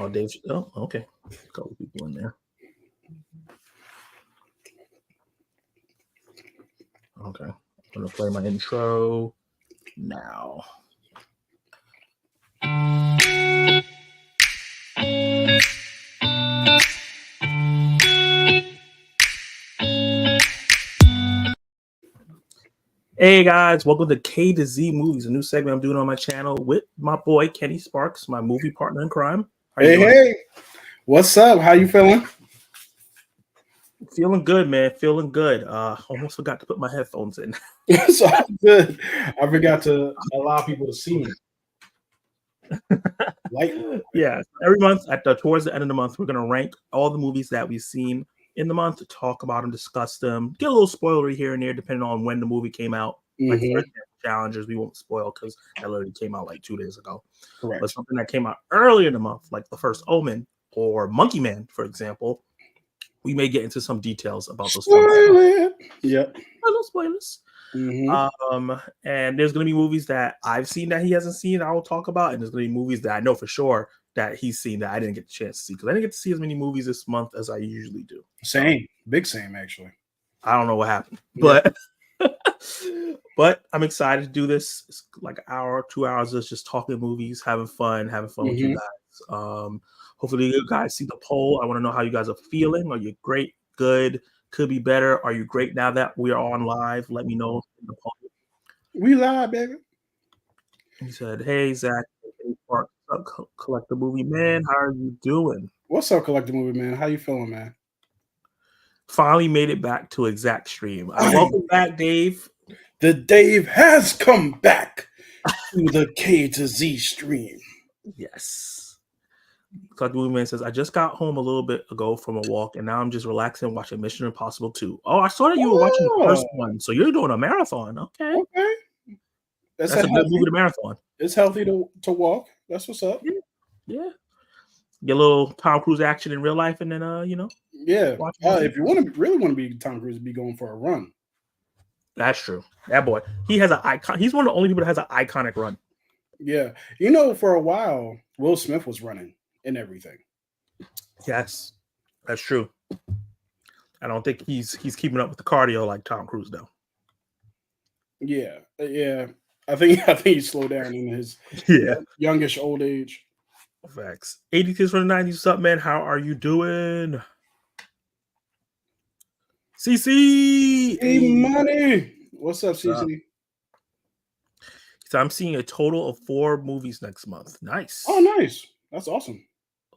Oh, Dave. Oh, okay. A couple people in there. Okay. I'm going to play my intro now. Hey guys, welcome to K to Z Movies, a new segment I'm doing on my channel with my boy Kenny Sparks, my movie partner in crime. Hey, what's up? How you feeling? Feeling good, man. Feeling good. Almost forgot to put my headphones in. It's all good. I forgot to allow people to see me. Yeah, every month towards the end of the month, we're gonna rank all the movies that we've seen in the month, to talk about them, discuss them, get a little spoilery here and there depending on when the movie came out. Like for example, Challengers, we won't spoil because that literally came out like 2 days ago. Correct. But something that came out earlier in the month, like The First Omen or Monkey Man, for example, we may get into some details about those films. Yep. No spoilers. And there's going to be movies that I've seen that he hasn't seen, I will talk about, and there's going to be movies that I know for sure that he's seen that I didn't get the chance to see, because I didn't get to see as many movies this month as I usually do. Same. Big same, actually. I don't know what happened, but but I'm excited to do this. It's like an hour, 2 hours of just talking movies, having fun with you guys. Hopefully you guys see the poll. I want to know how you guys are feeling. Are you great, good, could be better? Are you great now that we are on live? Let me know in the poll. We live, baby. He said, "Hey Zach, Collect the Movie Man, how are you doing?" What's up, Collect the Movie Man? How you feeling, man? Finally made it back to Exact Stream. Welcome back, Dave. The Dave has come back to the K to Z stream. Yes. Collect the Movie Man says, "I just got home a little bit ago from a walk, and now I'm just relaxing watching Mission Impossible 2. Oh, I saw that you were watching the first one, so you're doing a marathon. Okay. That's a good movie to marathon. It's healthy to walk. That's what's up. Yeah. Get a little Tom Cruise action in real life, and then Yeah. If you really want to be Tom Cruise, be going for a run. That's true. That boy, he has an icon. He's one of the only people that has an iconic run. Yeah. For a while, Will Smith was running in everything. Yes, that's true. I don't think he's keeping up with the cardio like Tom Cruise, though. Yeah. I think he slowed down in his youngish old age. Facts. 80 Kids from the 90s. What's up, man? How are you doing? CC! Hey, money! What's up, CC? So I'm seeing a total of 4 movies next month. Nice. Oh, nice. That's awesome.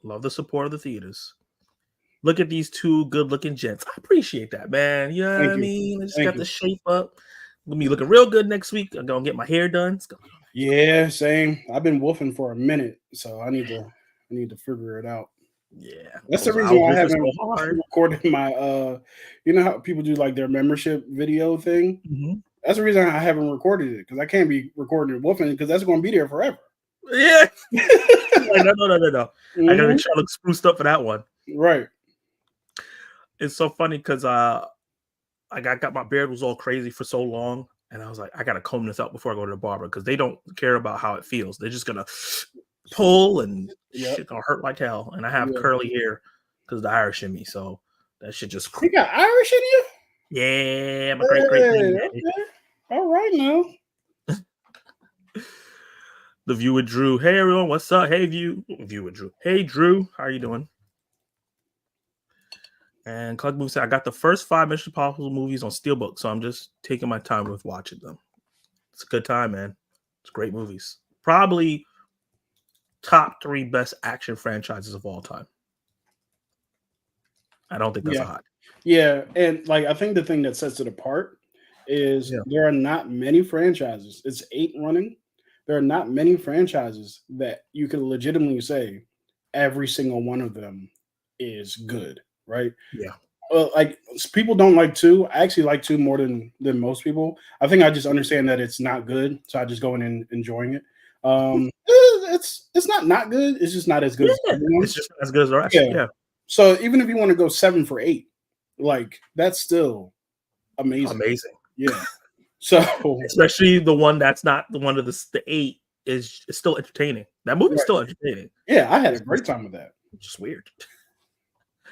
Love the support of the theaters. Look at these 2 good-looking gents. I appreciate that, man. You know what I mean? I just got the shape up. I'm going to be looking real good next week. I'm going to get my hair done. Yeah, same. I've been wolfing for a minute, so I need to figure it out. Yeah. That's the reason why I haven't recorded my you know how people do like their membership video thing? Mm-hmm. That's the reason I haven't recorded it, because I can't be recording it wolfing, because that's going to be there forever. Yeah. No. I gotta try to look spruced up for that one. Right. It's so funny because I got my beard was all crazy for so long, and I was like, I gotta comb this out before I go to the barber, because they don't care about how it feels. They're just gonna pull, and shit gonna hurt like hell. And I have curly hair because the Irish in me, so that shit just. You got Irish in you? Yeah, I'm a great thing. Okay. All right now. The View with Drew. Hey everyone, what's up? Hey View with Drew. Hey Drew, how are you doing? And Collect Movie said, I got the first 5 Mission Impossible movies on Steelbook, so I'm just taking my time with watching them. It's a good time, man. It's great movies. Probably top 3 best action franchises of all time. I don't think that's a hot. Yeah, and like I think the thing that sets it apart is there are not many franchises. It's 8 running. There are not many franchises that you can legitimately say every single one of them is good, right? Yeah. Well, like people don't like 2. I actually like 2 more than most people. I think I just understand that it's not good, so I just go in and enjoying it. It's not good. It's just not as good. It's just as good as the rest. Yeah. So even if you want to go 7 for 8, like that's still amazing. Amazing. Yeah. So especially the one that's not the one of the 8 is still entertaining. That movie's still entertaining. Yeah, I had a great time with that. Just weird.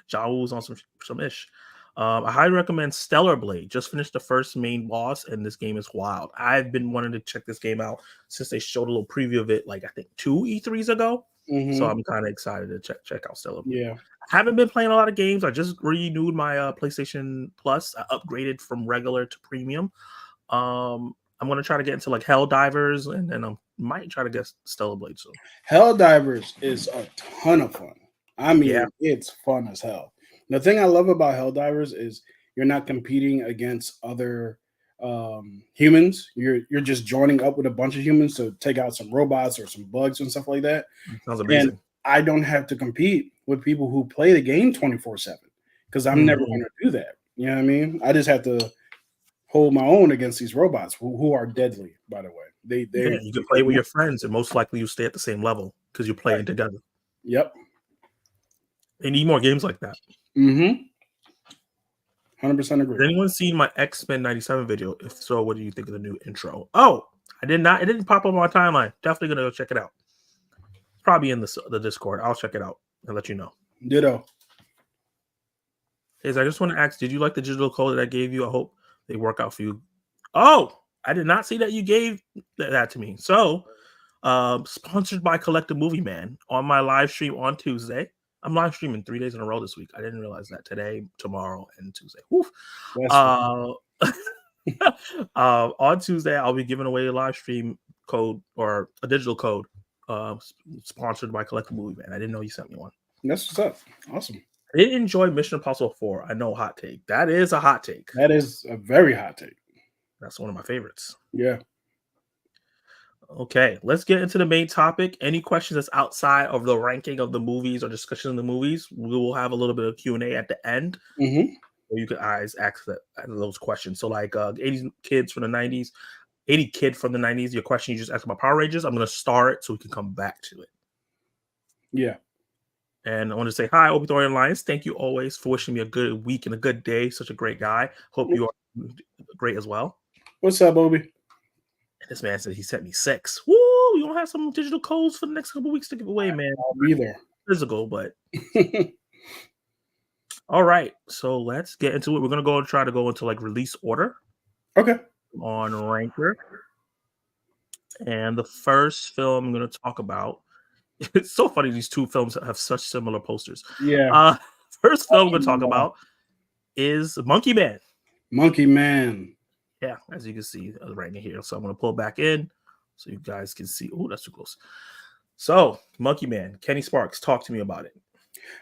John Woo was on some ish. I highly recommend Stellar Blade. Just finished the first main boss, and this game is wild. I've been wanting to check this game out since they showed a little preview of it, like I think 2 E3s ago. So I'm kind of excited to check out Stellar Blade. Yeah, I haven't been playing a lot of games. I just renewed my PlayStation Plus. I upgraded from regular to premium. I'm gonna try to get into like Helldivers, and then I might try to get Stellar Blade soon. Helldivers is a ton of fun. I mean, it's fun as hell. The thing I love about Helldivers is you're not competing against other humans. You're just joining up with a bunch of humans to take out some robots or some bugs and stuff like that. Sounds amazing. And I don't have to compete with people who play the game 24/7 because I'm never going to do that. You know what I mean? I just have to hold my own against these robots who are deadly, by the way. You can play with your friends, and most likely you stay at the same level because you're playing together. Yep. They need more games like that. 100% agree. Has anyone seen my X-Men 97 video? If so, what do you think of the new intro? Oh, I did not. It didn't pop up on my timeline. Definitely gonna go check it out. It's probably in the Discord. I'll check it out and let you know. Ditto. I just want to ask, did you like the digital code that I gave you? I hope they work out for you. Oh, I did not see that you gave that to me. So, sponsored by Collective Movie Man on my live stream on Tuesday. I'm live streaming 3 days in a row this week. I didn't realize that today, tomorrow, and Tuesday. On Tuesday, I'll be giving away a live stream code or a digital code sponsored by Collective Movie Man. I didn't know you sent me one. That's what's up. Awesome. I did enjoy Mission Impossible 4. I know, hot take. That is a hot take. That is a very hot take. That's one of my favorites. Yeah. Okay, let's get into the main topic. Any questions that's outside of the ranking of the movies or discussion of the movies, we will have a little bit of Q&A at the end. Where you can ask those questions. So like 80 kids from the 90s, 80 kid from the 90s, your question you just asked about Power Rangers, I'm going to star it so we can come back to it. Yeah. And I want to say hi, Obithorian Alliance. Thank you always for wishing me a good week and a good day. Such a great guy. Hope you are great as well. What's up, Obi? This man said he sent me 6. Woo! You don't have some digital codes for the next couple weeks to give away, man. I'll be there. Physical, but all right. So let's get into it. We're gonna try to go into like release order. Okay. On Ranker. And the first film I'm gonna talk about. It's so funny these two films have such similar posters. Yeah. First film I'm gonna talk about is Monkey Man. Monkey Man. Yeah, as you can see right here. So I'm going to pull back in so you guys can see. Oh, that's too close. So, Monkey Man, Kenny Sparks, talk to me about it.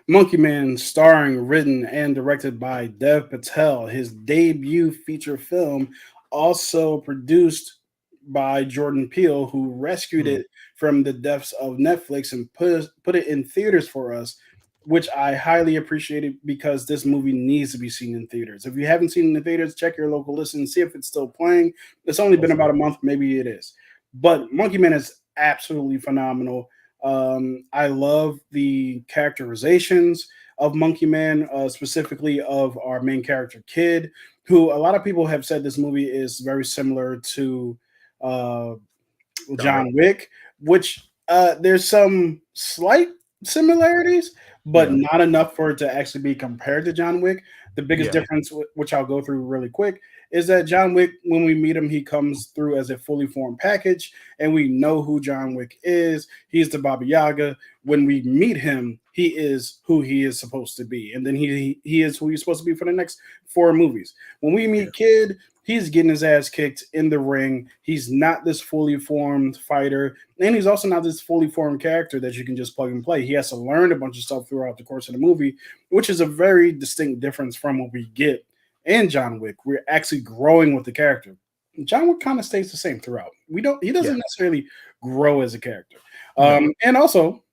Monkey Man, starring, written, and directed by Dev Patel, his debut feature film, also produced by Jordan Peele, who rescued it from the depths of Netflix and put it in theaters for us, which I highly appreciated because this movie needs to be seen in theaters. If you haven't seen it in the theaters, check your local listen, see if it's still playing. It's only been about a month, maybe it is. But Monkey Man is absolutely phenomenal. I love the characterizations of Monkey Man, specifically of our main character, Kid, who a lot of people have said this movie is very similar to John Wick, which there's some slight similarities, but not enough for it to actually be compared to John Wick. The biggest difference, which I'll go through really quick, is that John Wick, when we meet him, he comes through as a fully formed package, and we know who John Wick is. He's the Baba Yaga. When we meet him, he is who he is supposed to be, and then he is who he's supposed to be for the next 4 movies. When we meet Kid, he's getting his ass kicked in the ring. He's not this fully formed fighter, and he's also not this fully formed character that you can just plug and play. He has to learn a bunch of stuff throughout the course of the movie, which is a very distinct difference from what we get in John Wick. We're actually growing with the character. John Wick kind of stays the same throughout. He doesn't necessarily grow as a character. And also,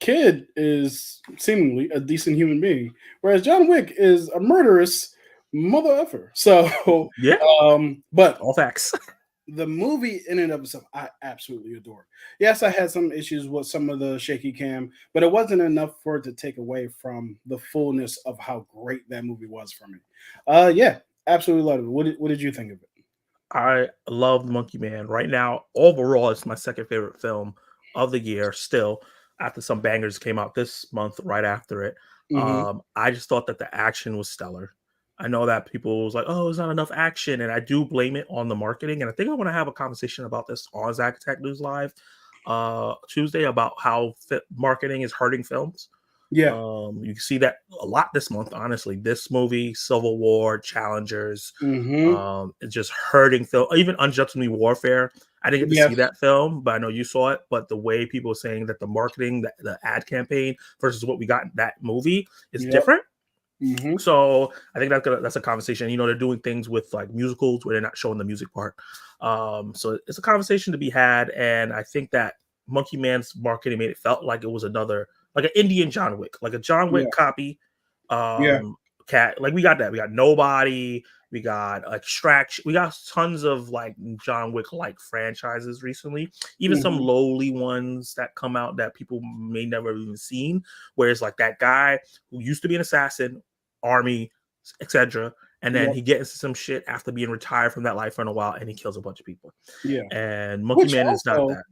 Kid is seemingly a decent human being, whereas John Wick is a murderous mother effer. So but all facts. The movie in and of itself, I absolutely adore. Yes, I had some issues with some of the shaky cam, but it wasn't enough for it to take away from the fullness of how great that movie was for me. Yeah, absolutely loved it. What did you think of it? I love Monkey Man. Right now, overall, it's my second favorite film of the year. Still, after some bangers came out this month, right after it, Hmm. I just thought that the action was stellar. I know that people was like, "Oh, there's not enough action," and I do blame it on the marketing. And I think I want to have a conversation about this on Zack Attack News Live Tuesday about how marketing is hurting films. Yeah. You can see that a lot this month, honestly. This movie, Civil War, Challengers, Hmm. it's just hurting film. Even Unjustly Warfare. I didn't get to see Yes. that film, but I know you saw it. But the way people are saying that the marketing, the ad campaign versus what we got in that movie is Yep. different. Hmm. So I think that's a conversation. You know, they're doing things with like musicals where they're not showing the music part. So it's a conversation to be had, and I think that Monkey Man's marketing made it felt like it was another like an Indian John Wick, like a John Yeah. Wick copy. Yeah. Cat like we got that. We got Nobody. We got Extraction. We got tons of like John Wick like franchises recently. Even some Hmm. lowly ones that come out that people may never have even seen. Where it's like that guy who used to be an assassin, army, etc. And then Yep. he gets into some shit after being retired from that life for a while, and he kills a bunch of people. Yeah. And Monkey Which Man is not also that.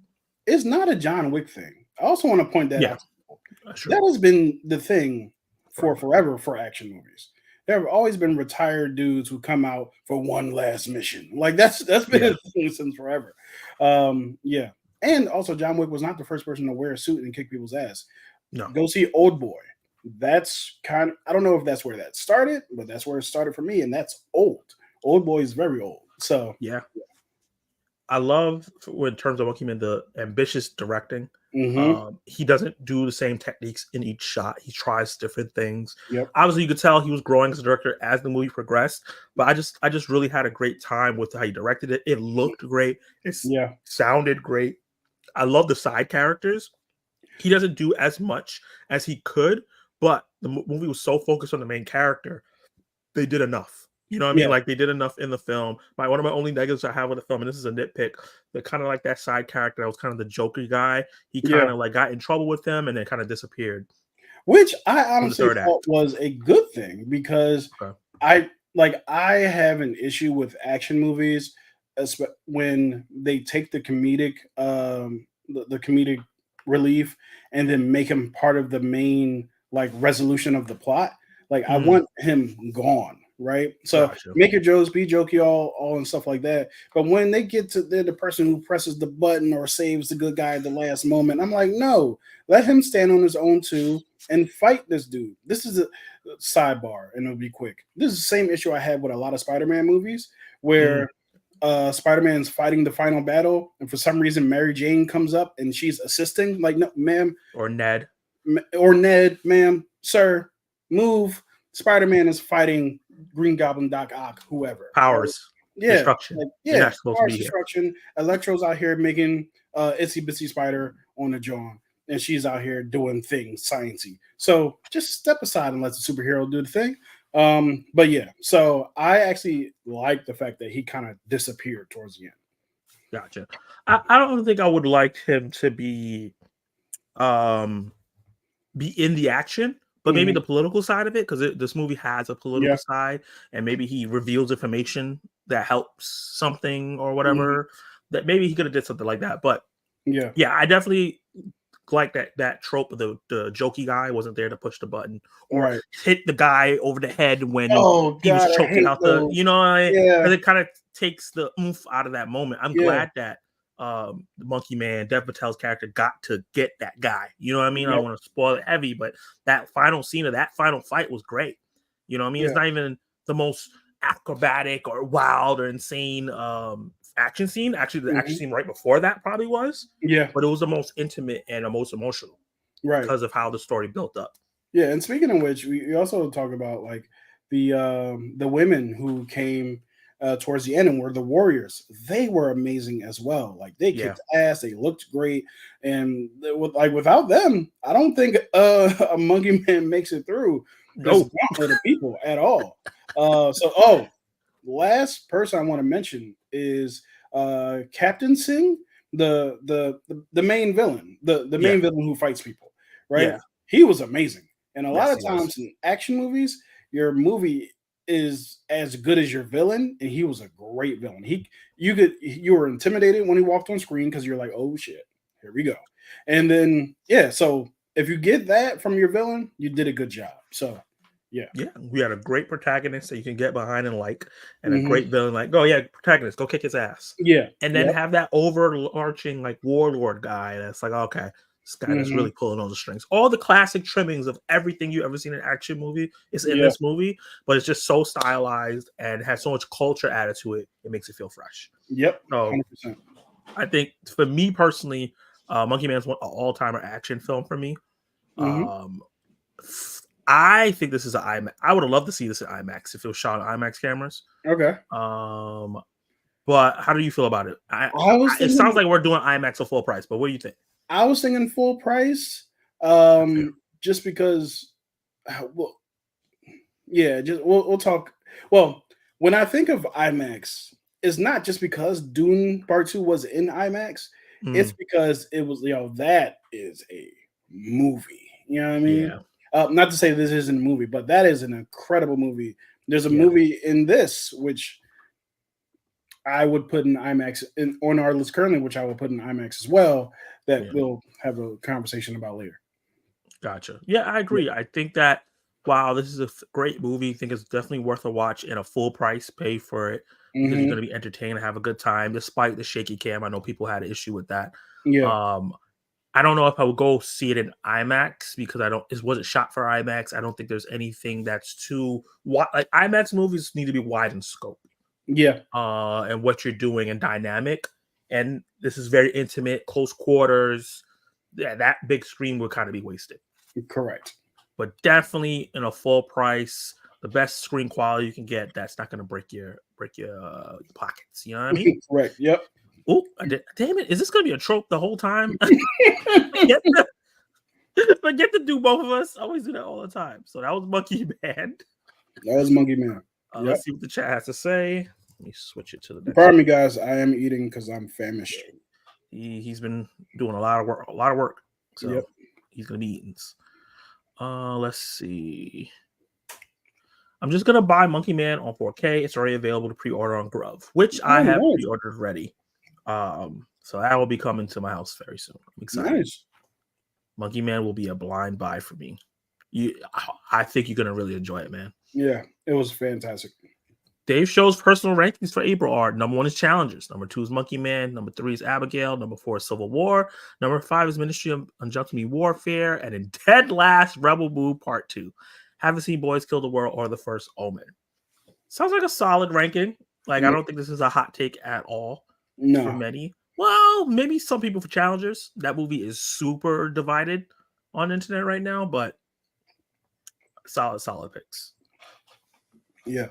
is not a John Wick thing. I also want to point that Yeah, out to people. that's true. That has been the thing for Forever. forever for action movies. There have always been retired dudes who come out for one last mission. Like that's been Yeah, a thing since forever. Yeah. And also John Wick was not the first person to wear a suit and kick people's ass. no, Go see Old Boy. That's kind of I don't know if that's where that started, but that's where it started for me, and that's old. Old Boy is very old. So yeah. I love in terms of Monkey Man the ambitious directing. hmm. He doesn't do the same techniques in each shot. He tries different things. Yep. Obviously, you could tell he was growing as a director as the movie progressed. But I just really had a great time with how he directed it. It looked great. It Yeah. sounded great. I love the side characters. He doesn't do as much as he could, but the movie was so focused on the main character they did enough. You know what I mean? Yeah. Like they did enough in the film. One of my only negatives I have with the film, and this is a nitpick, the kind of like that side character that was kind of the Joker guy. He Yeah. kind of like got in trouble with them and then kind of disappeared Which I from the honestly third thought act. was a good thing because Okay. I have an issue with action movies when they take the comedic relief and then make him part of the main like resolution of the plot. Like I Mm, want him gone, right? So gotcha. make your jokes, be jokey, all and stuff like that. But when they get to they're the person who presses the button or saves the good guy at the last moment, I'm like, no, let him stand on his own too and fight this dude. This is a sidebar, and it'll be quick. This is the same issue I had with a lot of Spider-Man movies Mm, where Spider-Man's fighting the final battle, and for some reason Mary Jane comes up and she's assisting. Like, no, ma'am, or Ned. or Ned, ma'am, sir, move. Spider-Man is fighting Green Goblin, Doc Ock, whoever. Right? Powers. Yeah, Destruction. like You're yeah, not supposed to harsh be here. destruction. Electro's out here making itsy bitsy spider on the John, and she's out here doing things sciencey. So just step aside and let the superhero do the thing. But yeah, so I actually like the fact that he kind of disappeared towards the end. Gotcha. I don't think I would like him to um be in the action, but maybe Mhm. the political side of it, because this movie has a Yeah. political side, and maybe he reveals information that helps something or Mhm. whatever. That maybe he could have did something like that. But Yeah. yeah, I definitely like that trope of the jokey guy wasn't there to push the button or Right. hit the guy over the head when Oh he was God, I choking hate out the, those. you know, Yeah. because it kind of takes the oomph out of that moment. I'm Yeah. glad that the Monkey Man, Dev Patel's character, got to get that guy. You know what I mean? I don't Yep. want to spoil it heavy, but that final scene of that final fight was great. You know what I mean? It's Yeah. not even the most acrobatic or wild or insane action scene. Actually, the action Mhm. scene right before that probably was, Yeah. but it was the most intimate and the most emotional Right. because of how the story built up. Yeah, and speaking of which, we also talk about like the women who came towards the end and were the warriors. They were amazing as well. Like they Yeah. kicked ass, they looked great, and without them, I don't think a Monkey Man makes it through this No. gauntlet of people at all. Last person I want to mention is Captain Singh, the main villain, the Yeah. main villain who fights people, right? Yeah. He was amazing. And a lot Yes, of he was. times in action movies, your movie is as good as your villain, and he was a great villain. You were intimidated when he walked on screen because you're like, oh shit, here we go. And then yeah, so if you get that from your villain, you did a good job. So yeah. Yeah, we had a great protagonist that you can get behind and like, and a great villain like, oh yeah, protagonist, go kick his ass. Yeah. And then have that overarching like warlord guy that's like, okay, this guy that's really pulling on the strings. All the classic trimmings of everything you ever seen in an action movie is in this movie, but it's just so stylized and has so much culture added to it. It makes it feel fresh. Yep. So 100%. I think for me personally, Monkey Man is an all-timer action film for me. I think this is an IMAX. I would have loved to see this in IMAX if it was shot on IMAX cameras. Okay. But how do you feel about it? It sounds like we're doing IMAX for full price, but what do you think? I was thinking full price, just because. Well, yeah, we'll talk. Well, when I think of IMAX, it's not just because Dune Part 2 was in IMAX. It's because it was, that is a movie. You know what I mean? Yeah. Not to say this isn't a movie, but that is an incredible movie. There's a movie in this which I would put in IMAX on our list currently, which I will put in IMAX as well, that we'll have a conversation about later. Gotcha. Yeah, I agree. I think that, wow, this is a great movie. I think it's definitely worth a watch and a full price pay for it because you're going to be entertained and have a good time, despite the shaky cam. I know people had an issue with that. Yeah. I don't know if I would go see it in IMAX because it wasn't shot for IMAX. I don't think there's anything that's too wide. Like IMAX movies need to be wide in scope. Yeah. And what you're doing and dynamic. And this is very intimate, close quarters. Yeah, that big screen would kind of be wasted. Correct. But definitely in a full price, the best screen quality you can get. That's not going to break your pockets. You know what I mean? Correct. Yep. Oh, damn it! Is this going to be a trope the whole time? Forget to do both of us. I always do that all the time. So that was Monkey Man. That was Monkey Man. Yep. Let's see what the chat has to say. Let me switch it to the next. Pardon me, guys. I am eating because I'm famished. He's been doing a lot of work. So he's going to be eating. Let's see. I'm just going to buy Monkey Man on 4K. It's already available to pre-order on Grove, which I have pre-ordered ready. So that will be coming to my house very soon. I'm excited. Nice. Monkey Man will be a blind buy for me. I think you're gonna really enjoy it, man. Yeah, it was fantastic. Dave shows personal rankings for April are: number 1 is Challengers, number 2 is Monkey Man, number 3 is Abigail, number 4 is Civil War, number 5 is Ministry of Unjustice Warfare, and in dead last, Rebel Moon Part 2. Haven't seen Boys Kill the World or The First Omen. Sounds like a solid ranking. Like I don't think this is a hot take at all. No. For many. Well, maybe some people for Challengers. That movie is super divided on the internet right now, but solid picks. Yeah.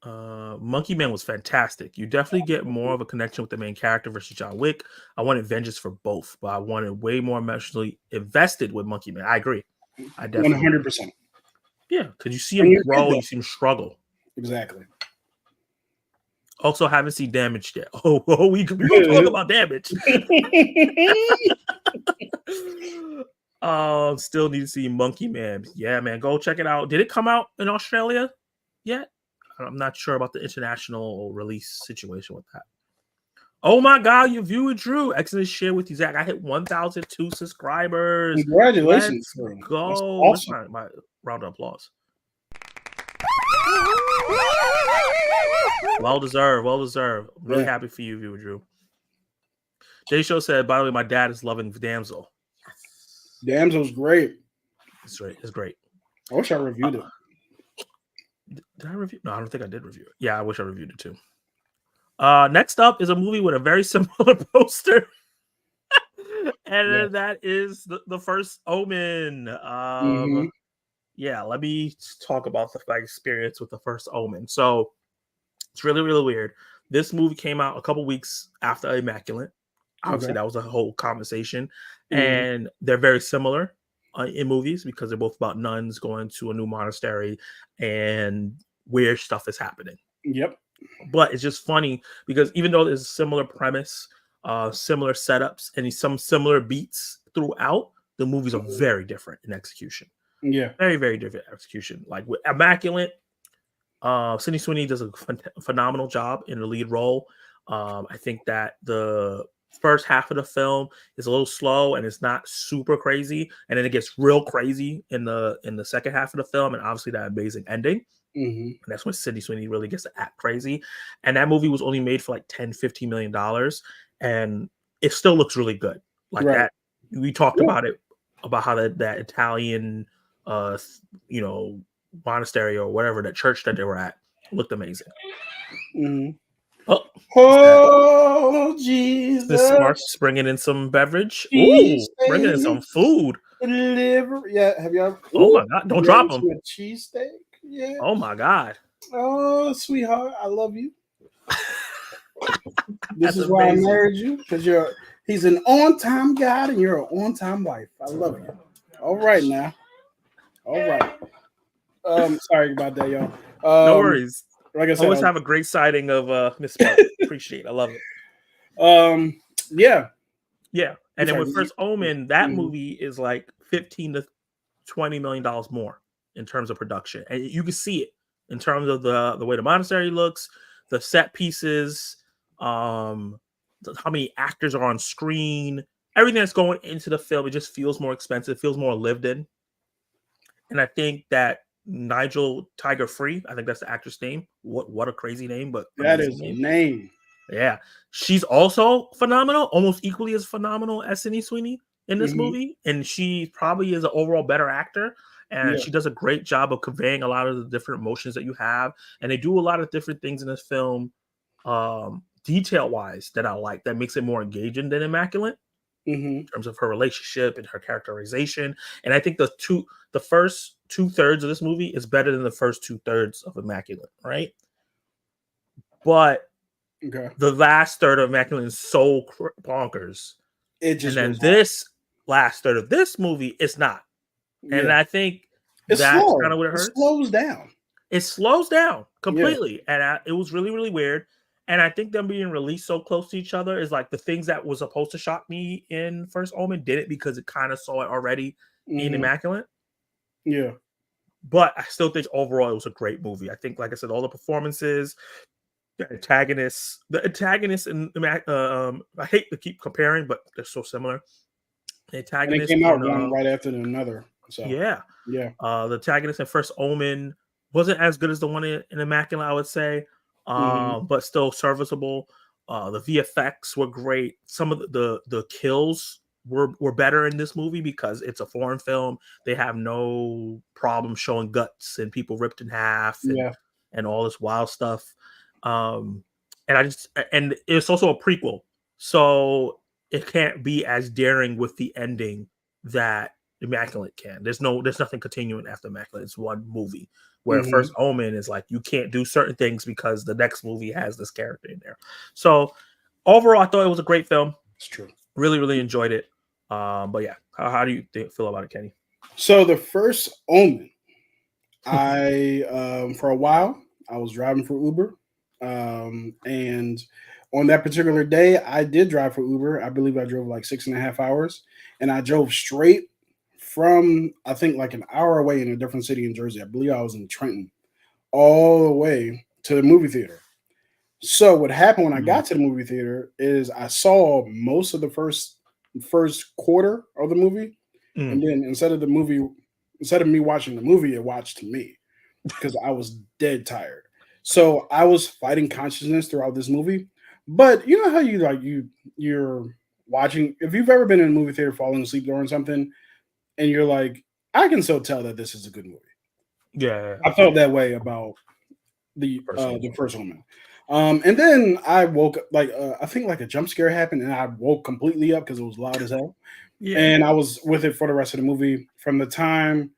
Monkey Man was fantastic. You definitely get more of a connection with the main character versus John Wick. I wanted vengeance for both, but I wanted way more emotionally invested with Monkey Man. I agree. I definitely 100%. Yeah, because you see him grow, you see him struggle. Exactly. Also, haven't seen Damage yet. We can talk about Damage. Still need to see Monkey Man. Yeah, man, go check it out. Did it come out in Australia yet? I'm not sure about the international release situation with that. Oh my God, your viewer Drew. Excellent share with you, Zach. I hit 1,002 subscribers. Congratulations. Let's go. Awesome. That's my round of applause. Well deserved. I'm really happy for you, viewer Drew. Jay Show said, by the way, my dad is loving Damsel. Damsel's great. It's great. I wish I reviewed it. Did I review? No, I don't think I did review it. Yeah, I wish I reviewed it too. Next up is a movie with a very similar poster. And that is the First Omen. Yeah, let me talk about my experience with the First Omen. So it's really, really weird. This movie came out a couple weeks after Immaculate. Obviously, that was a whole conversation. And they're very similar in movies because they're both about nuns going to a new monastery and weird stuff is happening. Yep. But it's just funny because even though there's a similar premise, similar setups, and some similar beats throughout, the movies are very different in execution. Yeah. Very, very different execution. Like with Immaculate, Sydney Sweeney does a phenomenal job in the lead role. I think that the first half of the film is a little slow and it's not super crazy, and then it gets real crazy in the second half of the film, and obviously that amazing ending. Mm-hmm. And that's when Sydney Sweeney really gets to act crazy. And that movie was only made for like 10-15 million dollars, and it still looks really good. Like Right. that, we talked Yeah. about it, about how that Italian you know, monastery or whatever, that church that they were at, looked amazing. Mm-hmm. Oh, Jesus! This Mark's bringing in some beverage. Ooh, Cheesesteak. bringing in some food. Deliver. Yeah, have you ever? Oh my God! Don't drop them. A cheesesteak. Yeah. Oh my God! Oh, sweetheart, I love you. This That's is why amazing. I married you, because he's an on-time God and you're an on-time wife. I love you. All right now. All right. Sorry about that, y'all. No worries. Like I said, always have a great sighting of Miss Mark. Appreciate it. I love it. Yeah. Yeah. And then with First Omen, that movie is like $15 to $20 million more in terms of production. And you can see it in terms of the way the monastery looks, the set pieces, how many actors are on screen, everything that's going into the film. It just feels more expensive, feels more lived in. And I think that Nigel Tiger Free, I think that's the actor's name. What a crazy name, but that is a name. Yeah, she's also phenomenal, almost equally as phenomenal as Sydney Sweeney in this movie, and she probably is an overall better actor. And she does a great job of conveying a lot of the different emotions that you have, and they do a lot of different things in this film, detail-wise, that I like. That makes it more engaging than Immaculate. In terms of her relationship and her characterization. And I think the first 2/3 of this movie is better than the first 2/3 of Immaculate, right? But the last third of Immaculate is so bonkers. And then this last third of this movie is not. And I think that's kind of what it hurts. It slows down. It slows down completely. And it was really, really weird. And I think them being released so close to each other is like the things that was supposed to shock me in First Omen did it because it kind of saw it already in Immaculate. Yeah. But I still think overall it was a great movie. I think, like I said, all the performances, the antagonists and I hate to keep comparing, but they're so similar. The antagonist came out one right after another. So yeah. The antagonist in First Omen wasn't as good as the one in Immaculate, I would say. But still serviceable. The VFX were great. Some of the kills were better in this movie because it's a foreign film. They have no problem showing guts and people ripped in half and all this wild stuff. And it's also a prequel, so it can't be as daring with the ending that Immaculate can. There's nothing continuing after Immaculate. It's one movie. Where First Omen is like you can't do certain things because the next movie has this character in there. So overall, I thought it was a great film. It's true. Really, really enjoyed it. But yeah, how do you feel about it, Kenny? So the First Omen, I for a while I was driving for Uber, and on that particular day, I did drive for Uber. I believe I drove like 6.5 hours, and I drove straight from, I think, like an hour away in a different city in Jersey. I believe I was in Trenton, all the way to the movie theater. So what happened when I got to the movie theater is I saw most of the first quarter of the movie, and then instead of me watching the movie, it watched me because I was dead tired. So I was fighting consciousness throughout this movie. But you know how you're watching, if you've ever been in a movie theater falling asleep during something, and you're like, I can still tell that this is a good movie. Yeah, I felt that way about the First Omen. And then I woke up, I think like a jump scare happened, and I woke completely up because it was loud as hell. Yeah. And I was with it for the rest of the movie. From the time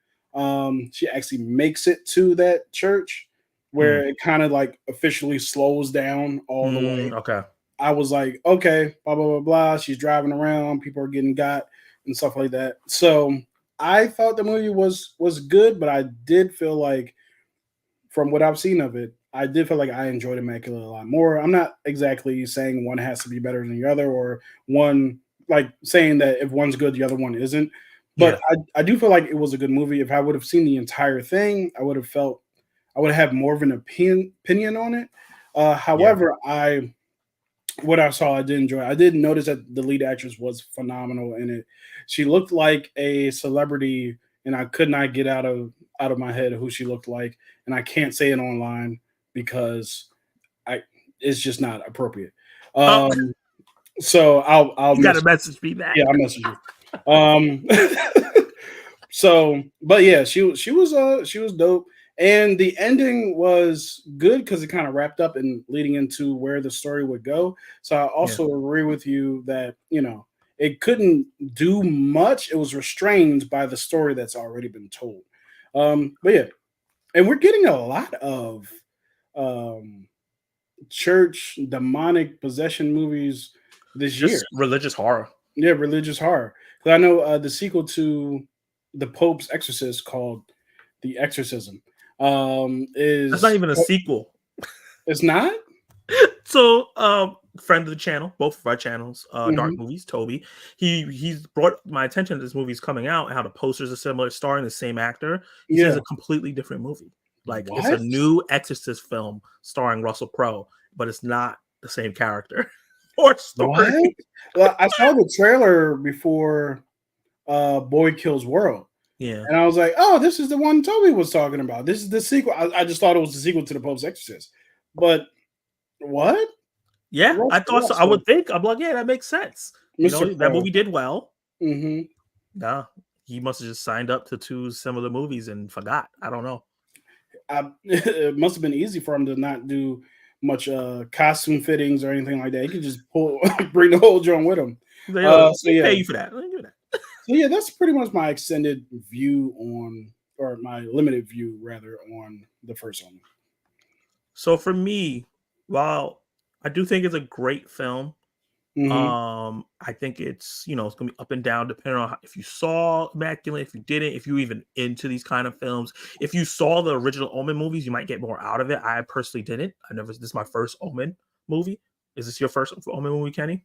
she actually makes it to that church, where it kind of like officially slows down all the way. Okay. I was like, okay, blah, blah, blah, blah. She's driving around. People are getting got and stuff like that. So I thought the movie was good, but I did feel like, from what I've seen of it, I did feel like I enjoyed Immaculate a lot more. I'm not exactly saying one has to be better than the other, or one like saying that if one's good, the other one isn't. But I do feel like it was a good movie. If I would have seen the entire thing, I would have felt I would have more of an opinion on it. However, what I saw, I did enjoy. I did notice that the lead actress was phenomenal in it. She looked like a celebrity, and I could not get out of my head who she looked like, and I can't say it online because I it's just not appropriate. Oh, So I'll you got to message me that. yeah, I'll message you. So, but yeah, she was dope, and the ending was good because it kind of wrapped up and leading into where the story would go. So I Yeah. also agree with you that it couldn't do much. It was restrained by the story that's already been told. But yeah, and we're getting a lot of um church demonic possession movies this year. Just religious horror. Yeah, religious horror. Because I know the sequel to the Pope's Exorcist called The Exorcism That's not is even a sequel. it's not. So, friend of the channel, both of our channels, Dark Mhm. Movies, Toby, he's brought my attention to this movie's coming out and how the posters are similar, starring the same actor. He says Yeah. it's a completely different movie. Like it's a What? new Exorcist film starring Russell Crowe, but it's not the same character or What? story. Well, I saw the trailer before Boy Kills World. Yeah. And I was like, oh, this is the one Toby was talking about. This is the sequel. I just thought it was the sequel to the Pope's Exorcist. But what? Yeah, I thought so. I would think. I'm like, yeah, that makes sense. You know, Mr. that Crow. movie did well. Mm-hmm. Nah, he must have just signed up to two similar movies and forgot. I don't know. It must have been easy for him to not do much costume fittings or anything like that. He could just bring the whole joint with him. They'll So yeah, pay you for that. Let me do that. so yeah, that's pretty much my extended view on, or my limited view rather, on the first one. So for me, while I do think it's a great film, Mm-hmm. I think it's it's gonna be up and down depending on if you saw Immaculate, if you didn't, if you even into these kind of films. If you saw the original Omen movies, you might get more out of it. I personally didn't. This is my first Omen movie. Is this your first Omen movie, Kenny?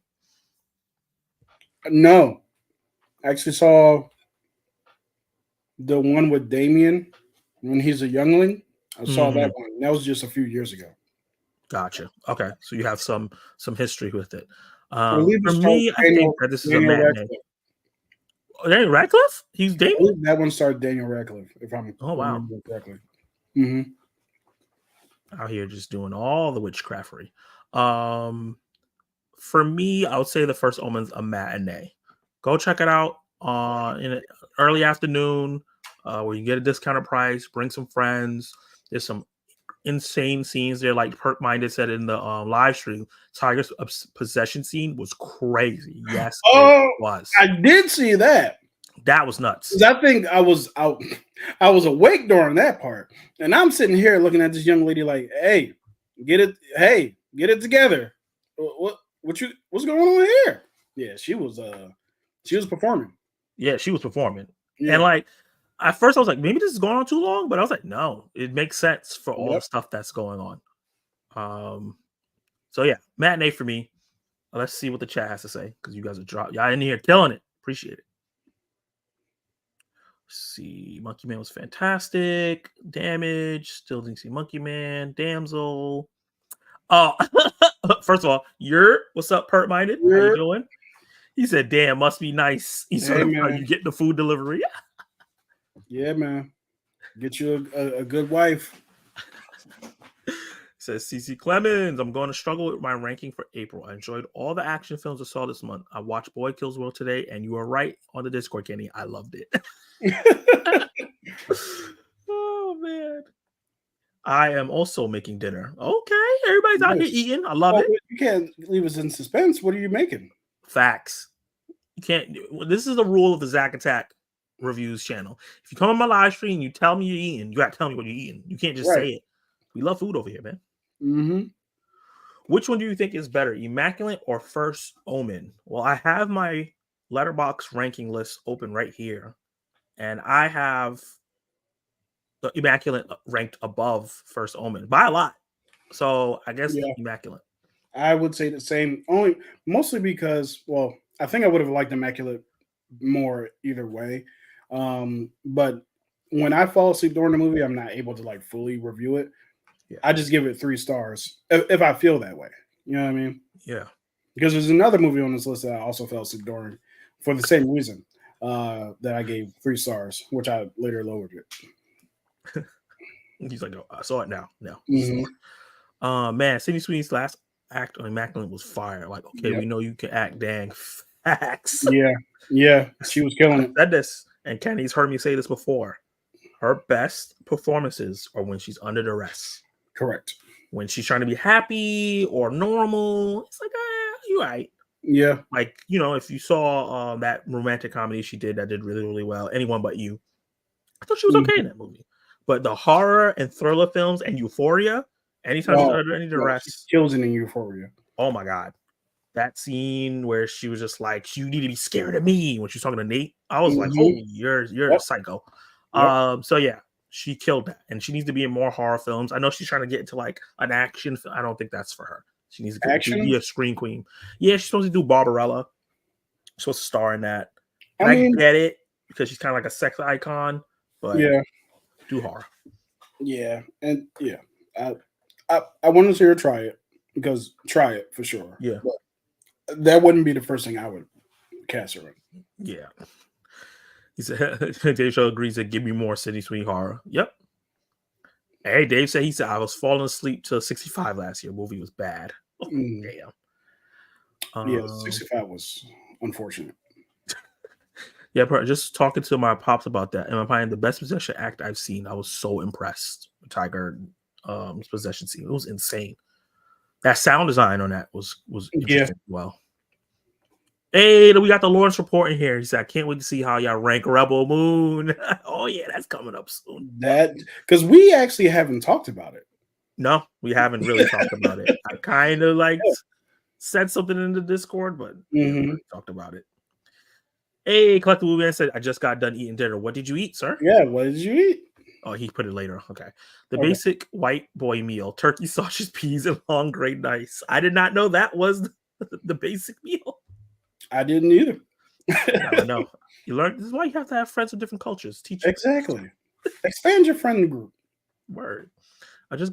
No, I actually saw the one with Damien when he's a youngling. I saw that one. That was just a few years ago. Gotcha. Okay, so you have some history with it. I believe it For starred me, I think that this is a Daniel matinee. Radcliffe. Daniel Radcliffe? He's I Damien? believe that one starred Daniel Radcliffe, if I'm Oh wow. remembering correctly. Mm-hmm. Out here just doing all the witchcraftery. For me, I would say the first Omen's a matinee. Go check it out in an early afternoon where you get a discounted price. Bring some friends. There's some insane scenes there, like Perk Minded said in the live stream. Tiger's possession scene was crazy. Yes, it was. I did see that. That was nuts. I think I was out. I was awake during that part, and I'm sitting here looking at this young lady like, "Hey, get it together. What's going on here?" Yeah, she was performing. Yeah, she was performing, Yeah. and like at first I was like, maybe this is going on too long, but I was like, no, it makes sense for all the stuff that's going on. So yeah, matinee for me. Let's see what the chat has to say because you guys are dropping. Y'all in here killing it. Appreciate it. See, Monkey Man was fantastic. Damage, still didn't see Monkey Man. Damsel. Oh, first of all, what's up, Pert Minded? How you doing? He said, "Damn, must be nice." He's sort of you get the food delivery. Yeah, man. Get you a good wife. Says CC Clemens, I'm going to struggle with my ranking for April. I enjoyed all the action films I saw this month. I watched Boy Kills World today, and you were right on the Discord, Kenny. I loved it. Oh man. I am also making dinner. Okay, everybody's out here eating. I love it. You can't leave us in suspense. What are you making? Facts. You can't. This is the rule of the Zach Attack Reviews channel. If you come on my live stream and you tell me you're eating, you got to tell me what you're eating. You can't just say it. We love food over here, man. Mm-hmm. Which one do you think is better, Immaculate or First Omen? Well, I have my Letterboxd ranking list open right here, and I have the Immaculate ranked above First Omen by a lot. So I guess Immaculate. I would say the same, mostly because, well, I think I would have liked Immaculate more either way. But when I fall asleep during the movie, I'm not able to like fully review it. Yeah. I just give it 3 stars if I feel that way. You know what I mean? Yeah. Because there's another movie on this list that I also fell asleep during for the same reason that I gave 3 stars, which I later lowered it. He's like, no, I saw it now. No. Mm-hmm. Man, Sydney Sweeney's last act on Immaculate was fire. Like, okay, we know you can act, dang. Facts. Yeah, she was killing it. I said this, and Kenny's heard me say this before. Her best performances are when she's under duress. Correct. When she's trying to be happy or normal, it's like, you're right. Yeah. Like, you know, if you saw that romantic comedy she did that did really, really well, Anyone But You, I thought she was okay in that movie. But the horror and thriller films and Euphoria, anytime she's under any duress, she kills it in Euphoria. Oh my God. That scene where she was just like, you need to be scared of me when she's talking to Nate. I was like, oh, you're a psycho. So yeah, she killed that. And she needs to be in more horror films. I know she's trying to get into like an action film. I don't think that's for her. She needs to be a screen queen. Yeah, she's supposed to do Barbarella. She's supposed to star in that. And I get it because she's kind of like a sex icon, but do horror. Yeah, and yeah, I want to see her try it because try it for sure. Yeah, but that wouldn't be the first thing I would cast her in. Yeah, he said. Dave Show agrees to give me more Sydney Sweeney horror. Yep. Hey, Dave said I was falling asleep till 65 last year. Movie was bad. Oh, damn. Yeah, 65 was unfortunate. Yeah, just talking to my pops about that. In my opinion, the best possession act I've seen. I was so impressed with Tiger possession scene. It was insane. That sound design on that was interesting as well. Hey, we got the Lawrence report in here. He said, I can't wait to see how y'all rank Rebel Moon. Oh, yeah, that's coming up soon. That because we actually haven't talked about it. No, we haven't really talked about it. I kind of like said something in the Discord, but we haven't really talked about it. Hey, Collectible Man said, I just got done eating dinner. What did you eat, sir? Yeah, what did you eat? Oh, he put it later. Okay. The basic white boy meal, turkey, sausage, peas, and long grain rice. I did not know that was the basic meal. I didn't either. I know. You learn. This is why you have to have friends with different cultures. Teach you. Exactly. Expand your friend group. Word. I just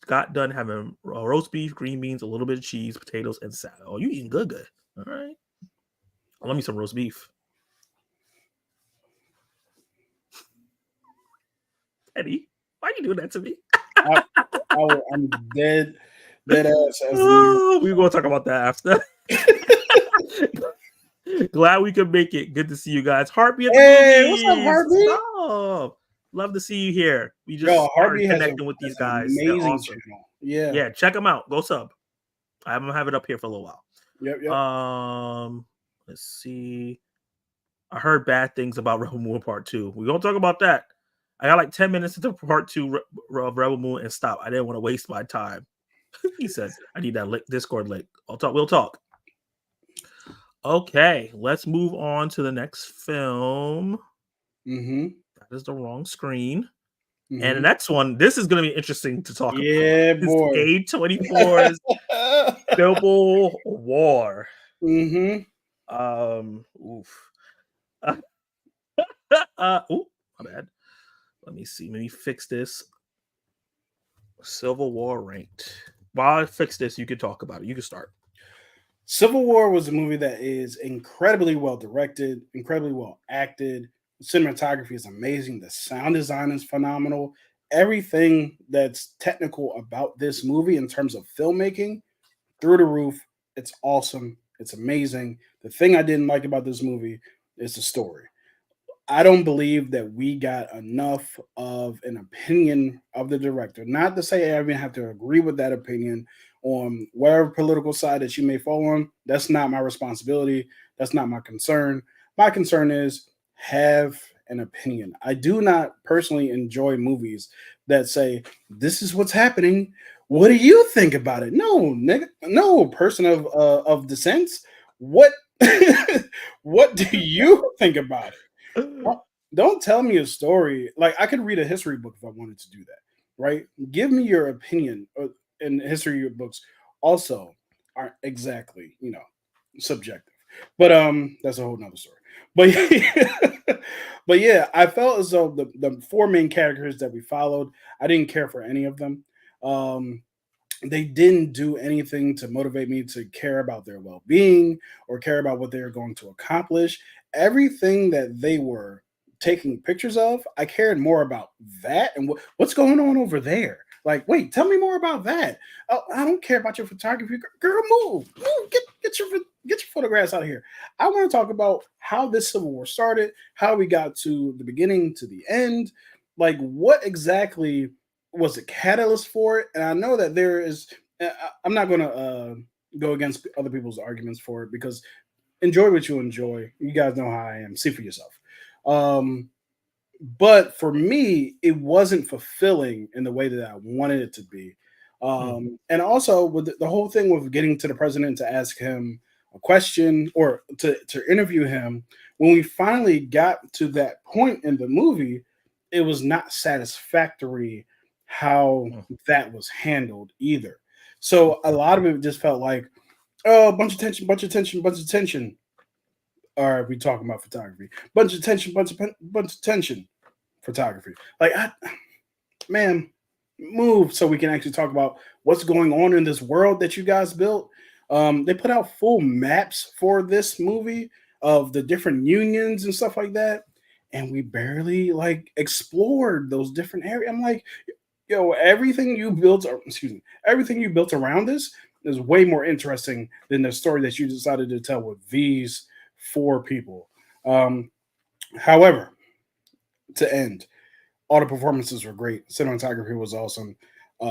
got done having roast beef, green beans, a little bit of cheese, potatoes, and salad. Oh, you eating good. All right. I love me some roast beef. Eddie, why are you doing that to me? I'm dead ass. We're going to talk about that after. Glad we could make it. Good to see you guys. Heartbeat. Hey, what's up, Heartbeat? Oh, love to see you here. We just started connecting with these guys. Amazing awesome. Channel. Yeah. Check them out. Go sub. I'm gonna have it up here for a little while. Yep. Let's see. I heard bad things about Rebel Moon Part 2. We're gonna talk about that. I got like 10 minutes into Part 2 of Rebel Moon and stop. I didn't want to waste my time. He said, I need that Discord link. We'll talk. Okay, let's move on to the next film. That is the wrong screen. And the next one, this is going to be interesting to talk about. Yeah, boy. A24's Civil War. Oof. My bad. Let me see. Let me fix this. Civil War ranked. While I fix this, you can talk about it. You can start. Civil War was a movie that is incredibly well directed, incredibly well acted. The cinematography is amazing. The sound design is phenomenal. Everything that's technical about this movie in terms of filmmaking, through the roof. It's awesome. It's amazing. The thing I didn't like about this movie is the story. I don't believe that we got enough of an opinion of the director. Not to say I even have to agree with that opinion on whatever political side that you may fall on. That's not my responsibility. That's not my concern. My concern is have an opinion. I do not personally enjoy movies that say, this is what's happening. What do you think about it? No, nigga, no person of dissent. What what do you think about it? Don't tell me a story. Like, I could read a history book if I wanted to do that, right? Give me your opinion. And history books also aren't exactly, subjective. But that's a whole nother story. But but yeah, I felt as though the four main characters that we followed, I didn't care for any of them. Um, they didn't do anything to motivate me to care about their well-being or care about what they were going to accomplish. Everything that they were taking pictures of, I cared more about that and what's going on over there. Like, wait, tell me more about that. Oh, I don't care about your photography, girl. Move, get your photographs out of here. I want to talk about how this Civil War started, how we got to the beginning to the end, like what exactly was a catalyst for it. And I know that there is. I'm not going to go against other people's arguments for it because enjoy what you enjoy. You guys know how I am. See for yourself. Um, but for me, it wasn't fulfilling in the way that I wanted it to be. And also with the whole thing with getting to the president to ask him a question or to interview him, when we finally got to that point in the movie, it was not satisfactory how that was handled either. So a lot of it just felt like, oh, bunch of tension, bunch of tension, bunch of tension. All right, we talking about photography. Bunch of tension, bunch of tension. Photography. Like, man, move so we can actually talk about what's going on in this world that you guys built. They put out full maps for this movie of the different unions and stuff like that, and we barely like explored those different areas. I'm like, yo, everything you built, or excuse me, everything you built around this is way more interesting than the story that you decided to tell with these four people. However, to end, all the performances were great. Cinematography was awesome.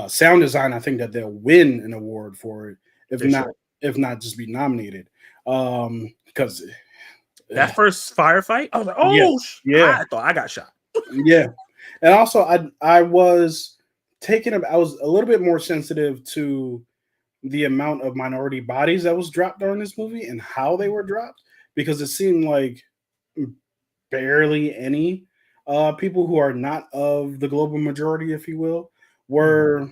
Sound design, I think that they'll win an award for it, if For not, sure. if not just be nominated. Because That first firefight, I was like, yeah, oh, yeah, I thought I got shot. yeah. And also, I was I was a little bit more sensitive to the amount of minority bodies that was dropped during this movie and how they were dropped because it seemed like barely any people who are not of the global majority, if you will, were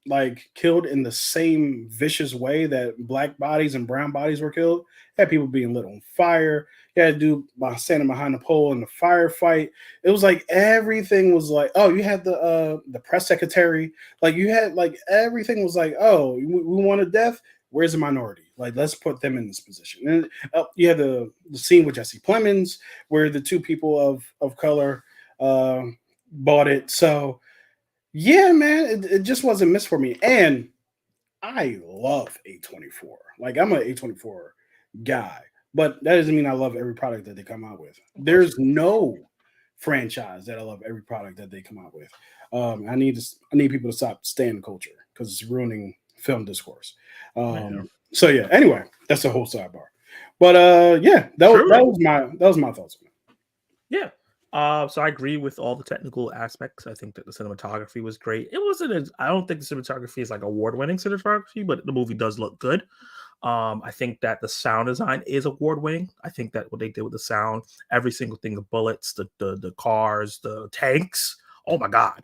like killed in the same vicious way that black bodies and brown bodies were killed. Had people being lit on fire. You had to do by standing behind the pole in the firefight. It was like everything was like, oh, you had the press secretary, like you had like everything was like, oh, we want a death. Where's the minority? Like, let's put them in this position. And you had the scene with Jesse Plemons, where the two people of color uh, bought it. So yeah, man, it just wasn't missed for me. And I love A24. Like I'm an A24 guy, but that doesn't mean I love every product that they come out with. Of course. There's no franchise that I love every product that they come out with. I need people to stop staying in culture because it's ruining film discourse. So yeah. Anyway, that's a whole sidebar. But yeah, that was my thoughts on it. Yeah. So I agree with all the technical aspects. I think that the cinematography was great. It wasn't as I don't think the cinematography is like award-winning cinematography, but the movie does look good. I think that the sound design is award-winning. I think that what they did with the sound, every single thing, the bullets, the cars, the tanks, oh my god,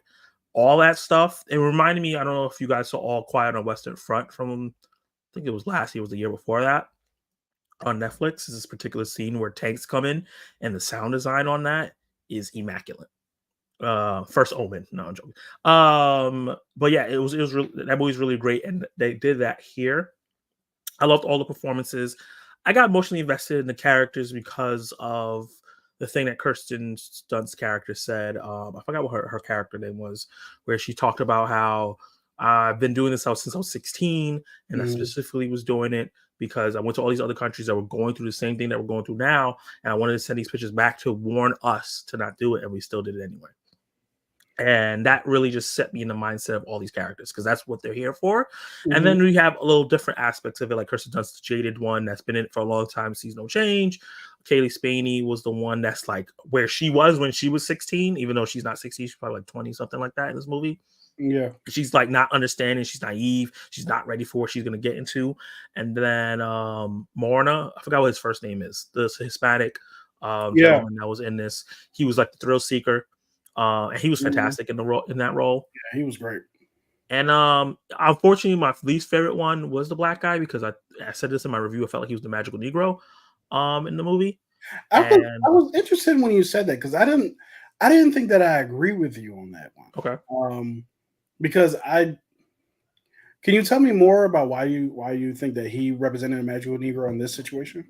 all that stuff. It reminded me, I don't know if you guys saw All Quiet on Western Front from I think it was last year, it was the year before that on Netflix. Is this particular scene where tanks come in and the sound design on that is immaculate. First Omen. No, I'm joking. But yeah, it was really, that movie's really great, and they did that here. I loved all the performances. I got emotionally invested in the characters because of the thing that Kirsten Dunst's character said. I forgot what her character name was, where she talked about how I've been doing this since I was 16, and I specifically was doing it because I went to all these other countries that were going through the same thing that we're going through now, and I wanted to send these pictures back to warn us to not do it, and we still did it anyway. And that really just set me in the mindset of all these characters because that's what they're here for. And then we have a little different aspects of it, like Kirsten Dunst, the jaded one that's been in it for a long time, sees no change. Kaylee Spaney was the one that's like where she was when she was 16, even though she's not 16, she's probably like 20, something like that in this movie. Yeah. She's like not understanding, she's naive, she's not ready for what she's gonna get into. And then Morna, I forgot what his first name is, the Hispanic gentleman that was in this. He was like the thrill seeker. And he was fantastic in that role. Yeah, he was great. And unfortunately, my least favorite one was the black guy because I said this in my review. I felt like he was the magical Negro in the movie. And I was interested when you said that because I didn't think that I agree with you on that one. okay. Because I can you tell me more about why you think that he represented a magical Negro in this situation?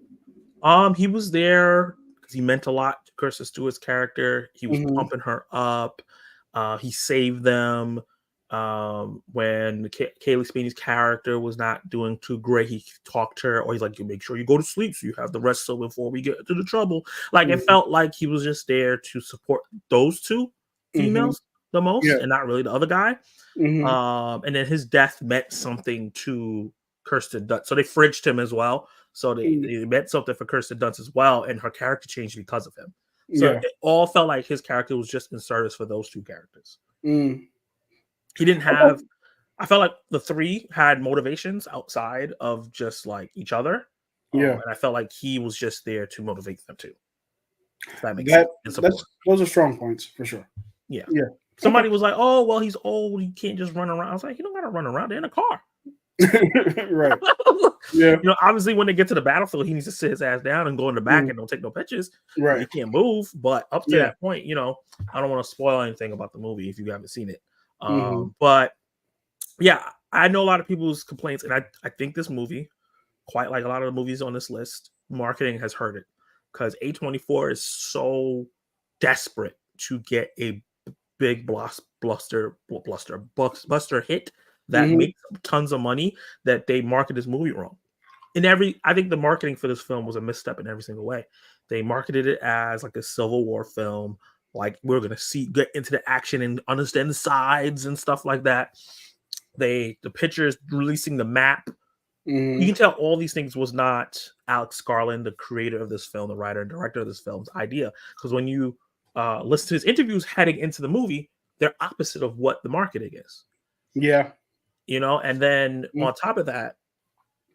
He was there because he meant a lot to Kirsten Stewart's character. He was Hmm. pumping her up. He saved them. When Kaylee Spani's character was not doing too great, he talked to her, or he's like, "You make sure you go to sleep so you have the rest so before we get to the trouble." Like it Hmm. felt like he was just there to support those two Hmm. females the most, Yeah. and not really the other guy. Hmm. And then his death meant something to Kirsten Dunst. So they fridged him as well. So they meant something for Kirsten Dunst as well, and her character changed because of him. So Yeah. it all felt like his character was just in service for those two characters. Mm. He didn't Okay. have. I felt like the three had motivations outside of just like each other, Yeah. and I felt like he was just there to motivate them too. If that makes sense, That and that's support. those are strong points for sure. Yeah. Yeah. Okay. Somebody was like, "Oh, well, he's old. He can't just run around." I was like, "You don't got to run around. They're in a car." Right. Yeah. Obviously, when they get to the battlefield, he needs to sit his ass down and go in the back Mm. and don't take no pictures. He Right. can't move. But up to Yeah. that point, I don't want to spoil anything about the movie if you haven't seen it. Hmm. But yeah, I know a lot of people's complaints, and I think this movie, quite like a lot of the movies on this list, marketing has hurt it because A24 is so desperate to get a big buster hit that Hmm. makes tons of money that they market this movie wrong. I think the marketing for this film was a misstep in every single way. They marketed it as like a Civil War film, like we're gonna get into the action and understand the sides and stuff like that. The pictures releasing the map, you Hmm. can tell all these things was not Alex Garland, the creator of this film, the writer and director of this film's idea. Because when you listen to his interviews heading into the movie, they're opposite of what the marketing is. Yeah. And then Mm. on top of that,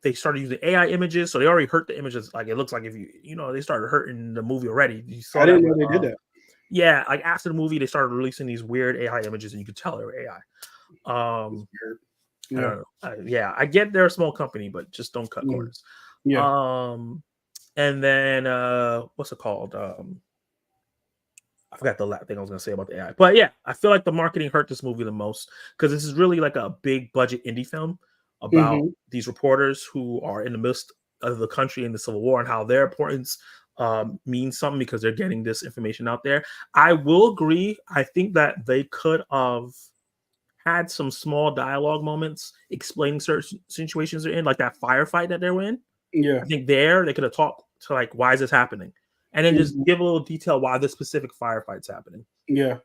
they started using AI images, so they already hurt the images. Like it looks like if they started hurting the movie already. You saw I that didn't with know they did that. yeah, like after the movie, they started releasing these weird AI images, and you could tell they were AI. It's weird. I Yeah. don't know. Yeah, I get they're a small company, but just don't cut Mm. corners. Yeah. Um, and then what's it called? I forgot the last thing I was gonna say about the AI. But yeah, I feel like the marketing hurt this movie the most because this is really like a big budget indie film about Hmm. these reporters who are in the midst of the country in the Civil War and how their importance means something because they're getting this information out there. I will agree. I think that they could have had some small dialogue moments explaining certain situations they're in, like that firefight that they're in. Yeah. I think they could have talked to like why is this happening, and then just Hmm. give a little detail why this specific firefight's happening. Yeah.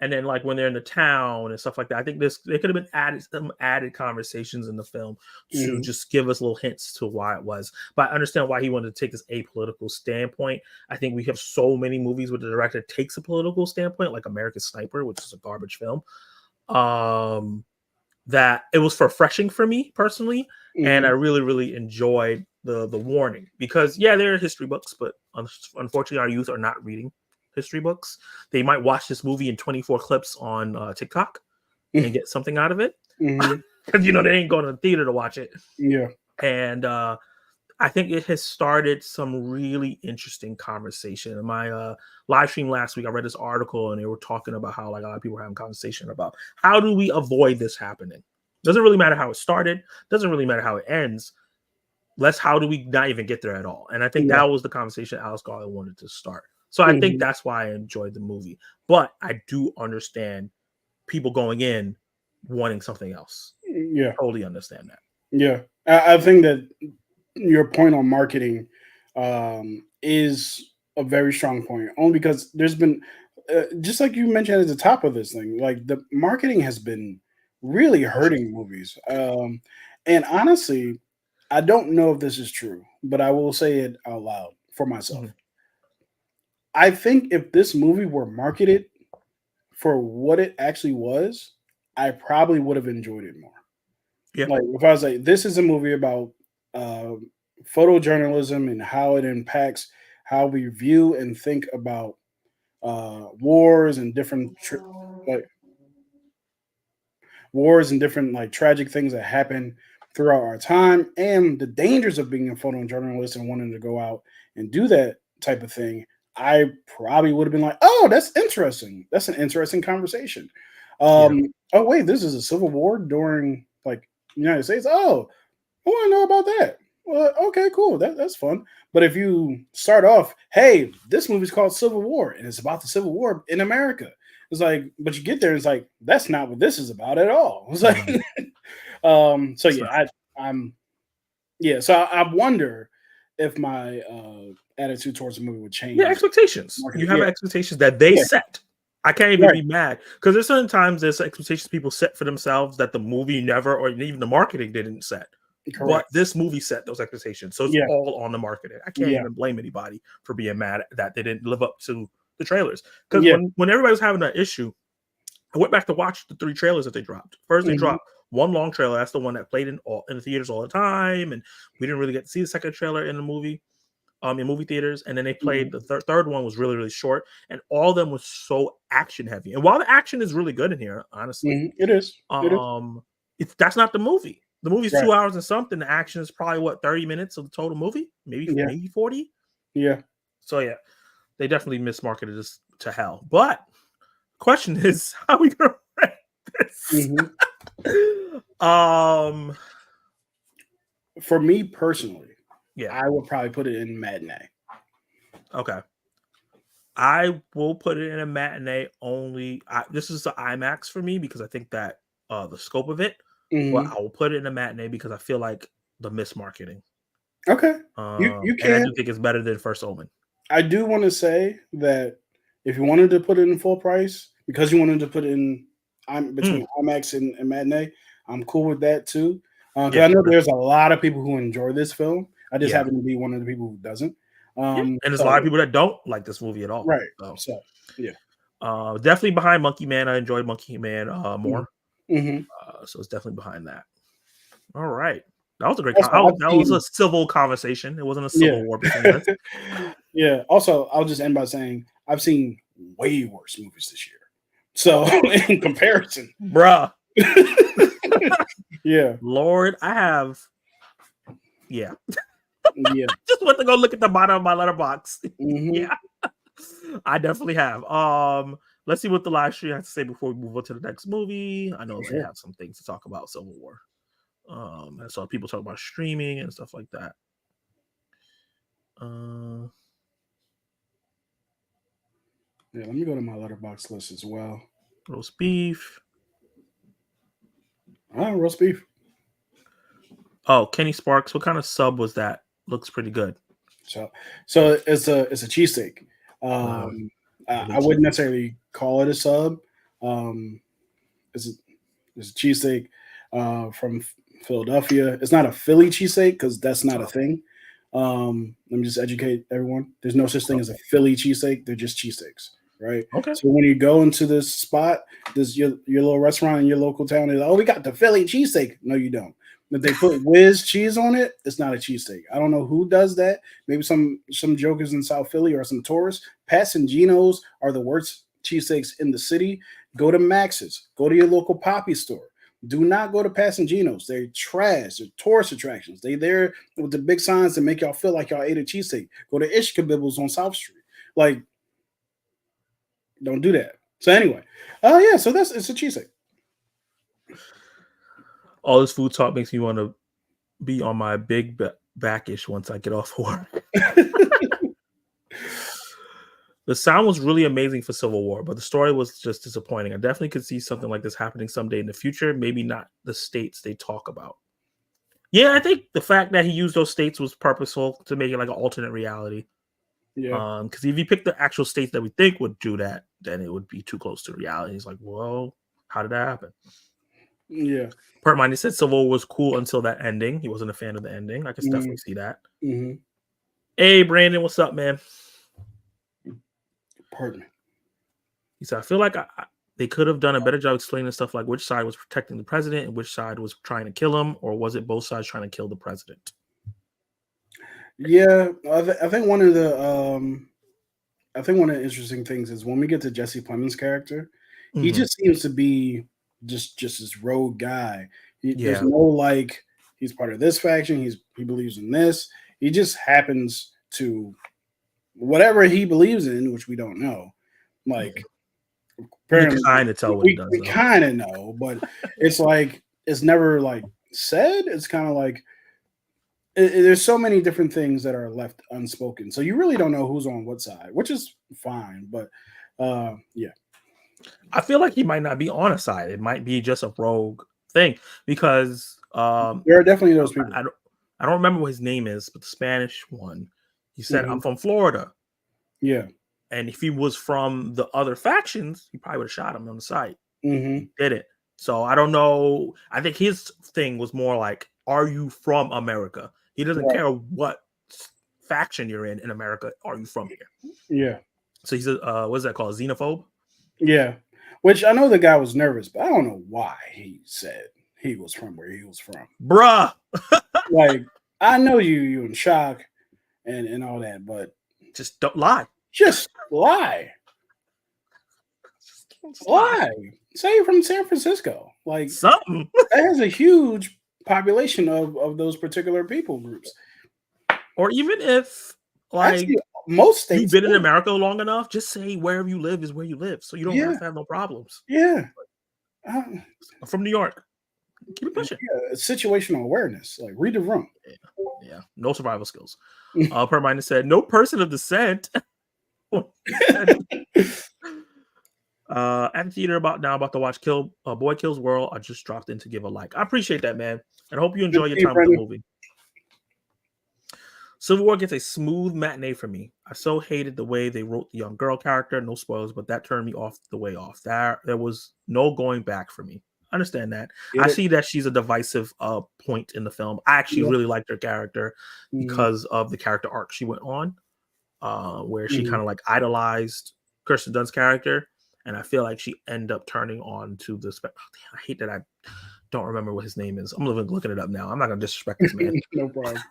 And then like when they're in the town and stuff like that, I think this they could have been added some added conversations in the film to Hmm. just give us little hints to why it was. But I understand why he wanted to take this apolitical standpoint. I think we have so many movies where the director takes a political standpoint, like American Sniper, which is a garbage film. Um, that it was refreshing for me personally, and I Hmm. really, really enjoyed the warning because yeah, there are history books, but unfortunately, our youth are not reading history books. They might watch this movie in 24 clips on TikTok and get something out of it Hmm. because they ain't going to the theater to watch it. Yeah. And I think it has started some really interesting conversation. In my live stream last week, I read this article and they were talking about how like a lot of people are having conversation about how do we avoid this happening. Doesn't really matter how it started. Doesn't really matter how it ends. How do we not even get there at all? And I think Yeah. that was the conversation Alice Garland wanted to start. So I think Hmm. that's why I enjoyed the movie. But I do understand people going in wanting something else. Yeah. Totally understand that. Yeah. I think that your point on marketing is a very strong point, only because there's been, just like you mentioned at the top of this thing, like the marketing has been really hurting movies. And honestly, I don't know if this is true, but I will say it out loud for myself. Mhm. I think if this movie were marketed for what it actually was, I probably would have enjoyed it more. Yeah. Like if I was like, this is a movie about uh, photojournalism and how it impacts how we view and think about wars and like wars and different like tragic things that happen throughout our time and the dangers of being a photojournalist and wanting to go out and do that type of thing, I probably would have been like, oh, that's interesting. That's an interesting conversation. Yeah. Oh, wait, this is a civil war during like United States. Oh, I want to know about that. Well, okay, cool. That's fun. But if you start off, hey, this movie's called Civil War and it's about the Civil War in America. It's like, but you get there, it's like, that's not what this is about at all. It's like, so yeah, so I wonder if my attitude towards the movie would change. Yeah, expectations. You have expectations that they set. I can't even be mad because there's certain times there's expectations people set for themselves that the movie never, or even the marketing didn't set. Correct. But this movie set those expectations, so it's all on the marketing. I can't even blame anybody for being mad that they didn't live up to the trailers. Because when everybody was having that issue, I went back to watch the 3 trailers that they dropped. First, they dropped one long trailer. That's the one that played in the theaters all the time, and we didn't really get to see the second trailer in the movie. In movie theaters, and then they played the third one was really, really short, and all of them was so action heavy. And while the action is really good in here, honestly, it is. That's not the movie. The movie's 2 hours and something. The action is probably 30 minutes of the total movie, maybe 40. Yeah. So yeah, they definitely mismarketed this to hell. But question is, how are we gonna rank this? For me personally. Yeah, I would probably put it in matinee. Okay. I will put it in a matinee only. This is the IMAX for me because I think that the scope of it, but I will put it in a matinee because I feel like the mismarketing. Okay. You can. And I do think it's better than First Omen. I do want to say that if you wanted to put it in full price, because you wanted to put it in between IMAX and matinee, I'm cool with that too. I know there's a lot of people who enjoy this film. I just happen to be one of the people who doesn't. And there's a lot of people that don't like this movie at all. Right. So definitely behind Monkey Man. I enjoyed Monkey Man more. So it's definitely behind that. All right. That was a great that was a civil conversation. It wasn't a civil war between us. Yeah. Also, I'll just end by saying I've seen way worse movies this year. So in comparison. Bruh. Yeah. Lord, I have just went to go look at the bottom of my letterbox. Yeah, I definitely have. Let's see what the live stream has to say before we move on to the next movie. I know they have some things to talk about Civil War. I saw people talk about streaming and stuff like that. Let me go to my letterbox list as well. Roast beef. Roast beef. Oh, Kenny Sparks. What kind of sub was that? Looks pretty good. So it's a cheesesteak. I wouldn't necessarily call it a sub. It's a cheesesteak from Philadelphia. It's not a Philly cheesesteak because that's not a thing. Let me just educate everyone. There's no such thing as a Philly cheesesteak. They're just cheesesteaks, right? Okay. So when you go into this spot, this your little restaurant in your local town is, we got the Philly cheesesteak. No, you don't. If they put whiz cheese on it, it's not a cheesesteak. I don't know who does that. Maybe some jokers in South Philly or some tourists. Pat's and Geno's are the worst cheesesteaks in the city. Go to Max's. Go to your local Poppy store. Do not go to Pat's and Geno's. They're trash. They're tourist attractions. They there with the big signs that make y'all feel like y'all ate a cheesesteak. Go to Ishkabibbles on South Street. Like, don't do that. So anyway, so it's a cheesesteak. All this food talk makes me want to be on my big backish once I get off work. The sound was really amazing for Civil War, but the story was just disappointing. I definitely could see something like this happening someday in the future. Maybe not the states they talk about. Yeah, I think the fact that he used those states was purposeful to make it like an alternate reality. Yeah. Because if you pick the actual states that we think would do that, then it would be too close to reality. He's like, well, how did that happen? Yeah. Pertmine said Civil War was cool until that ending. He wasn't a fan of the ending. I can definitely see that. Hey, Brandon, what's up, man? Pardon me. He said, I feel like they could have done a better job explaining stuff like which side was protecting the president and which side was trying to kill him, or was it both sides trying to kill the president? Yeah, I think one of the interesting things is when we get to Jesse Plemons' character, he just seems to be just this rogue guy. There's no like he's part of this faction. He believes in this. He just happens to whatever he believes in, which we don't know. Like apparently, we kind of tell what he does. We kind of know, but it's like it's never like said. It's kind of like there's so many different things that are left unspoken, so you really don't know who's on what side, which is fine. But yeah, I feel like he might not be on a side. It might be just a rogue thing because there are definitely those people. I don't remember what his name is, but the Spanish one, he said, I'm from Florida. Yeah. And if he was from the other factions, he probably would have shot him on the side. He did it. So I don't know. I think his thing was more like, are you from America? He doesn't care what faction you're in America. Are you from here? Yeah. So he's a, what is that called? Xenophobe? Yeah. Which I know the guy was nervous, but I don't know why he said he was from where he was from. Bruh. Like, I know you in shock and all that, but just don't lie. Just lie. Just lie. Say you're from San Francisco. Like something. That has a huge population of those particular people groups. Or even if like actually, most states you've been in America long enough, just say wherever you live is where you live. So you don't have to have no problems. Yeah. I'm from New York. Keep it pushing. Yeah, situational awareness. Like read the room. Yeah. No survival skills. Permine said, no person of descent. At the theater about to watch Boy Kills World. I just dropped in to give a like. I appreciate that, man, and I hope you enjoy your time with the movie. Civil War gets a smooth matinee for me. I so hated the way they wrote the young girl character. No spoilers, but that turned me off the way off. There was no going back for me. I understand that. I see that she's a divisive point in the film. I actually really liked her character because of the character arc she went on. Where she kind of like idolized Kirsten Dunst's character, and I feel like she ended up turning on to the. I hate that I don't remember what his name is. I'm looking it up now. I'm not gonna disrespect this man. No problem.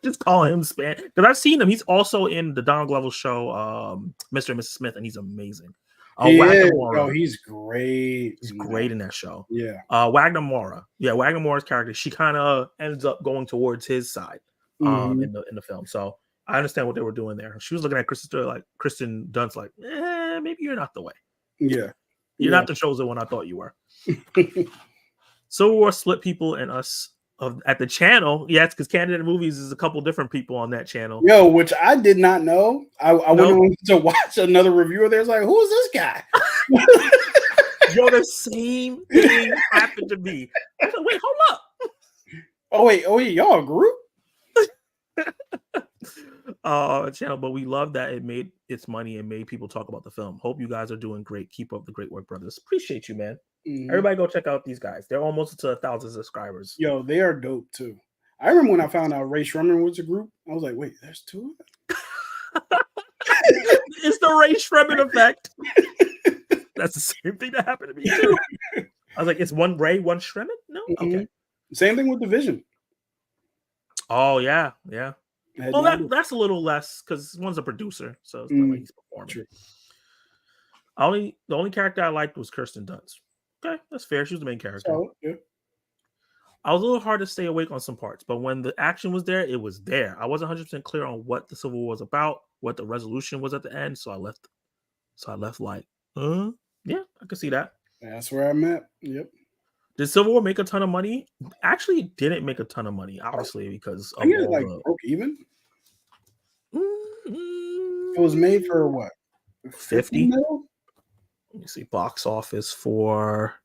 Just call him Span because I've seen him. He's also in the Donald Glover show, Mr. and Mrs. Smith, and he's amazing. He's great. He's great in that show. Yeah. Wagner Moura. Yeah, Wagner Moura's character. She kind of ends up going towards his side in the film. So I understand what they were doing there. She was looking at Kristen Dunst like, maybe you're not the way. Yeah. You're not the chosen one I thought you were. Civil War split people and us at the channel. Yeah, it's because Candidate Movies is a couple different people on that channel. Yo, which I did not know. I went on to watch another reviewer there. It's like, who is this guy? Yo, the same thing happened to me. I was like, wait, hold up. Oh, wait, y'all a group? Channel, but we love that it made its money and made people talk about the film. Hope you guys are doing great. Keep up the great work, brothers. Appreciate you, man. Everybody go check out these guys. They're almost to 1,000 subscribers. Yo, they are dope too. I remember when I found out Ray Shremmer was a group. I was like, wait, there's two of them? It's the Ray Shremmer effect. That's the same thing that happened to me too. I was like, it's one Ray, one Shremmer? No? Okay. Same thing with The Vision. Oh, yeah. Well, that's a little less because one's a producer, so it's not like he's performing. True. The only character I liked was Kirsten Dunst. Okay, that's fair. She was the main character. So, yeah. I was a little hard to stay awake on some parts, but when the action was there, it was there. I wasn't 100% clear on what the Civil War was about, what the resolution was at the end, so I left. Like, yeah, I could see that. That's where I'm at. Yep. Did Civil War make a ton of money? Actually, it didn't make a ton of money, obviously, because I think it broke even. It was made for what? 50 mil? Let me see. Box office for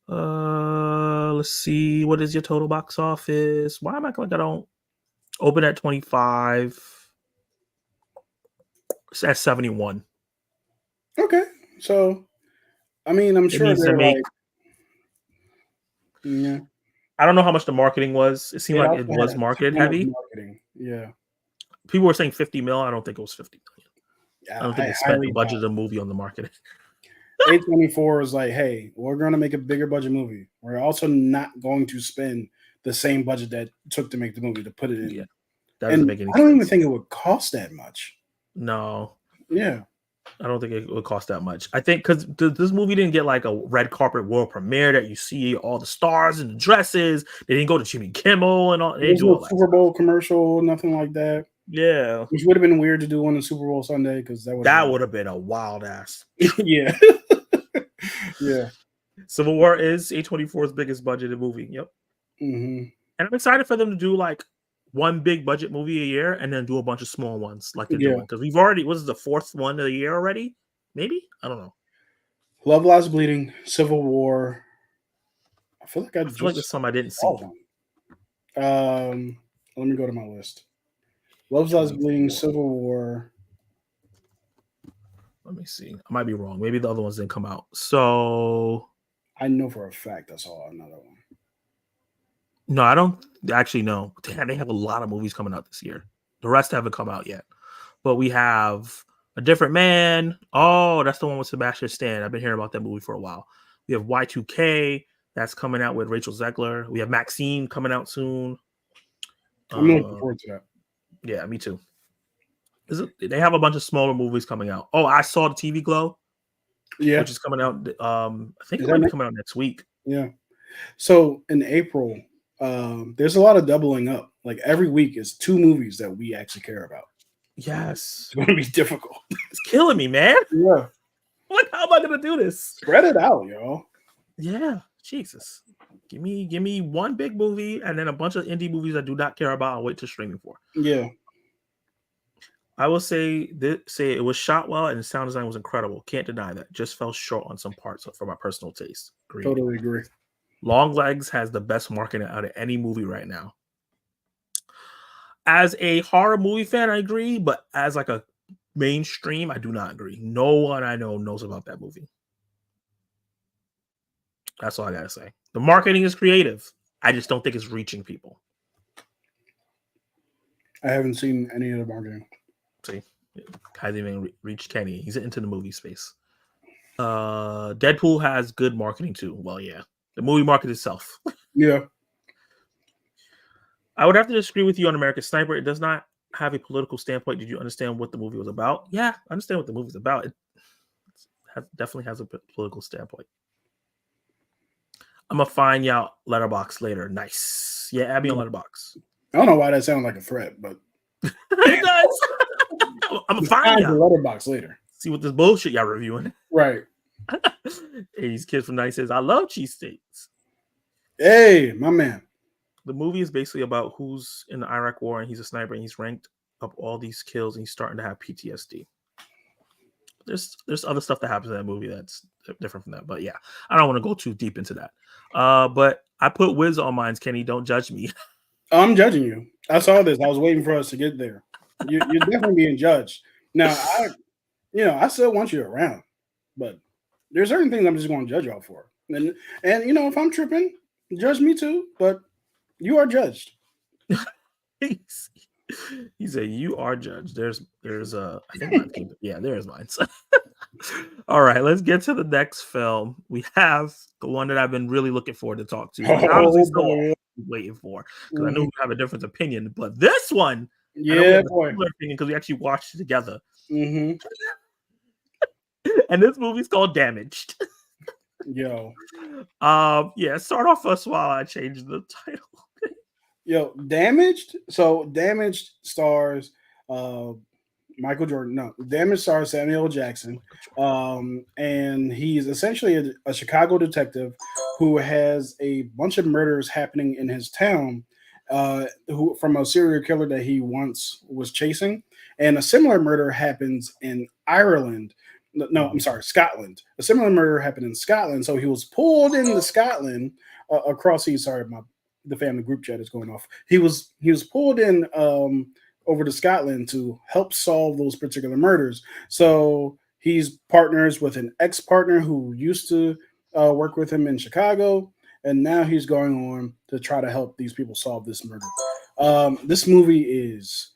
let's see. What is your total box office? Why am I acting like I don't open at 25? It's at 71. Okay. So I mean, I'm sure they're like, yeah. I don't know how much the marketing was. It seemed like it was market heavy. Marketing. Yeah. People were saying 50 mil. I don't think it was 50 million. Yeah, I don't think they spent the budget of the movie on the marketing. A24 was like, hey, we're going to make a bigger budget movie. We're also not going to spend the same budget that it took to make the movie to put it in. Yeah. That doesn't make any sense. I don't even think it would cost that much. No. Yeah. I don't think it would cost that much. I think because this movie didn't get like a red carpet world premiere that you see all the stars and the dresses. They didn't go to Jimmy Kimmel and all. They There's do no all that Super stuff. Bowl commercial, nothing like that. Yeah, Which would have been weird to do on a Super Bowl Sunday because that would have been a wild ass. yeah. Yeah. Civil War is A24's biggest budgeted movie. Yep. Mm-hmm. And I'm excited for them to do like one big budget movie a year and then do a bunch of small ones like they're doing. Because we've already, what is the fourth one of the year already? Maybe? I don't know. Love Lies Bleeding, Civil War. I feel like feel like there's some I didn't see. Let me go to my list. Love Lies Bleeding, Civil War. Let me see. I might be wrong. Maybe the other ones didn't come out. So I know for a fact I saw another one. No, I don't actually know. Damn, they have a lot of movies coming out this year. The rest haven't come out yet. But we have A Different Man. Oh, that's the one with Sebastian Stan. I've been hearing about that movie for a while. We have Y2K. That's coming out with Rachel Zegler. We have Maxine coming out soon. I'm looking forward to that. Yeah, me too. They have a bunch of smaller movies coming out. Oh, I saw the TV Glow. Yeah. Which is coming out. I think it might be coming out next week. Yeah. So in April, there's a lot of doubling up. Like every week is 2 movies that we actually care about. Yes. It's going to be difficult. It's killing me, man. Yeah. Like, how am I going to do this? Spread it out, y'all. Yeah. Jesus. Give me one big movie and then a bunch of indie movies I do not care about and wait to streaming for. Yeah. I will say it was shot well and the sound design was incredible. Can't deny that. Just fell short on some parts for my personal taste. Totally agree. Longlegs has the best marketing out of any movie right now. As a horror movie fan, I agree, but as like a mainstream, I do not agree. No one I know knows about that movie. That's all I gotta say. The marketing is creative. I just don't think it's reaching people. I haven't seen any of the marketing. See, hasn't even reached Kenny. He's into the movie space. Deadpool has good marketing too. Well, yeah, the movie market itself. Yeah. I would have to disagree with you on American Sniper. It does not have a political standpoint. Did you understand what the movie was about? Yeah, I understand what the movie's about. It definitely has a political standpoint. I'm gonna find you out Letterboxd later. Nice. Yeah, add me on Letterboxd. I don't know why that sounds like a threat, but it does. I'm gonna find you Letterboxd later. See what this bullshit y'all reviewing. Right. Hey, these kids from Nice says, I love cheesesteaks. Hey, my man. The movie is basically about who's in the Iraq war and he's a sniper and he's ranked up all these kills and he's starting to have PTSD. There's other stuff that happens in that movie that's different from that. But yeah, I don't want to go too deep into that. But I put Wiz on mine, Kenny. Don't judge me. I'm judging you. I saw this. I was waiting for us to get there. You're definitely being judged. Now, I still want you around, but there's certain things I'm just going to judge y'all for. And if I'm tripping, judge me too. But you are judged. He said, "You are judged." There's I think mine came. Yeah, there's mine. All right, let's get to the next film. We have the one that I've been really looking forward to talk to. Waiting for because I know we have a different opinion, but this one, yeah, boy, because we actually watched it together. Mm-hmm. And this movie's called Damaged. Yo, yeah. Start off us while I change the title. Yo, Damaged. So Damaged stars Michael Jordan. No, Damaged stars Samuel L. Jackson. And he's essentially a Chicago detective who has a bunch of murders happening in his town who from a serial killer that he once was chasing. And a similar murder happens in Ireland. No, I'm sorry, Scotland. A similar murder happened in Scotland. So he was pulled into Scotland across the, sorry, the family group chat is going off. He was pulled in over to Scotland to help solve those particular murders. So he's partners with an ex-partner who used to work with him in Chicago, and now he's going on to try to help these people solve this murder. This movie is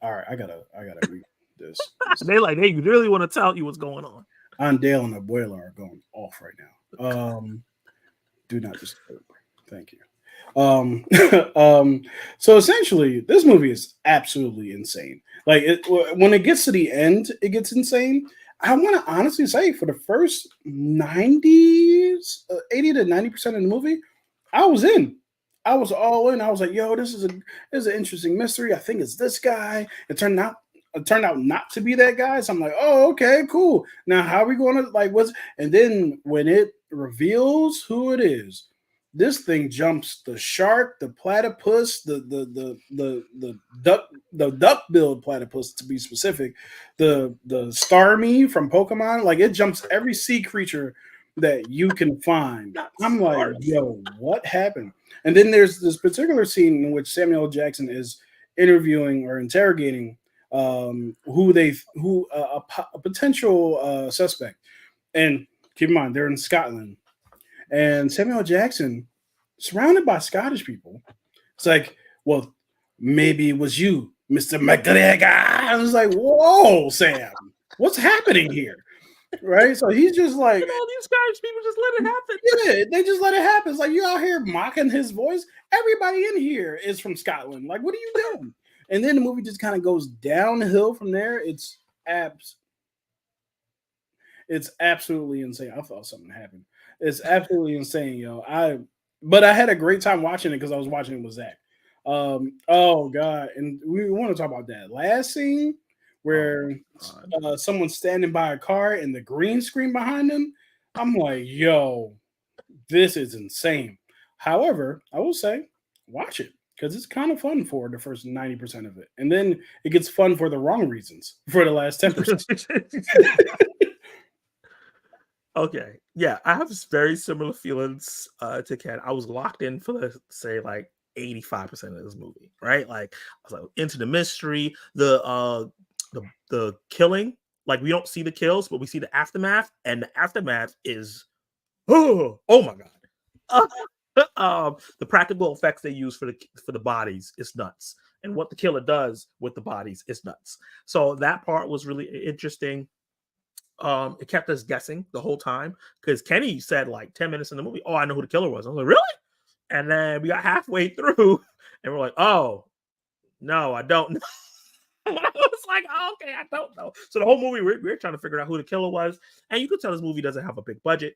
all right. I gotta read this. They like, hey, you really want to tell you what's going on? Dale and the boiler are going off right now. Do not disturb. Thank you. So essentially, this movie is absolutely insane. Like when it gets to the end, it gets insane. I want to honestly say for the first 90s, 80 to 90% of the movie, I was in. I was all in. I was like, yo, this is an interesting mystery. I think it's this guy. It turned out not to be that guy. So I'm like, oh, okay, cool. Now how are we going to like what's and then when it reveals who it is, this thing jumps the shark, the platypus, the duck-billed platypus to be specific, the Starmie from Pokemon. Like it jumps every sea creature that you can find. I'm like, yo, what happened? And then there's this particular scene in which Samuel Jackson is interviewing or interrogating a potential suspect. And keep in mind, they're in Scotland, and Samuel Jackson, surrounded by Scottish people, it's like, well, maybe it was you, Mr. McGregor. I was like, whoa, Sam, what's happening here? Right? So he's just like, all these Scottish people just let it happen. Yeah, they just let it happen. It's like you out here mocking his voice. Everybody in here is from Scotland. Like, what are you doing? And then the movie just kind of goes downhill from there. It's absolutely insane. I thought something happened. It's absolutely insane, yo. But I had a great time watching it because I was watching it with Zach. Oh god, and we want to talk about that last scene where someone's standing by a car and the green screen behind them. I'm like, yo, this is insane. However, I will say, watch it because it's kind of fun for the first 90% of it, and then it gets fun for the wrong reasons for the last 10%. Okay, yeah, I have very similar feelings to Ken. I was locked in for say like 85% of this movie, right? Like I was like into the mystery, the killing. Like we don't see the kills, but we see the aftermath, and the aftermath is oh my god. The practical effects they use for the bodies is nuts, and what the killer does with the bodies is nuts. So that part was really interesting. It kept us guessing the whole time because Kenny said like 10 minutes in the movie, oh, I know who the killer was. I was like, really? And then we got halfway through and we're like, oh, no, I don't know. I was like, oh, okay, I don't know. So the whole movie, we're trying to figure out who the killer was. And you could tell this movie doesn't have a big budget.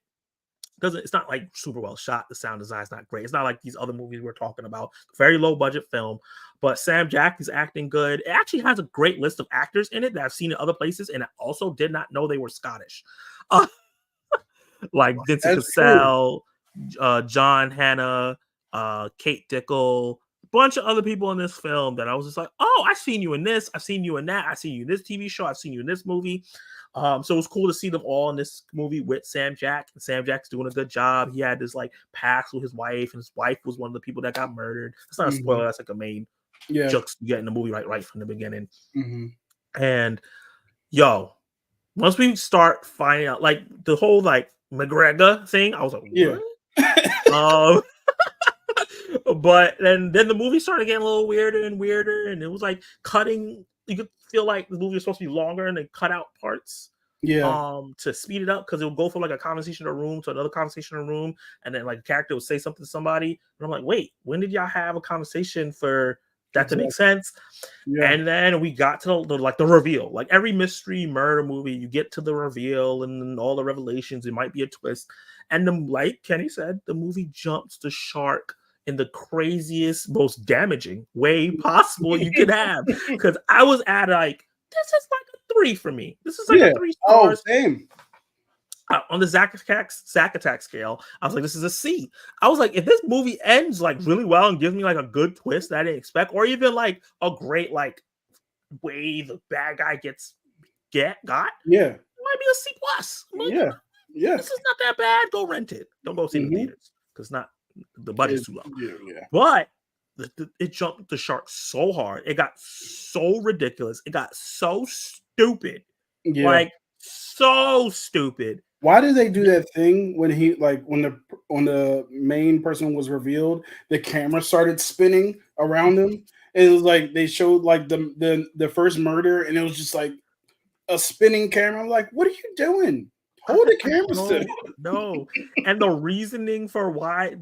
It's not like super well shot. The sound design is not great. It's not like these other movies we're talking about. Very low budget film, but Sam Jackson's acting good. It actually has a great list of actors in it that I've seen in other places, and I also did not know they were Scottish. Like Vincent Cassel, John Hannah, Kate Dickel, a bunch of other people in this film that I was just like, oh, I've seen you in this, I've seen you in that, I've seen you in this TV show, I've seen you in this movie. So it was cool to see them all in this movie with Sam Jack. And Sam Jack's doing a good job. He had this like past with his wife, and his wife was one of the people that got murdered. That's not a spoiler. That's like a main joke you get in the movie right from the beginning. And yo, once we start finding out like the whole like McGregor thing, I was like, what? But then the movie started getting a little weirder and weirder, and it was like cutting. You could feel like the movie was supposed to be longer, and they cut out parts, to speed it up because it would go from like a conversation in a room to another conversation in a room, and then like a character would say something to somebody, and I'm like, wait, when did y'all have a conversation for that to make sense? And then we got to the reveal. Like every mystery murder movie, you get to the reveal and all the revelations. It might be a twist, and then like Kenny said, the movie jumps the shark in the craziest, most damaging way possible you could have. Because I was at like, this is like a 3 for me. This is like a 3 stars. Oh, same. On the Zack Attack scale, I was like, this is a C. I was like, if this movie ends like really well and gives me like a good twist that I didn't expect, or even like a great like way the bad guy got, it might be a C plus. Yeah. This is not that bad. Go rent it. Don't go see it in theaters because the budget's too low. But it jumped the shark so hard. It got so ridiculous. It got so stupid. Like so stupid. Why did they do that thing when the main person was revealed, the camera started spinning around him? And it was like they showed like the first murder, and it was just like a spinning camera. I'm like, what are you doing? Hold the camera still. No. And the reasoning for why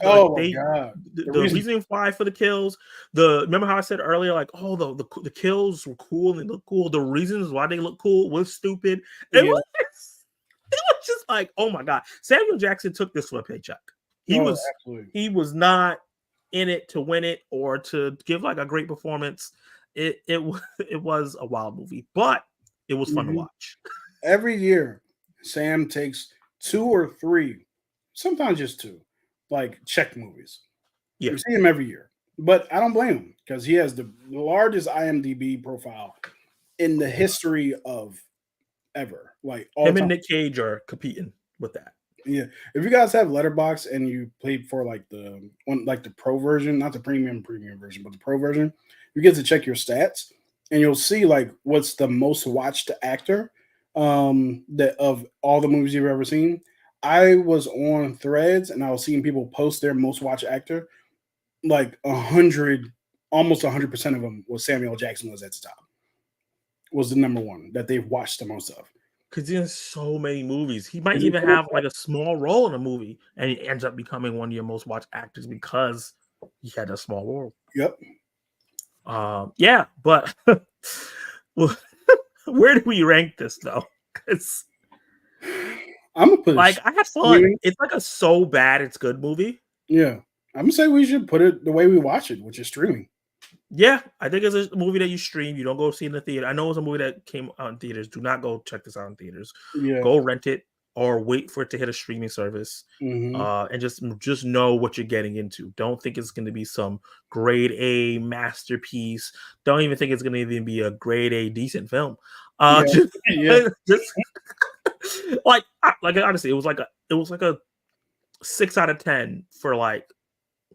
Oh my god. The reasoning why for the kills, remember how I said earlier, like, oh, the kills were cool and they look cool. The reasons why they look cool was stupid. It was just like, oh my god. Samuel Jackson took this for a paycheck. He was not in it to win it or to give like a great performance. It was a wild movie, but it was fun to watch. Every year, Sam takes 2 or 3, sometimes just 2, like check movies. Yeah. You see him every year, but I don't blame him because he has the largest IMDb profile in the history of ever. Like him and Nick Cage are competing with that. Yeah, if you guys have Letterboxd and you paid for like the pro version, not the premium version, but the pro version, you get to check your stats and you'll see like what's the most watched actor that of all the movies you've ever seen. I was on Threads and I was seeing people post their most watched actor, like 100, almost 100% of them was Samuel Jackson was at the top. Was the number one that they've watched the most of. Because he has so many movies. He might even have like a small role in a movie and he ends up becoming one of your most watched actors because he had a small role. Yep. Yeah, but where do we rank this though? Because I'm gonna put like I had fun. It's like a so bad it's good movie. Yeah. I'm gonna say we should put it the way we watch it, which is streaming. Yeah, I think it's a movie that you stream. You don't go see in the theater. I know it's a movie that came out in theaters. Do not go check this out in theaters. Yeah. Go rent it or wait for it to hit a streaming service, and just know what you're getting into. Don't think it's going to be some grade A masterpiece. Don't even think it's going to even be a grade A decent film. Just like honestly, it was like a 6 out of 10 for like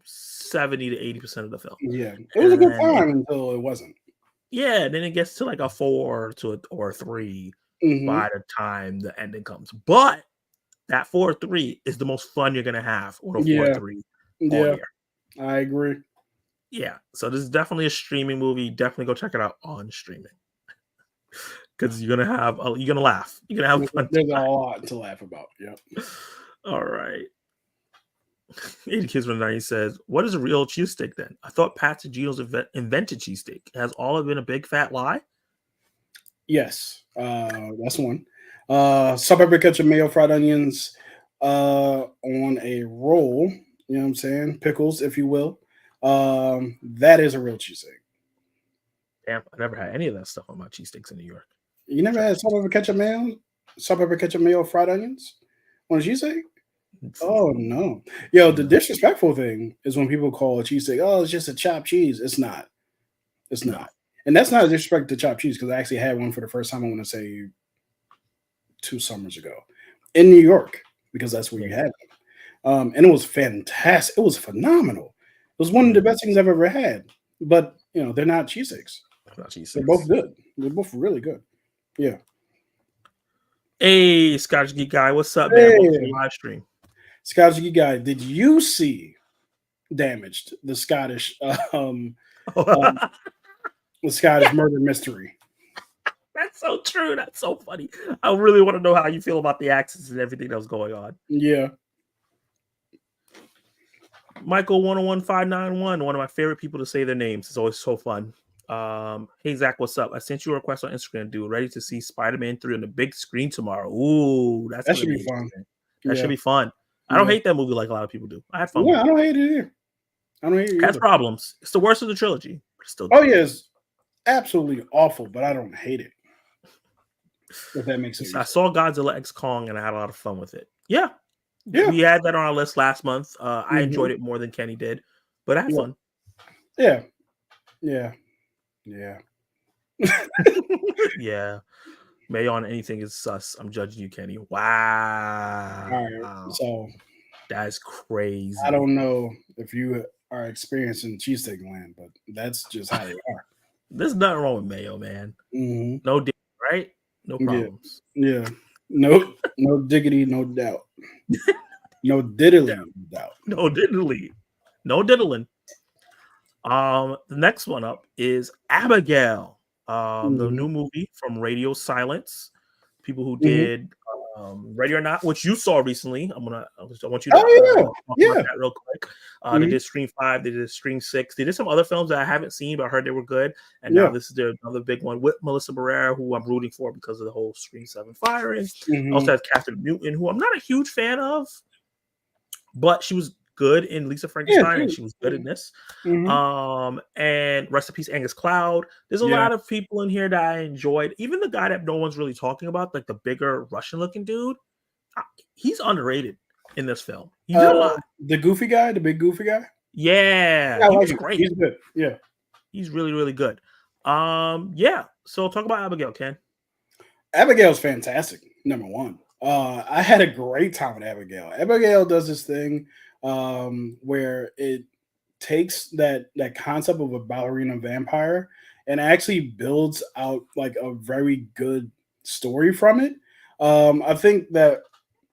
70 to 80% of the film. Yeah, it was a good time until it wasn't. Yeah, then it gets to like a 4 or 3 by the time the ending comes. But that 4 or 3 is the most fun you're gonna have on a 4 or 3 all year. I agree. Yeah, so this is definitely a streaming movie. Definitely go check it out on streaming because you're gonna laugh. You're gonna have fun. There's a lot to laugh about. Yep. All right. 80 Kids from the 90s says, what is a real cheesesteak then? I thought Pat's and Geno's invented cheesesteak. Has all been a big fat lie? Yes. That's one. Salt, pepper, ketchup, mayo, fried onions on a roll. You know what I'm saying? Pickles, if you will. That is a real cheesesteak. Damn, I never had any of that stuff on my cheesesteaks in New York. You never had salt, pepper, ketchup, mayo, fried onions on a cheesesteak? Oh no. Yo, the disrespectful thing is when people call a cheesesteak, oh, it's just a chopped cheese. It's not. It's not. And that's not a disrespect to chopped cheese because I actually had one for the first time, I want to say 2 summers ago in New York, because that's where you had it. And it was fantastic. It was phenomenal. It was one of the best things I've ever had. But they're not cheesesteaks. They're both good. They're both really good. Yeah. Hey, Scottish Geek Guy, what's up, man? Welcome to the live stream. Scottish Geek Guy, did you see Damaged, the Scottish the Scottish murder mystery? That's so true. That's so funny. I really want to know how you feel about the accents and everything that was going on. Yeah. Michael 101591, one of my favorite people to say their names. It's always so fun. Hey Zach, what's up? I sent you a request on Instagram, dude. Ready to see Spider-Man 3 on the big screen tomorrow. Ooh, that should be fun. That should be fun. I don't hate that movie like a lot of people do. I had fun. Yeah, I don't hate it either. I don't hate it. It has problems. It's the worst of the trilogy. Yeah, it's absolutely awful, but I don't hate it. If that makes sense. I saw Godzilla X Kong and I had a lot of fun with it. Yeah. We had that on our list last month. I enjoyed it more than Kenny did, but I had fun. Yeah. Yeah. May on anything is sus. I'm judging you, Kenny. Wow. All right. So that's crazy. I don't know if you are experiencing cheesesteak land, but that's just how they are. There's nothing wrong with mayo, man. No dick, right? No problems. Yeah. No diggity, no doubt. No diddly, no doubt. No diddly. No diddling. The next one up is Abigail. The new movie from Radio Silence. People who did Ready or Not, which you saw recently. I want you to Oh talk yeah, about yeah. that real quick. They Mhm. did Scream 5, they did Scream 6, they did some other films that I haven't seen, but I heard they were good. And now Yeah. this is their another big one with Melissa Barrera, who I'm rooting for because of the whole Scream 7 firing. Also Mhm. has Catherine Newton, who I'm not a huge fan of, but she was good in Lisa Yeah, Frankenstein, and too. she was good in this. Mhm. And rest in peace, Angus Cloud. There's a Yeah. lot of people in here that I enjoyed. Even the guy that no one's really talking about, like the bigger Russian looking dude, he's underrated in this film. He did a lot. The goofy guy, the big goofy guy? Yeah, Yeah, I he like was him. great. He's good. Yeah. He's really, really good. Yeah. So talk about Abigail, Ken. Abigail's fantastic, number one. I had a great time with Abigail. Abigail does this thing where it takes that concept of a ballerina vampire and actually builds out like a very good story from it. I think that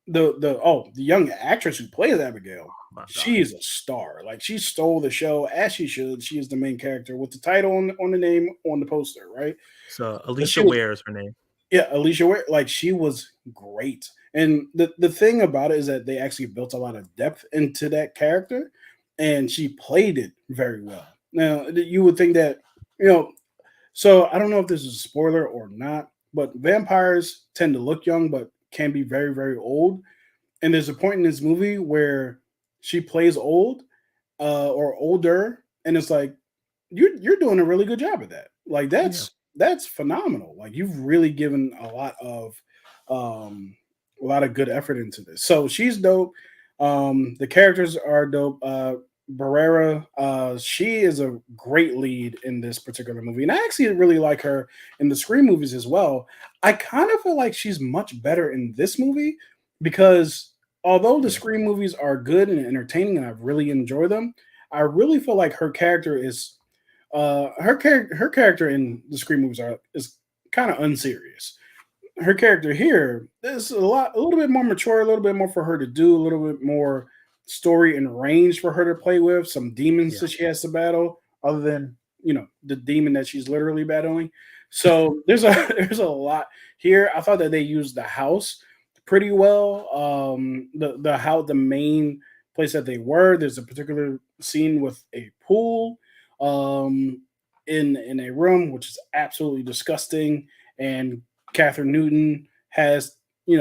the young actress who plays Abigail, Oh my she God. is a star. Like she stole the show as she should. She is the main character with the title on the name on the poster, right? So But she Alicia was Ware is her name. yeah, Alicia Ware, like she was great. And the thing about it is that they actually built a lot of depth into that character, and she played it very well. Now you would think that you know. So I don't know if this is a spoiler or not, but vampires tend to look young, but can be very very old. And there's a point in this movie where she plays old or older, and it's like you're doing a really good job of that. Like Yeah. that's phenomenal. Like you've really given um a lot of good effort into this. So she's dope. The characters are dope. Barrera, she is a great lead in this particular movie, and I actually really like her in the Scream movies as well. I kind of feel like she's much better in this movie because although the Yeah. Scream movies are good and entertaining, and I've really enjoyed them, I really feel like her character is her character in the Scream movies is kind of unserious. Her character here is a little bit more mature, a little bit more for her to do, a little bit more story and range for her to play with. Some demons Yeah. that she has to battle, other than the demon that she's literally battling. So there's a there's a lot here. I thought that they used the house pretty well. The main place that they were. There's a particular scene with a pool um, in a room, which is absolutely disgusting. And Catherine Newton has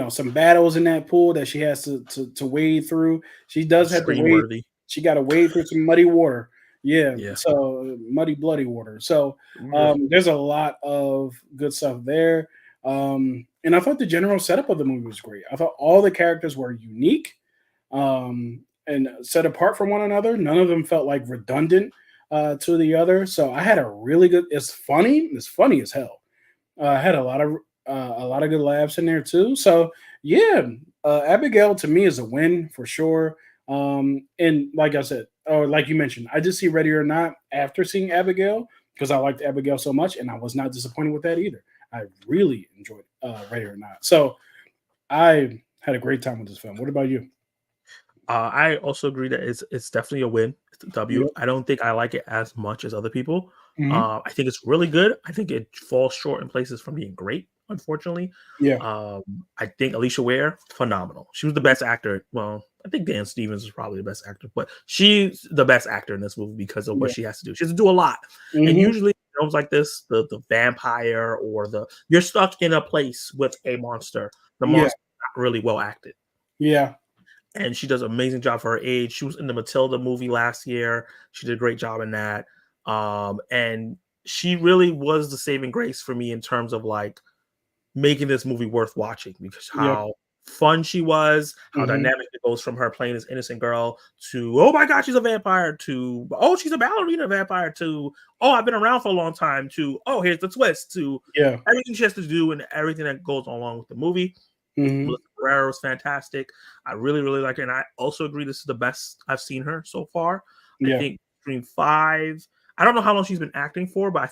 some battles in that pool that she has to wade through. She does have to Scream wade. worthy. She got to wade through some muddy water. Yeah, Yeah. so muddy, bloody water. So Yeah. there's a lot of good stuff there. And I thought the general setup of the movie was great. I thought all the characters were unique and set apart from one another. None of them felt like redundant to the other. So I had a really good. It's funny. It's funny as hell. I had a lot of good laughs in there too. So yeah, Abigail to me is a win for sure. And like I said, or like you mentioned, I did see Ready or Not after seeing Abigail because I liked Abigail so much, and I was not disappointed with that either. I really enjoyed Ready or Not. So I had a great time with this film. What about you? I also agree that it's definitely a win. It's a W. Yep. I don't think I like it as much as other people. Hmm. I think it's really good. I think it falls short in places from being great, unfortunately. Yeah. I think Alicia Ware, phenomenal. She was the best actor. Well, I think Dan Stevens is probably the best actor, but she's the best actor in this movie because of what Yeah. she has to do. She has to do a lot. And Hmm. usually films like this, the vampire or you're stuck in a place with a monster. The Yeah. monster not really well acted, Yeah. and she does an amazing job for her age. She was in the Matilda movie last year. She did a great job in that. And she really was the saving grace for me in terms of like making this movie worth watching because Yeah. how fun she was, how Hmm. dynamic it goes from her playing this innocent girl to oh my god, she's a vampire to oh she's a ballerina vampire to oh I've been around for a long time to oh here's the twist to Yeah. everything she has to do and everything that goes along with the movie. Hmm. Melissa Barrera was fantastic. I really, really like her. And I also agree this is the best I've seen her so far. I Yeah. think Scream 5, I don't know how long she's been acting for, but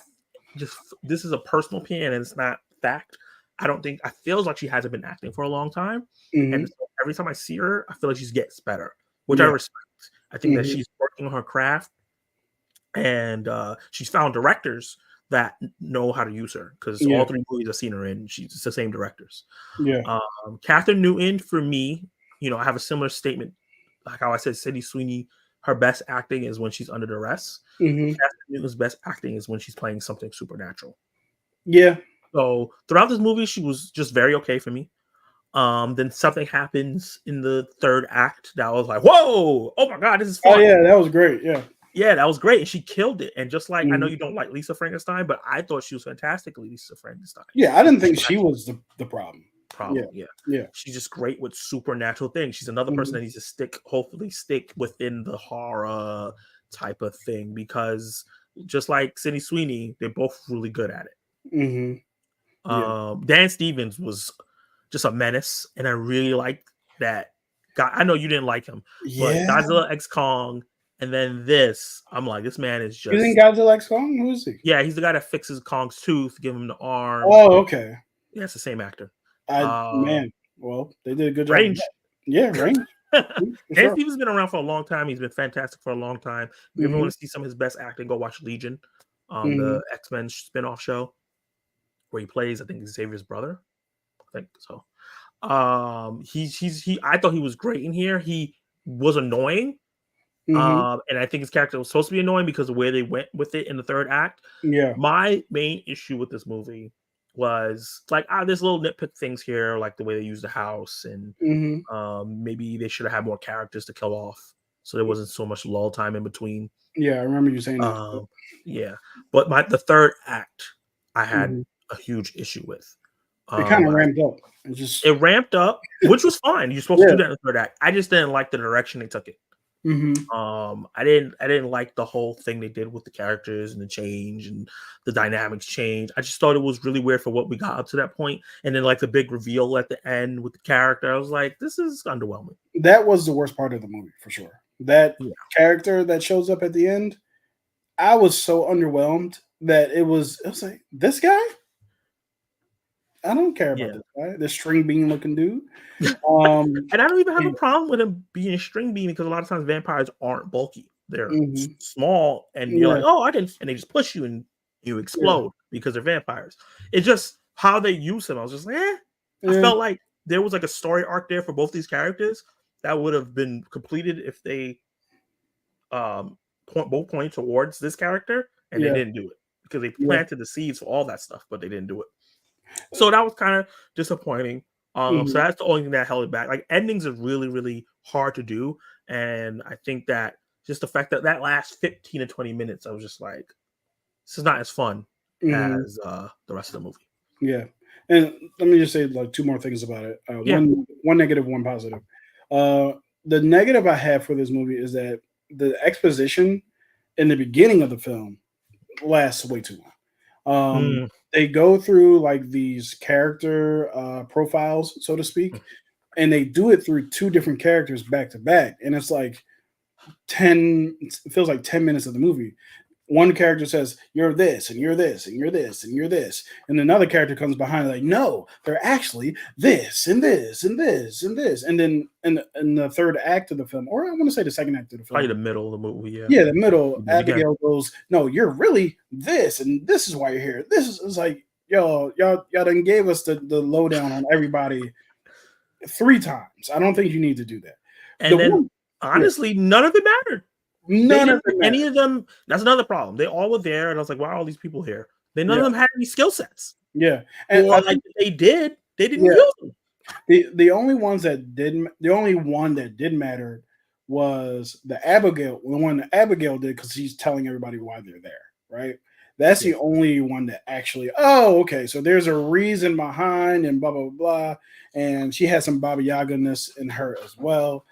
just this is a personal opinion and it's not fact. I feels like she hasn't been acting for a long time. Hmm. And so every time I see her, I feel like she gets better, which I Yeah. respect. I think that Hmm. she's working on her craft and she's found directors that know how to use her because all 3 movies I've seen her in, it's the same directors. Yeah. Catherine Newton, for me, I have a similar statement. Like how I said, Sydney Sweeney, her best acting is when she's under duress. Mm-hmm. Catherine Newton's best acting is when she's playing something supernatural. Yeah. So throughout this movie, she was just very okay for me. Then something happens in the 3rd act that was like, whoa, oh my God, this is fun. Oh yeah, that was great. Yeah. Yeah, that was great. And she killed it. And just like, I know Mhm. you don't like Lisa Frankenstein, but I thought she was fantastic, Lisa Frankenstein. Yeah, I didn't think she was the problem. Yeah. She's just great with supernatural things. She's another person that needs to hopefully stick within the horror type of thing, because just like Sydney Sweeney, they're both really good at it. Mm-hmm. Dan Stevens was just a menace, and I really liked that guy. I know you didn't like him, but Godzilla X Kong, and then this, I'm like, this man is just. You think Godzilla X Kong? Who is he? Yeah, he's the guy that fixes Kong's tooth, give him the arm. Oh, okay. Yeah, it's the same actor. Man, well, they did a good job. Range. Yeah, Range. Dan Stevens has been around for a long time. He's been fantastic for a long time. If you ever want to see some of his best acting, go watch Legion, the X-Men spin-off show, where he plays, I think, Xavier's brother. I think so. I thought he was great in here. He was annoying. And I think his character was supposed to be annoying because of where they went with it in the 3rd act. Yeah. My main issue with this movie was like, there's little nitpick things here, like the way they use the house, and maybe they should have had more characters to kill off, so there wasn't so much lull time in between. Yeah, I remember you saying that. Yeah, but the 3rd act, I had a huge issue with. It kind of ramped up. It ramped up, which was fine. You're supposed to do that in the 3rd act. I just didn't like the direction they took it. I didn't like the whole thing they did with the characters and the change and the dynamics change. I just thought it was really weird for what we got up to that point. And then like the big reveal at the end with the character, I was like, this is underwhelming. That was the worst part of the movie for sure. That character that shows up at the end, I was so underwhelmed that it was like, this guy? I don't care about this guy, the string bean looking dude. And I don't even have a problem with him being a string bean, because a lot of times vampires aren't bulky. They're small, and you're like, oh, I can, and they just push you and you explode because they're vampires. It's just how they use him. I was just like, I felt like there was like a story arc there for both these characters that would have been completed if they both point towards this character, and they didn't do it because they planted the seeds for all that stuff, but they didn't do it. So that was kind of disappointing. So that's the only thing that held it back. Like, endings are really, really hard to do. And I think that just the fact that last 15 to 20 minutes, I was just like, this is not as fun as the rest of the movie. Yeah. And let me just say like 2 more things about it. One negative, one positive. The negative I have for this movie is that the exposition in the beginning of the film lasts way too long. They go through like these character profiles, so to speak, and they do it through 2 different characters back to back. And it's like it feels like 10 minutes of the movie. One character says, you're this, and you're this, and you're this, and you're this. And another character comes behind like, no, they're actually this, and this, and this, and this. And then in the 3rd act of the film, or I want to say the 2nd act of the film. Probably the middle of the movie, Yeah, the middle. Abigail goes, no, you're really this, and this is why you're here. This is like, y'all done gave us the lowdown on everybody 3 times. I don't think you need to do that. And honestly, none of it mattered. None of any of them. That's another problem. They all were there, and I was like, "Why are all these people here?" None of them had any skill sets. Yeah, and they didn't use them. The only one that did matter was the Abigail. The one that Abigail did, because she's telling everybody why they're there, right? That's the only one that actually. Oh, okay. So there's a reason behind, and blah blah blah, and she has some Baba Yaga-ness in her as well.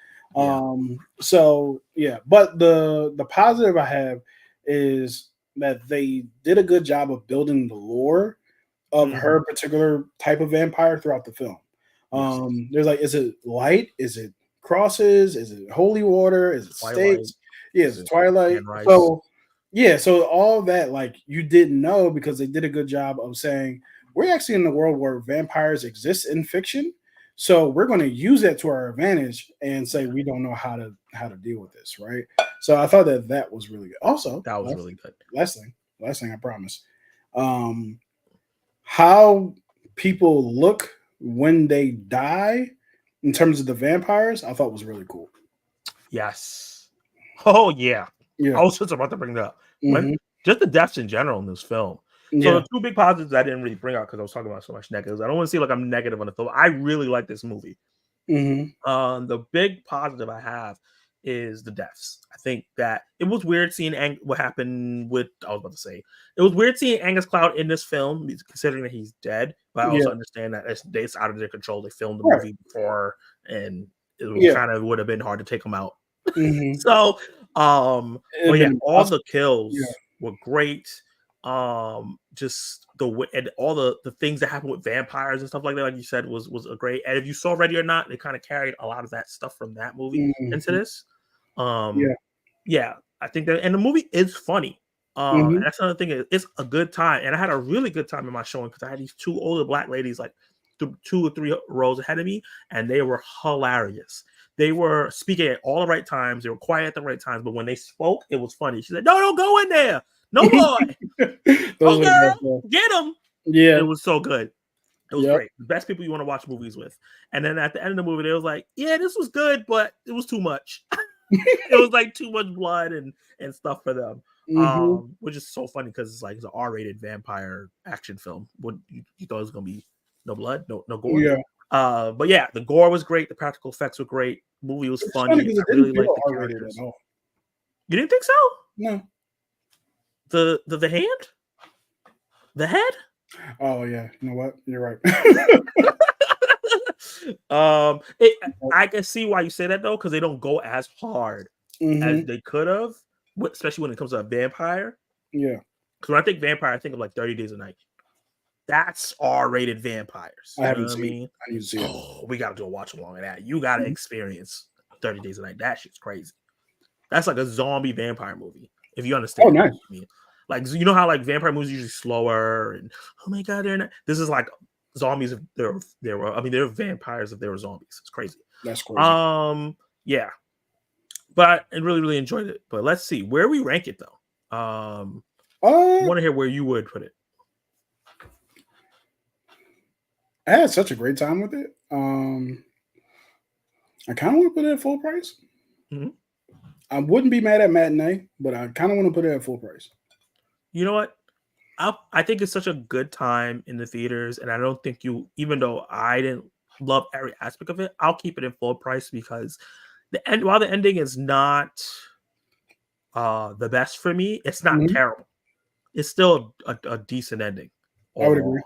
So but the positive I have is that they did a good job of building the lore of her particular type of vampire throughout the film. There's like, is it light? Is it crosses? Is it holy water? Is it stakes? Yeah, is it twilight? So all that, like, you didn't know, because they did a good job of saying, we're actually in the world where vampires exist in fiction. So we're going to use that to our advantage and say we don't know how to deal with this, right? So I thought that was really good. Also, that was really good. Last thing, I promise. How people look when they die in terms of the vampires, I thought was really cool. Yes. Oh yeah. Yeah. I was just about to bring that up. When Mhm. just the deaths in general in this film. So Yeah. the two big positives I didn't really bring out because I was talking about so much negatives. I don't want to seem like I'm negative on the film. I really like this movie. Mhm. The big positive I have is the deaths. I think that it was weird seeing what happened with. I was about to say it was weird seeing Angus Cloud in this film, considering that he's dead. But I Yeah. also understand that it's out of their control. They filmed the Right. movie before, and it Yeah. kind of would have been hard to take them out. Mhm. So, It'd but yeah, been all impossible. the kills Yeah. were great. Just and all the things that happen with vampires and stuff like that, like you said, was a great. And if you saw Ready or Not, they kind of carried a lot of that stuff from that movie into Mhm. this. Um, Yeah. yeah, I think that, and the movie is funny. And Mhm. that's another thing. It's a good time, and I had a really good time in my showing because I had these two older black ladies, like two or three rows ahead of me, and they were hilarious. They were speaking at all the right times. They were quiet at the right times, but when they spoke, it was funny. She said, "No, don't go in there. No boy. Those Oh were the best. girl, get him." Yeah. It was so good. It was Yep. great. The best people you want to watch movies with. And then at the end of the movie, they was like, "Yeah, this was good, but it was too much." It was like too much blood and stuff for them. Mhm. Which is so funny because it's like it's an R-rated vampire action film. What you thought it was gonna be no blood, no gore. Yeah. But yeah, the gore was great, the practical effects were great, movie was It's funny funny. because I it didn't really feel liked the R-rated characters. at all. You didn't think so? No. The hand? The head? Oh yeah. You know what? You're right. I can see why you say that though, because they don't go as hard as Mhm. they could have, especially when it comes to a vampire. Yeah. Because when I think vampire, I think of like 30 Days a Night. That's R-rated vampires. I You know haven't what I seen it. mean? I need to see it. Oh, we gotta do a watch along of that. You gotta Mhm. experience 30 Days a Night. That shit's crazy. That's like a zombie vampire movie. If you Oh, understand, nice. I mean, like you know how like vampire movies are usually slower and oh my god, they're not. This is like zombies. If there were, I mean, they're vampires if they were zombies. It's crazy. That's crazy. Yeah, but I really enjoyed it. But let's see where we rank it though. I want to hear where you would put it. I had such a great time with it. I kind of want to put it at full price. Mhm. I wouldn't be mad at matinee, but I kind of want to put it at full price. You know what? I think it's such a good time in the theaters, and I don't think even though I didn't love every aspect of it, I'll keep it in full price because while the ending is not the best for me, it's not Mhm. terrible. It's still a decent ending I would overall. agree.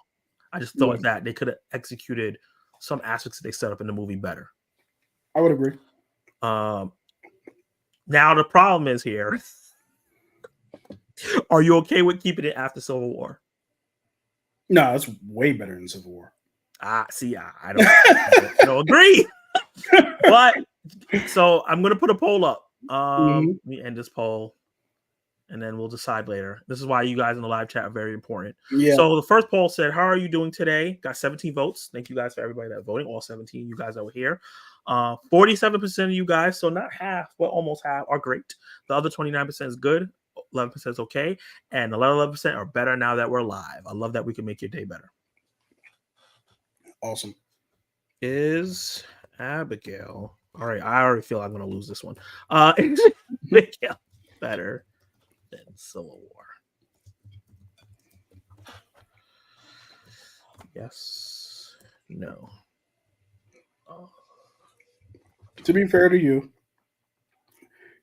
I just Yeah, thought that they could have executed some aspects that they set up in the movie better. I would agree. Um, Now the problem is here. Are you okay with keeping it after Civil War? No, it's way better than Civil War. See, I don't agree. But so I'm gonna put a poll up. Mhm. Let me end this poll, and then we'll decide later. This is why you guys in the live chat are very important. Yeah. So the first poll said, "How are you doing today?" Got 17 votes. Thank you guys for everybody that voting. All 17 you guys that were here. 47% of you guys, so not half, but almost half, are great. The other 29% is good. 11% is okay, and 11% are better now that we're live. I love that we can make your day better. Awesome. Is Abigail? All right, I already feel I'm going to lose this one. Is Abigail better than Civil War? Yes. No. To be fair to you,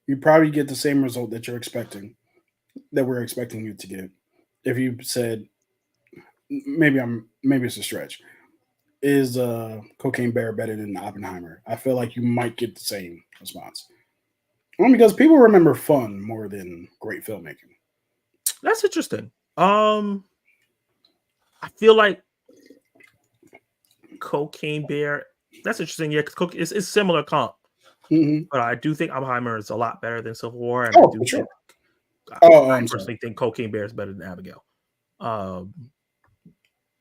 you probably get the same result that you're expecting, that we're expecting you to get. If you said maybe it's a stretch. Is Cocaine Bear better than Oppenheimer? I feel like you might get the same response. Only because people remember fun more than great filmmaking. That's interesting. I feel like Cocaine Bear. That's interesting. Yeah, because it's similar comp, Mm-hmm. but I do think Oppenheimer is a lot better than Civil War, and I Oh, do for sure. think Oh, I I'm personally sorry. think Cocaine Bear is better than Abigail.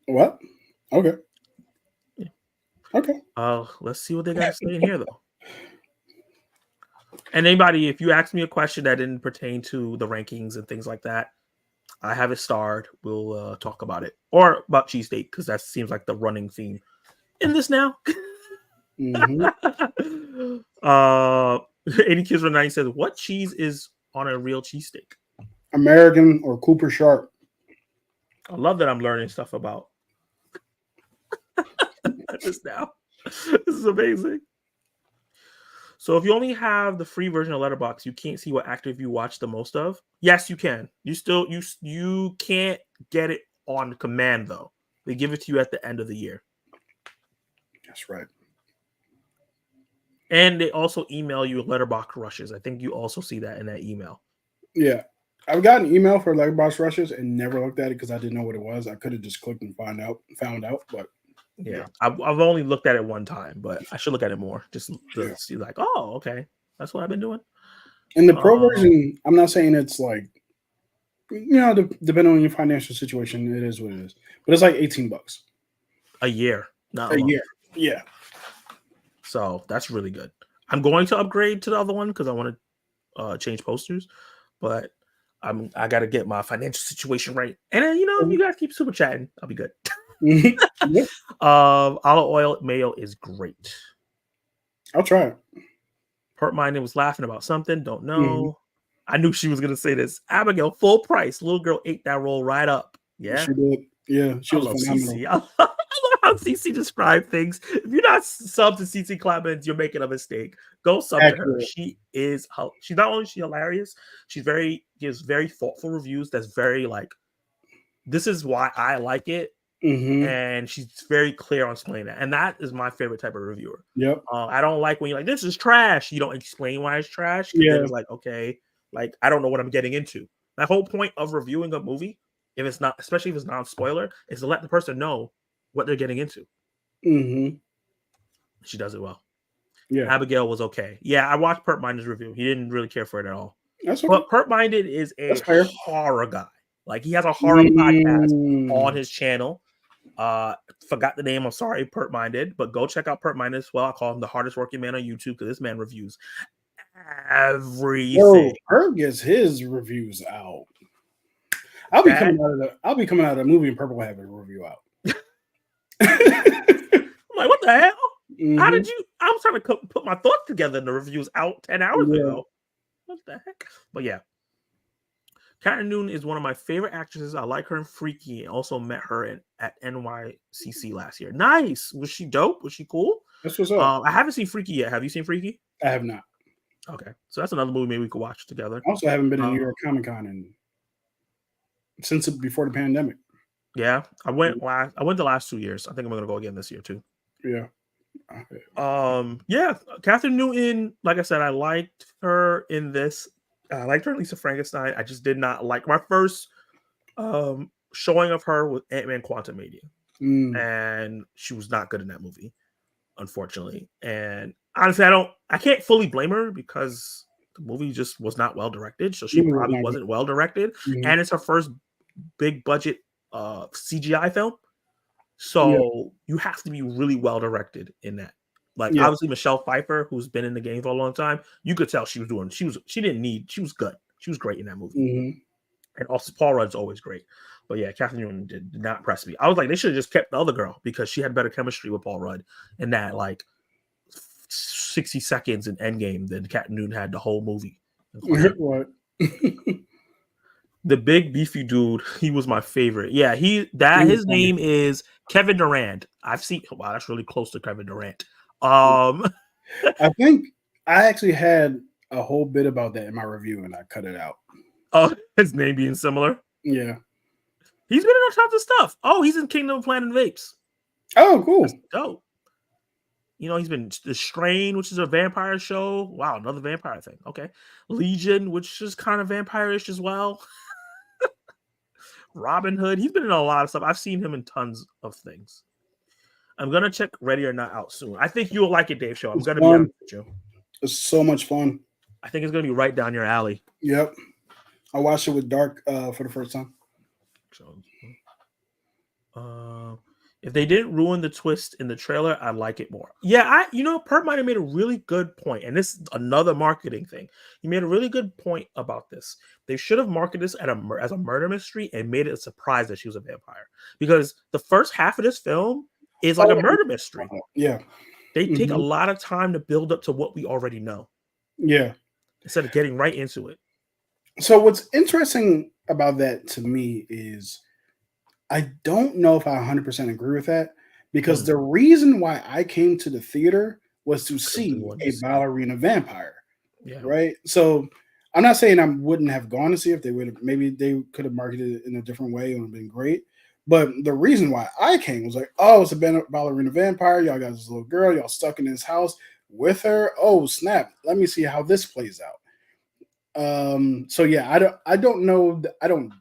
What? Okay. Yeah. Okay. Let's see what they got to say in here, though. And anybody, if you ask me a question that didn't pertain to the rankings and things like that, I have it starred. We'll talk about it or about cheesesteak because that seems like the running theme in this now. Mm-hmm. 80 Kids from 90 says, "What cheese is on a real cheesesteak?" American or Cooper Sharp. I love that I'm learning stuff about this now. This is amazing. So if you only have the free version of Letterboxd, you can't see what active you watch the most of. Yes, you can. You can't get it on command though. They give it to you at the end of the year. That's right. And they also email you Letterboxd rushes. I think you also see that in that email. Yeah. I've gotten an email for Letterboxd rushes and never looked at it because I didn't know what it was. I could have just clicked and found out, but yeah. I've only looked at it one time, but I should look at it more just to see like, oh, okay, that's what I've been doing. In the pro version, I'm not saying it's like, depending on your financial situation, it is what it is. But it's like $18 a year, not a year. Yeah. So that's really good. I'm going to upgrade to the other one because I want to change posters, but I got to get my financial situation right. And then, if you guys keep super chatting, I'll be good. Yeah. Olive oil mayo is great. I'll try it. Hurt Minded was laughing about something. Don't know. Mm-hmm. I knew she was going to say this. Abigail, full price. Little girl ate that roll right up. Yeah. She did. Yeah. She was phenomenal. CC. I love how CC described things. If you're not subbed to CC Clemens, you're making a mistake. Go sub to her. She's not only hilarious, she gives very thoughtful reviews. That's very like, this is why I like it. Mm-hmm. And she's very clear on explaining that. And that is my favorite type of reviewer. Yep. I don't like when you're like, this is trash. You don't explain why it's trash. Yeah. Then it's like, okay, like I don't know what I'm getting into. The whole point of reviewing a movie, if it's not, especially if it's non-spoiler, is to let the person know what they're getting into. Mm-hmm. She does it well. Yeah. Abigail was okay. Yeah, I watched Pert Minded's review. He didn't really care for it at all. That's okay. But Pert Minded is a horror guy. Like he has a horror podcast on his channel. Forgot the name. I'm sorry, Pert Minded, but go check out Pert Minded as well. I call him the hardest working man on YouTube because this man reviews everything. Yo, Pert gets his reviews out. I'll be coming out of the movie and Purple will have a review out. I'm like, what the hell? Mm-hmm. How did you? I was trying to put my thoughts together and the review's out 10 hours ago. What the heck? But yeah. Kathryn Newton is one of my favorite actresses. I like her in Freaky and also met her at NYCC last year. Nice. Was she dope? Was she cool? That's what's up. I haven't seen Freaky yet. Have you seen Freaky? I have not. Okay. So that's another movie maybe we could watch together. I also haven't been in New York Comic Con since before the pandemic. Yeah. I went the last 2 years. I think I'm going to go again this year too. Yeah. Yeah. Kathryn Newton, like I said, I liked her in this. I liked her in Lisa Frankenstein. I just did not like my first showing of her with Ant-Man Quantumania. And she was not good in that movie, unfortunately. And honestly, I can't fully blame her because the movie just was not well directed. So she probably wasn't well directed. And it's her first big budget CGI film. So you have to be really well directed in that. Like obviously Michelle Pfeiffer, who's been in the game for a long time, you could tell she was good. She was good. She was great in that movie. And also Paul Rudd's always great. But yeah, Kathryn Newton did not impress me. I was like, they should have just kept the other girl because she had better chemistry with Paul Rudd in that like 60 seconds in Endgame than Kathryn Newton had the whole movie. What? The big beefy dude, he was my favorite. Yeah, his name is Kevin Durant. I've seen that's really close to Kevin Durant. I think I actually had a whole bit about that in my review and I cut it out. Oh, his name being similar? Yeah. He's been in all kinds of stuff. Oh, he's in Kingdom of Planet of Apes. Oh, cool. That's dope. He's been The Strain, which is a vampire show. Wow, another vampire thing. Okay. Legion, which is kind of vampire-ish as well. Robin Hood. He's been in a lot of stuff. I've seen him in tons of things. I'm going to check Ready or Not out soon. I think you'll like it, Dave Show. I'm going to be honest with you. It's so much fun. I think it's going to be right down your alley. Yep. I watched it with Dark for the first time. So, If they didn't ruin the twist in the trailer, I'd like it more. Yeah, Perp might have made a really good point, and this is another marketing thing. He made a really good point about this. They should have marketed this as a murder mystery and made it a surprise that she was a vampire. Because the first half of this film is like a murder mystery. Yeah. They take a lot of time to build up to what we already know. Yeah. Instead of getting right into it. So what's interesting about that to me is I don't know if I 100% agree with that, because the reason why I came to the theater was to see a ballerina vampire. Yeah. Right. So I'm not saying I wouldn't have gone to see if they would have, maybe they could have marketed it in a different way. It would have been great. But the reason why I came was like, oh, it's a ballerina vampire. Y'all got this little girl. Y'all stuck in this house with her. Oh, snap. Let me see how this plays out. So yeah, I don't know. I don't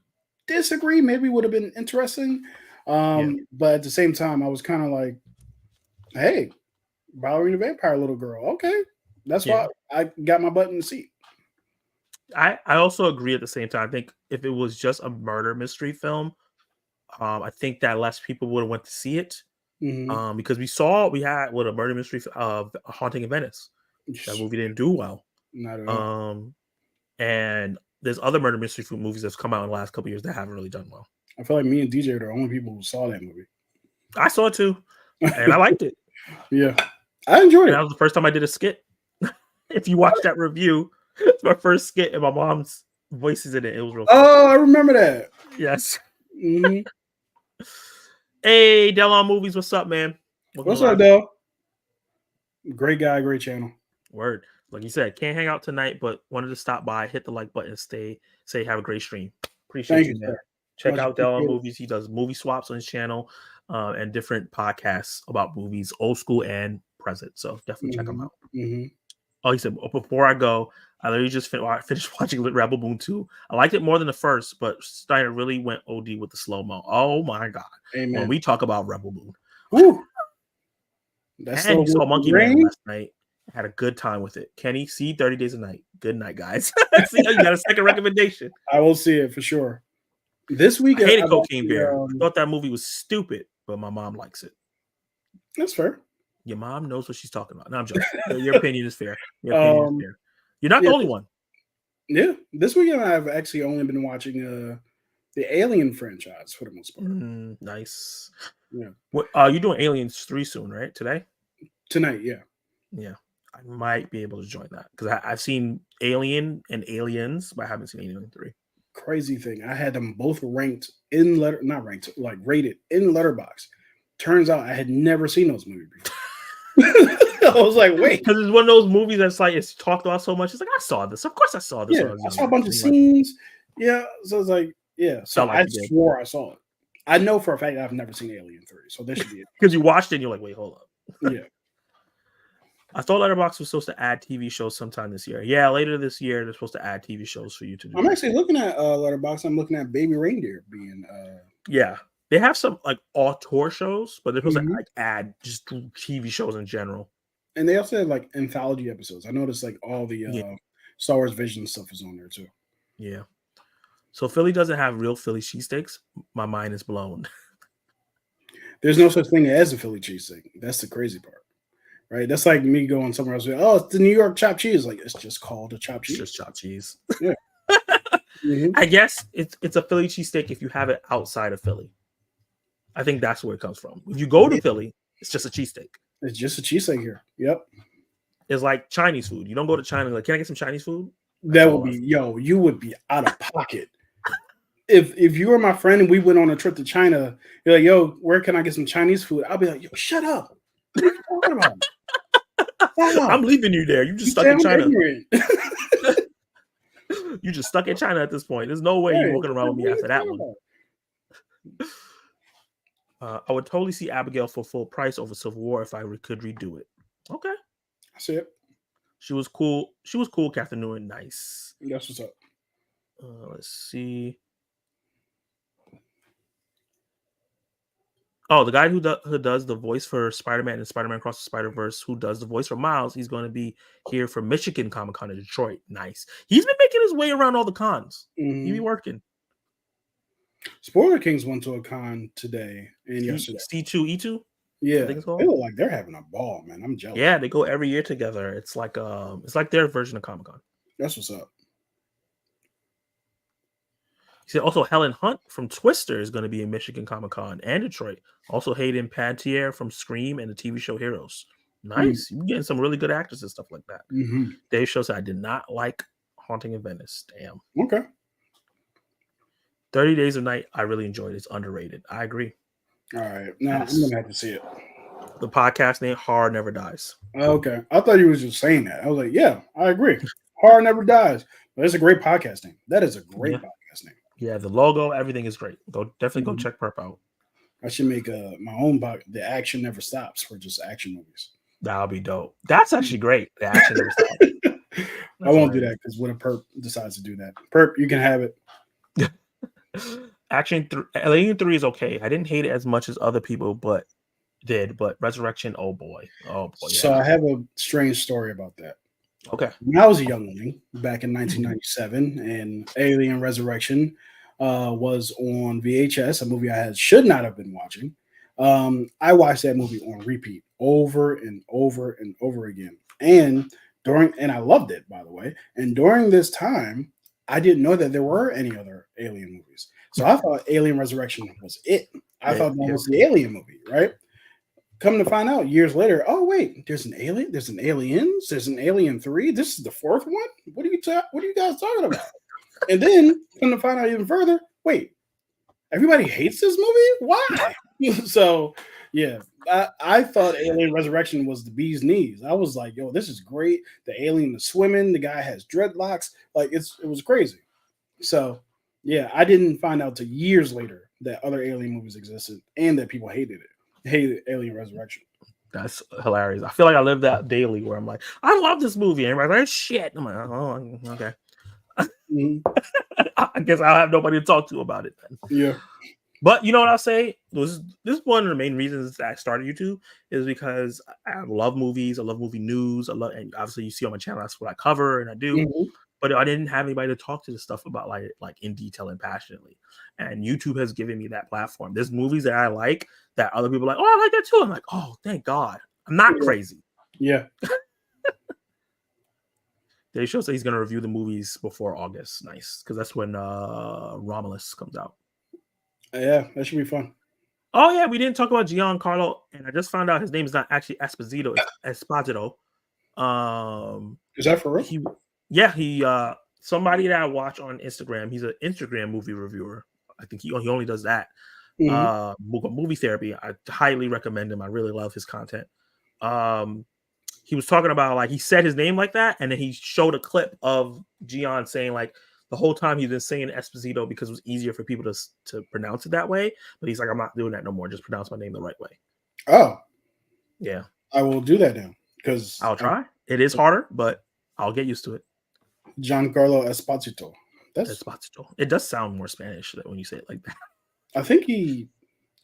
disagree. Maybe would have been interesting. But at the same time, I was kind of like, hey, ballerina vampire little girl. Okay. That's why I got my butt in the seat. I also agree at the same time. I think if it was just a murder mystery film, I think that less people would have went to see it. Because we had a murder mystery of Haunting in Venice. That movie didn't do well. Not at all. And there's other murder mystery movies that's come out in the last couple of years that haven't really done well. I feel like me and DJ are the only people who saw that movie. I saw it too, and I liked it. Yeah, I enjoyed it. That was the first time I did a skit. If you watch that review, it's my first skit, and my mom's voice is in it. It was real fun. Oh, I remember that. Yes. Hey, Delon Movies, what's up, man? What's up, Del? Great guy, great channel. Word. Like you said, can't hang out tonight, but wanted to stop by, hit the like button, say have a great stream. Appreciate you, man. Check out Delon Movies. He does movie swaps on his channel and different podcasts about movies, old school and present. So definitely check them out. Oh, he said, before I go, I literally just finished watching Rebel Moon 2. I liked it more than the first, but Steiner really went OD with the slow-mo. Oh, my God. Amen. When we talk about Rebel Moon. Woo. That's and you saw Monkey Man last night. Had a good time with it. Kenny, see 30 Days a Night. Good night, guys. See, you got a second recommendation. I will see it for sure. This week, I hated Cocaine Bear. I thought that movie was stupid, but my mom likes it. That's fair. Your mom knows what she's talking about. No, I'm joking. Your opinion is fair. Your opinion is fair. You're not the only one. Yeah. This weekend, I've actually only been watching the Alien franchise for the most part. Nice. Yeah. You're doing Aliens 3 soon, right? Tonight, yeah. Yeah. I might be able to join that because I've seen Alien and Aliens, but I haven't seen Alien 3. Crazy thing. I had them both rated in Letterboxd. Turns out I had never seen those movies before. I was like, wait. Because it's one of those movies that's like, it's talked about so much. It's like, I saw this. Of course I saw this. Yeah, I saw a bunch of scenes. Yeah. So it's like, yeah. So I swore I saw it. I know for a fact I've never seen Alien 3. So this should be it. Because you watched it and you're like, wait, hold up. Yeah. I thought Letterboxd was supposed to add TV shows sometime this year. Yeah, later this year, they're supposed to add TV shows for you to do. I'm actually looking at Letterboxd. I'm looking at Baby Reindeer being. Yeah. They have some like auteur shows, but they're supposed to like add just TV shows in general. And they also have like anthology episodes. I noticed like all the Star Wars Vision stuff is on there too. Yeah. So Philly doesn't have real Philly cheesesteaks. My mind is blown. There's no such thing as a Philly cheesesteak. That's the crazy part, right? That's like me going somewhere else. Oh, it's the New York chopped cheese. Like it's just called a chopped cheese. It's just chopped cheese. Yeah. I guess it's a Philly cheesesteak if you have it outside of Philly. I think that's where it comes from. If you go to Philly, it's just a cheesesteak. It's just a cheesesteak here. Yep. It's like Chinese food. You don't go to China like, can I get some Chinese food? That would be, you would be out of pocket. If you were my friend and we went on a trip to China, you're like, yo, where can I get some Chinese food? I'll be like, yo, shut up. What are you talking about? I'm leaving you there. You just stuck in China. You just stuck in China at this point. There's no way you're walking around with me after that one. I would totally see Abigail for full price over Civil War if I could redo it. Okay. I see it. She was cool. She was cool, Catherine Newton. Nice. That's what's up. Let's see. Oh, the guy who does the voice for Spider-Man and Spider-Man Across the Spider-Verse, who does the voice for Miles, he's going to be here for Michigan Comic-Con in Detroit. Nice. He's been making his way around all the cons. He be working. Spoiler Kings went to a con today and yesterday. C2E2. Yeah, I think it's they called. look like they're having a ball, man. I'm jealous. Yeah, they go every year together. It's like their version of Comic-Con. That's what's up. He said also Helen Hunt from Twister is going to be in Michigan Comic-Con and Detroit. Also Hayden Panettiere from Scream and the TV show Heroes. Nice. You're getting some really good actors and stuff like that. Mm-hmm. Dave Show said I did not like Haunting in Venice. Damn. Okay. 30 Days of Night, I really enjoyed. It's underrated. I agree. All right. Now I'm gonna have to see it. The podcast name Horror Never Dies. Okay. I thought he was just saying that. I was like, yeah, I agree. Horror Never Dies. But it's a great podcast name. That is a great podcast name. Yeah, the logo, everything is great. Definitely go check Perp out. I should make my own podcast. The Action Never Stops for just action movies. That'll be dope. That's actually great. The Action Never Stops. I won't do that because when a Perp decides to do that, Perp, you can have it. Alien 3 is okay. I didn't hate it as much as other people, but Resurrection, oh boy. Yeah. So I have a strange story about that. Okay. When I was a youngling back in 1997, and Alien Resurrection was on VHS, a movie I should not have been watching. I watched that movie on repeat over and over and over again. And I loved it, by the way. And during this time, I didn't know that there were any other Alien movies. So I thought Alien Resurrection was it. I thought that was the Alien movie, right? Come to find out years later, oh wait, there's an Alien, there's an Aliens, there's an Alien 3. This is the fourth one. What are you guys talking about? And then come to find out even further, wait, everybody hates this movie? Why? So yeah, I thought Alien Resurrection was the bee's knees. I was like, yo, this is great. The alien is swimming, the guy has dreadlocks, like it was crazy. So yeah, I didn't find out till years later that other Alien movies existed and that people hated Alien Resurrection. That's hilarious. I feel like I live that daily where I'm like, I love this movie. And everybody's like, shit. I'm like, oh, okay. I guess I'll have nobody to talk to about it then. Yeah. But you know what I'll say? This is one of the main reasons that I started YouTube is because I love movies. I love movie news. And obviously you see on my channel, that's what I cover and I do. Mm-hmm. But I didn't have anybody to talk to this stuff about like in detail and passionately. And YouTube has given me that platform. There's movies that I like that other people are like, oh, I like that too. I'm like, oh, thank God. I'm not crazy. Yeah. They show say he's going to review the movies before August. Nice. Because that's when Romulus comes out. Yeah, that should be fun. Oh, yeah. We didn't talk about Giancarlo. And I just found out his name is not actually Esposito. It's Esposito. Is that for real? He somebody that I watch on Instagram. He's an Instagram movie reviewer. I think he only does that. Mm-hmm. Movie Therapy. I highly recommend him. I really love his content. He was talking about like he said his name like that, and then he showed a clip of Gian saying like the whole time he's been saying Esposito because it was easier for people to pronounce it that way. But he's like, I'm not doing that no more. Just pronounce my name the right way. Oh, yeah. I will do that now because I'll try. It is harder, but I'll get used to it. Giancarlo Esposito. Esposito. It does sound more Spanish when you say it like that. I think he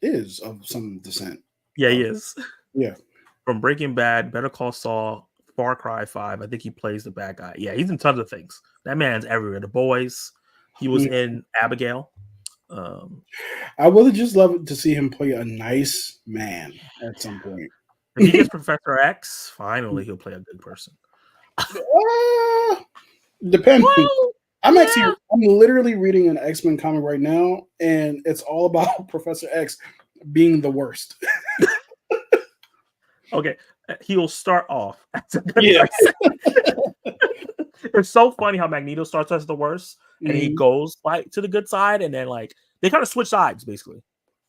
is of some descent. Yeah, he is. Yeah. From Breaking Bad, Better Call Saul, Far Cry 5. I think he plays the bad guy. Yeah, he's in tons of things. That man's everywhere. The Boys. He was in Abigail. I would just love to see him play a nice man at some point. If he gets Professor X, finally he'll play a good person. Depending. I'm literally reading an X-Men comic right now, and it's all about Professor X being the worst. Okay, he'll start off as a good person. It's so funny how Magneto starts as the worst, and he goes like to the good side, and then like they kind of switch sides basically.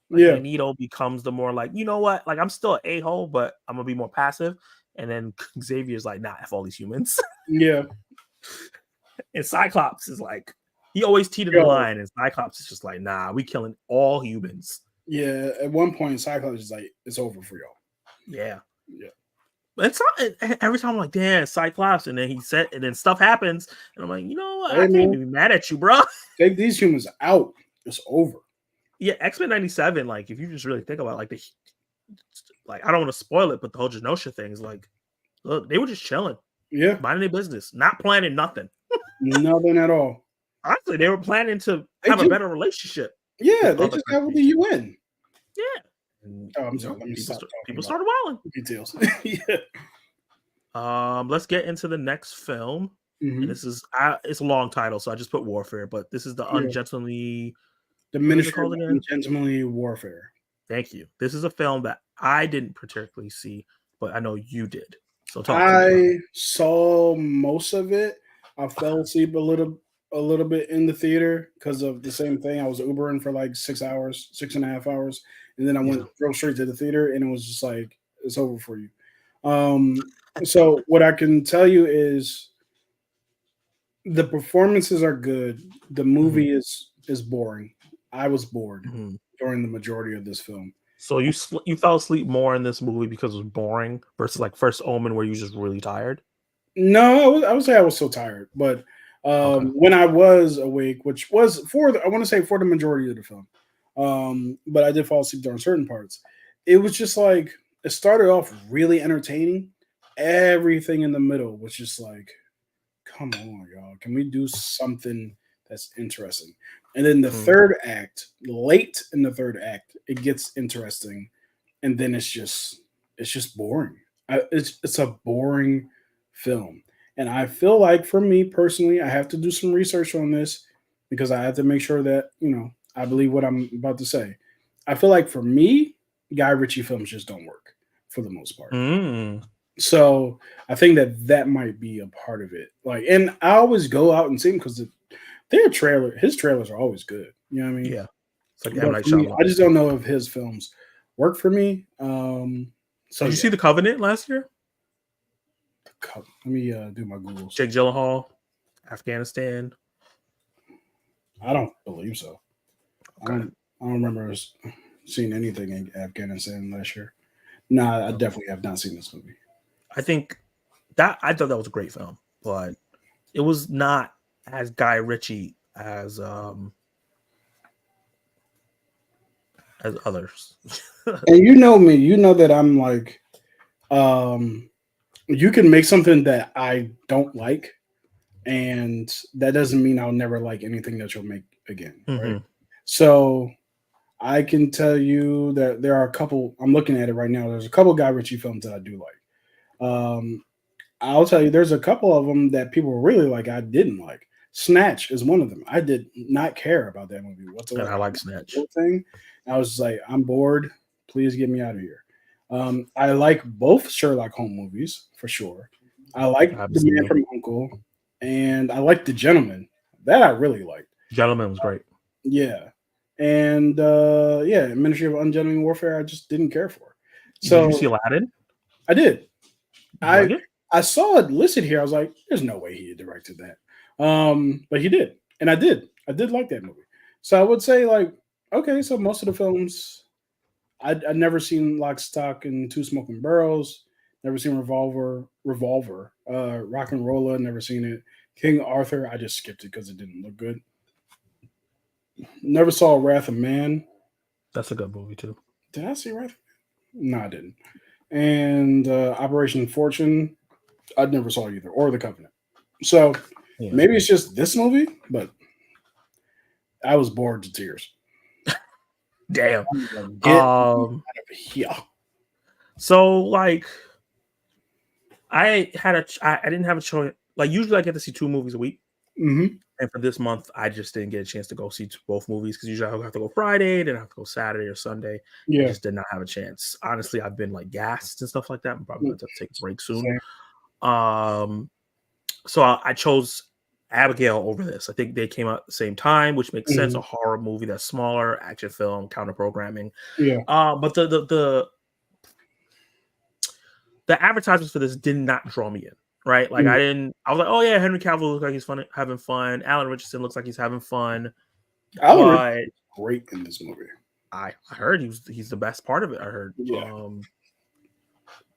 Like, Magneto becomes the more like, you know what, like I'm still an a-hole, but I'm gonna be more passive. And then Xavier's like, nah, F all these humans. Yeah. And Cyclops is like, he always teetered the line, and Cyclops is just like, nah, we killing all humans. Yeah, at one point Cyclops is like, it's over for y'all. Yeah. It's not, every time I'm like, damn, Cyclops, and then and then stuff happens, and I'm like, you know what? I can't be mad at you, bro. Take these humans out. It's over. Yeah, X-Men 97, like if you just really think about it, like I don't want to spoil it, but the whole Genosha thing is like, look, they were just chilling. Yeah. Minding their business, not planning nothing. Nothing at all. Honestly, they were planning to have a better relationship. Yeah, with they other just got with the countries. UN. Yeah. And, Oh, I'm sorry. Let me people stop talking people about started wilding. details. Yeah. Let's get into the next film, and Hmm. this is it's a long title, so I just put Warfare, but this is the Yeah. Ungently. The What is it Ministry of called again? Ungentlemanly Warfare. Thank you. This is a film that I didn't particularly see, but I know you did. So talk to me about I saw most of it. I fell asleep a little bit in the theater because of the same thing. I was Ubering for like 6 hours, 6.5 hours, and then I it. Yeah. drove straight to the theater, and it was just like it's over for you. So what I can tell you is the performances are good. The Mhm, movie is boring. I was bored mhm. during the majority of this film. So you fell asleep more in this movie because it was boring versus like First Omen, where you just really tired. No, I would say I was so tired, but Okay. when I was awake, which was I want to say for the majority of the film, but I did fall asleep during certain parts. It was just like it started off really entertaining. Everything in the middle was just like, come on, y'all, can we do something that's interesting? And then the Mhm. third act, late in the third act, it gets interesting, and then it's just boring. It's a boring film, and I feel like for me personally, I have to do some research on this because I have to make sure that I believe what I'm about to say. I feel like for me, Guy Ritchie films just don't work for the most part. Mm. So I think that that might be a part of it. Like, and I always go out and see them because his trailers are always good. You know what I mean? Yeah. It's like M But Night for me, Shyamalan. I just don't know if his films work for me. So Did you yeah, see The Covenant last year? let me do my Googles. Jake Gyllenhaal, Afghanistan. I don't believe so. I Okay. don't remember seeing anything in Afghanistan last year. Nah, I Okay. definitely have not seen this movie. I thought that was a great film, but it was not as Guy Ritchie as others. And you know me, you know that I'm like, um, you can make something that I don't like, and that doesn't mean I'll never like anything that you'll make again, right? Hmm. So I can tell you that there are a couple. I'm looking at it right now. There's a couple Guy Ritchie films that I do like. I'll tell you, there's a couple of them that people really like. I didn't like. Snatch is one of them. I did not care about that movie And whatsoever. I like The Snatch. whole thing. I was just like, I'm bored. Please get me out of here. I like both Sherlock Holmes movies for sure. I I like haven't The seen Man them. from Uncle, and I like The Gentleman. That I really liked. Gentleman was great. Yeah. And yeah, Ministry of Ungentlemanly Warfare, I just didn't care for. Did you So see Aladdin? I did. Did you like I it? I saw it listed here. I was like, there's no way he directed that. But he did. And I did. I did like that movie. So I would say, like, okay, so most of the films I'd never seen Lock, Stock, and Two Smoking Barrels, never seen Revolver, Rock and Rolla, never seen it. King Arthur, I just skipped it because it didn't look good. Never saw Wrath of Man. That's a good movie too. Did I see Wrath? No, I didn't. And Operation Fortune, I never saw either, or The Covenant. So Yeah. maybe it's just this movie, but I was bored to tears. Damn. I was like, get me Um. out of here. So like, I didn't have a choice. Like usually, I get to see 2 movies a week, Hmm. and for this month, I just didn't get a chance to go see both movies because usually I have to go Friday, then I have to go Saturday or Sunday. I Yeah. just did not have a chance. Honestly, I've been like gassed and stuff like that. I'm probably going to take a break soon. Same. Um. So I chose Abigail over this. I think they came out at the same time, which makes sense. Hmm. A horror movie that's smaller, action film, counter programming. Yeah. But the advertisements for this did not draw me in. Right, like Mm. I was like, oh yeah, Henry Cavill looks like he's fun, having fun. Alan Richardson looks like he's having fun, Alan Rickman but is great in this movie. I heard he's the best part of it. I heard, Yeah.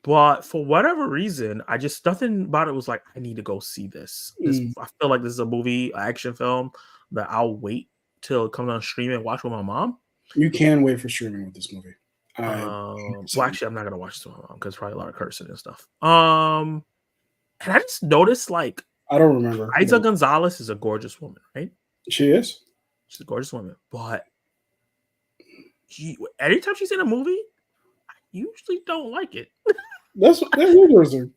but for whatever reason, I just nothing about it was like I need to go see this. Mm. I feel like this is a movie, action film that I'll wait till it comes on streaming and watch with my mom. You can wait for streaming with this movie. Well, 100%. actually, I'm not gonna watch it with my mom because probably a lot of cursing and stuff. And I just noticed like I don't remember. Isa Gonzalez is a gorgeous woman, right? She is. She's a gorgeous woman, but anytime she's in a movie, I usually don't like it. That's interesting.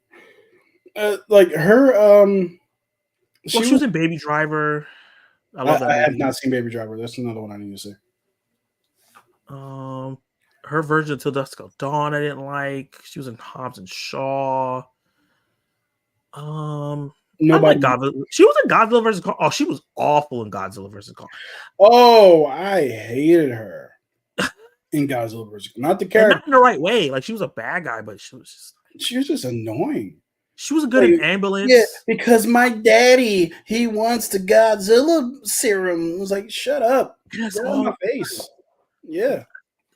Like her, Well, she was in Baby Driver. I love that I have movie. not seen Baby Driver. That's another one I need to see. Her version of Till Dusk Till Dawn I didn't like. She was in Hobbs and Shaw. I like Nobody. Godzilla. She was in Godzilla versus Kong. Oh, she was awful in Godzilla versus Kong. Oh, I hated her in Godzilla vs. Not the And character. not in the right way. Like she was a bad guy, but she was just annoying. She was good in Ambulance. Yeah, because my daddy, he wants the Godzilla serum. I was like, shut up. That's Get all out of my face. Yeah.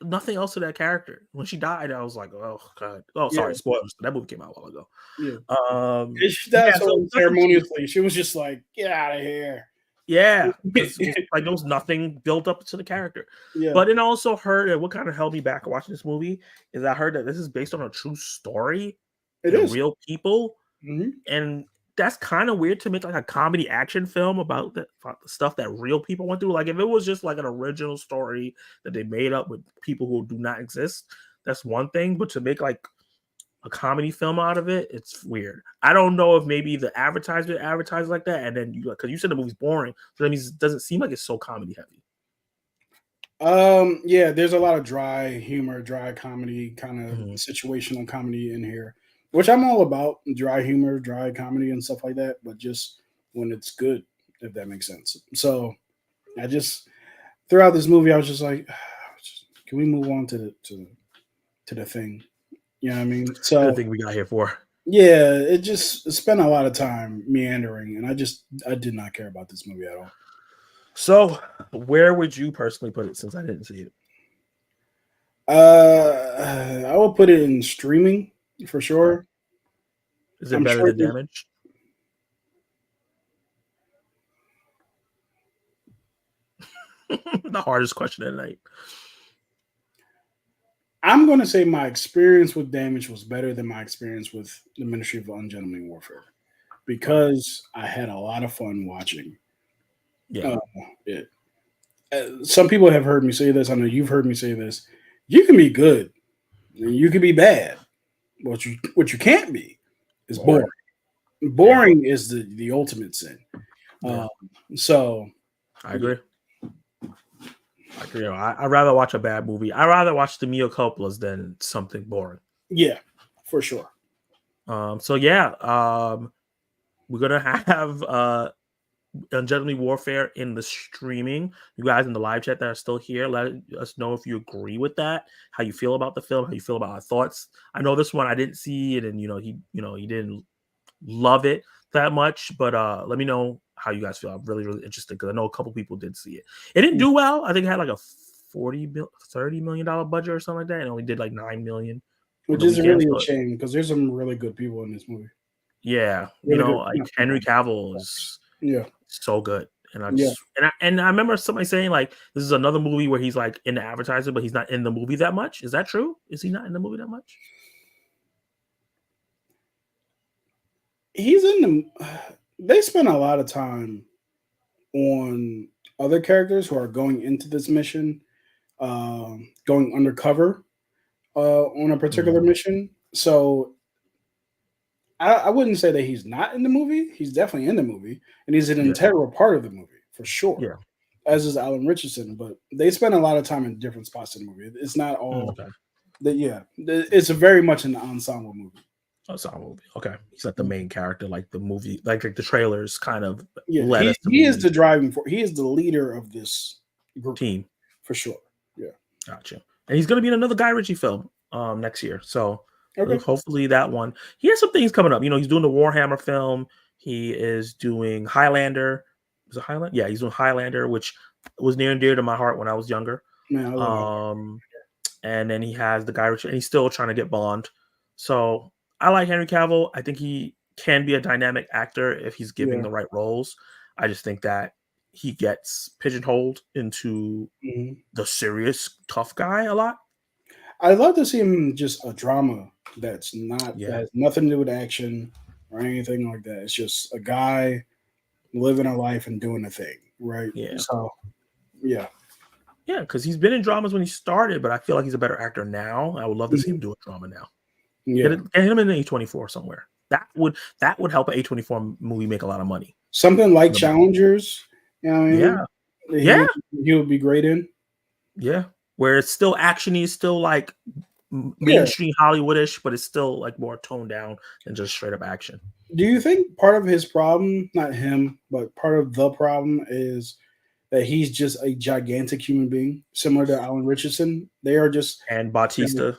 Nothing else to that character. When she died, I was like, oh god. Oh, sorry, spoilers. That movie came out a while ago. Yeah. She died so ceremoniously. She was just like, get out of here. Yeah. Like there was nothing built up to the character. Yeah. But then I also heard that what kind of held me back watching this movie is I heard that this is based on a true story. It is real people. Mm-hmm. And that's kind of weird to make like a comedy action film about the stuff that real people went through. Like if it was just like an original story that they made up with people who do not exist, that's one thing. But to make like a comedy film out of it, it's weird. I don't know if maybe the advertisement advertised like that, and then you because you said the movie's boring, so that means it doesn't seem like it's so comedy heavy. Yeah, there's a lot of dry humor, dry comedy, kind of situational comedy in here, which I'm all about. Dry humor, dry comedy, and stuff like that. But just when it's good, if that makes sense. So I just throughout this movie, I was just like, can we move on to the thing? You know what I mean? So the thing we got here for. Yeah, it just spent a lot of time meandering, and I did not care about this movie at all. So, where would you personally put it? Since I didn't see it, I will put it in streaming for sure. Is it better than Damage? The hardest question of the night. I'm going to say my experience with Damage was better than my experience with the Ministry of Ungentlemanly Warfare because I had a lot of fun watching. Yeah. Some people have heard me say this. I know you've heard me say this. You can be good, and you can be bad. What you can't be is boring. Boring is the ultimate sin. Yeah. So I agree. I'd rather watch a bad movie. I'd rather watch the Mea Culpas than something boring. Yeah, for sure. So yeah, we're gonna have Ungentlemanly Warfare in the streaming. You guys in the live chat that are still here, let us know if you agree with that, how you feel about the film, how you feel about our thoughts. I know this one I didn't see it, and he didn't love it that much, but let me know how you guys feel. I'm really, really interested because I know a couple people did see it. It didn't do well. I think it had like a $30 million budget or something like that, and only did like $9 million. Which is really a shame because there's some really good people in this movie. Yeah, really like Henry Cavill is so good, and I remember somebody saying like this is another movie where he's like in the advertisement, but he's not in the movie that much. Is that true? Is he not in the movie that much? He's in the. They spend a lot of time on other characters who are going into this mission, going undercover on a particular mission. So I wouldn't say that he's not in the movie. He's definitely in the movie, and he's an integral part of the movie for sure. Yeah, as is Alan Richardson. But they spend a lot of time in different spots in the movie. It's not all. It's very much an ensemble movie. Okay, he's not the main character, like the movie, like the trailers kind of. Yeah, he is the driving force. He is the leader of this group team for sure. Yeah, gotcha. And he's going to be in another Guy Ritchie film next year. So hopefully that one. He has some things coming up. He's doing the Warhammer film. He is doing Highlander. Is it Highlander? Yeah, he's doing Highlander, which was near and dear to my heart when I was younger. Man, and then he has the Guy Ritchie, and he's still trying to get Bond. So I like Henry Cavill. I think he can be a dynamic actor if he's given the right roles. I just think that he gets pigeonholed into the serious tough guy a lot. I'd love to see him just a drama that has nothing to do with action or anything like that. It's just a guy living a life and doing a thing, right? Yeah. So, yeah. Yeah, because he's been in dramas when he started, but I feel like he's a better actor now. I would love to see him do a drama now. Yeah. Get him in A24 somewhere. That would help an A24 movie make a lot of money. Something like Challengers. You know what I mean? Yeah. He would be great in. Yeah. Where it's still actiony, it's still like mainstream Hollywoodish, but it's still like more toned down than just straight up action. Do you think part of his problem, not him, but part of the problem is that he's just a gigantic human being, similar to Alan Richardson? They are just and Bautista.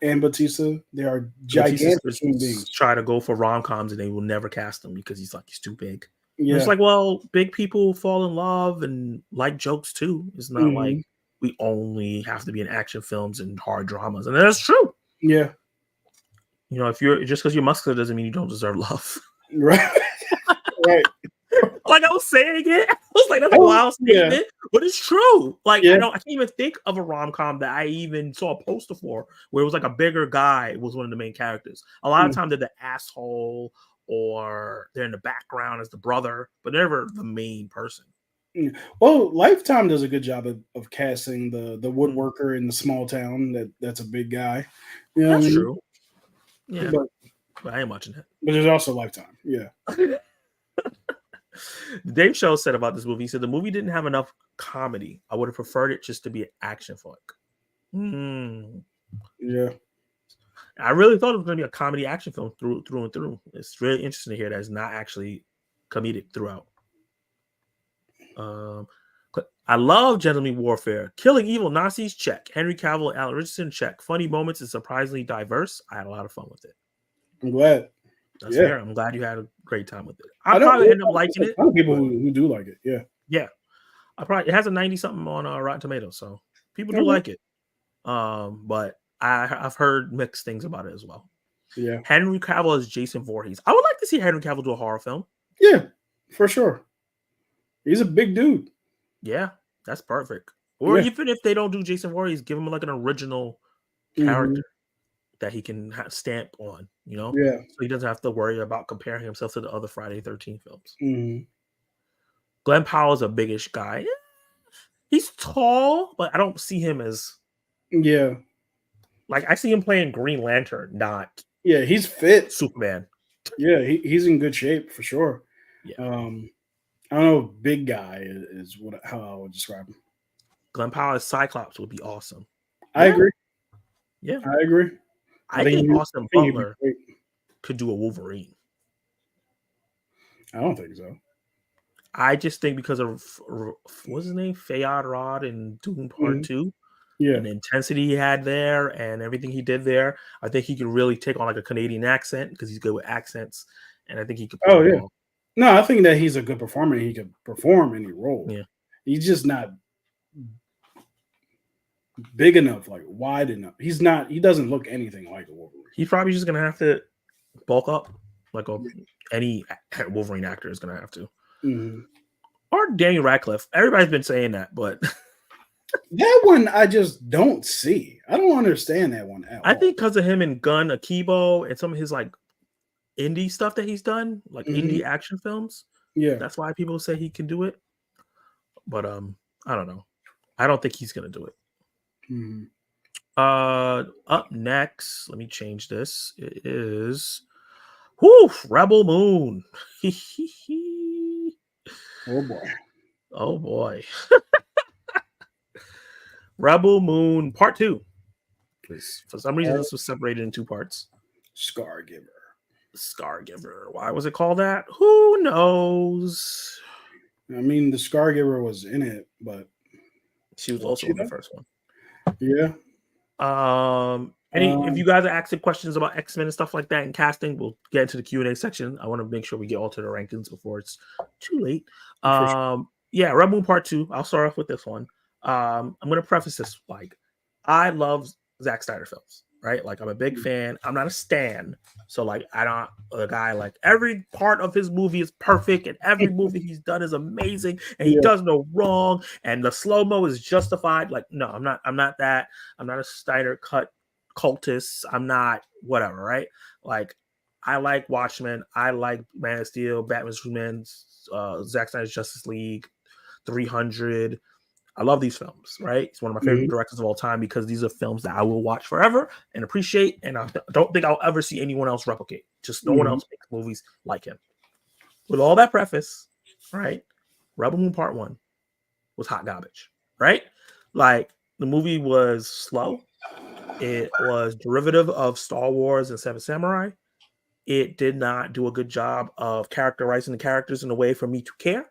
They are gigantic human beings. Try to go for rom-coms and they will never cast him because he's too big. Yeah. It's like, well, big people fall in love and like jokes too. It's not like we only have to be in action films and hard dramas. And that's true. Yeah. You know, if you're just because you're muscular doesn't mean you don't deserve love. Right. Right. Like I was saying it. I was like, that's a wild statement, but it's true. Like I can't even think of a rom-com that I even saw a poster for where it was like a bigger guy was one of the main characters. A lot of times they're the asshole or they're in the background as the brother, but never the main person. Well, Lifetime does a good job of casting the woodworker in the small town that's a big guy. You know that's true. Yeah, but I ain't watching it. But there's also Lifetime. Yeah. Dave Chappelle said about this movie, he said the movie didn't have enough comedy. I would have preferred it just to be an action flick. Yeah. I really thought it was going to be a comedy action film through and through. It's really interesting to hear that it's not actually comedic throughout. I love Gentleman Warfare. Killing evil Nazis, check. Henry Cavill and Alan Richardson, check. Funny moments and surprisingly diverse. I had a lot of fun with it. I'm glad. That's fair. I'm glad you had a great time with it. I probably end up liking it. Some people who do like it. Yeah. Yeah. It has a 90 something on Rotten Tomatoes, so people do like it. But I've heard mixed things about it as well. Yeah. Henry Cavill is Jason Voorhees. I would like to see Henry Cavill do a horror film. Yeah, for sure. He's a big dude. Yeah, that's perfect. Or even if they don't do Jason Voorhees, give him like an original character that he can stamp on, you know? Yeah. So he doesn't have to worry about comparing himself to the other Friday 13 films. Mm-hmm. Glenn Powell is a biggish guy. He's tall, but I don't see him as... Yeah. Like, I see him playing Green Lantern, not... Yeah, he's fit. Superman. Yeah, he's in good shape, for sure. Yeah. I don't know, big guy is how I would describe him. Glenn Powell as Cyclops would be awesome. I agree. Yeah. I agree. I think Austin Butler could do a Wolverine. I don't think so. I just think because of what's his name? Fayad Rod in Doom Part 2. Yeah. And the intensity he had there and everything he did there. I think he could really take on like a Canadian accent because he's good with accents. And I think he could No, I think that he's a good performer. He could perform any role. Yeah. He's just not big enough, like wide enough. He doesn't look anything like a Wolverine. He's probably just gonna have to bulk up like any Wolverine actor is gonna have to. Mm-hmm. Or Daniel Radcliffe. Everybody's been saying that, but that one I just don't see. I don't understand that one at all. I think because of him and Gun Akibo and some of his like indie stuff that he's done, like indie action films. Yeah. That's why people say he can do it. But I don't know. I don't think he's gonna do it. Mm-hmm. Up next, let me change this. It is Rebel Moon. Oh boy. Rebel Moon Part 2. For some reason, this was separated in 2 parts. Scargiver. Why was it called that? Who knows? I mean, the Scargiver was in it, but she was also in the first one. Yeah. If you guys are asking questions about X-Men and stuff like that and casting, we'll get into the Q&A section. I want to make sure we get all to the rankings before it's too late. Yeah, Rebel Moon Part 2. I'll start off with this one. I'm going to preface this like I love Zack Snyder films, right? Like I'm a big fan. I'm not a stan. So like I don't a guy like every part of his movie is perfect and every movie he's done is amazing and he does no wrong and the slow-mo is justified. Like no, I'm not that. I'm not a Snyder cut cultist. I'm not whatever, right? Like I like Watchmen. I like Man of Steel, Batman, Superman, Zack Snyder's Justice League, 300. I love these films, right? He's one of my favorite directors of all time because these are films that I will watch forever and appreciate, and I don't think I'll ever see anyone else replicate. Just no one else makes movies like him. With all that preface, right? Rebel Moon Part 1 was hot garbage, right? Like, the movie was slow. It was derivative of Star Wars and Seven Samurai. It did not do a good job of characterizing the characters in a way for me to care.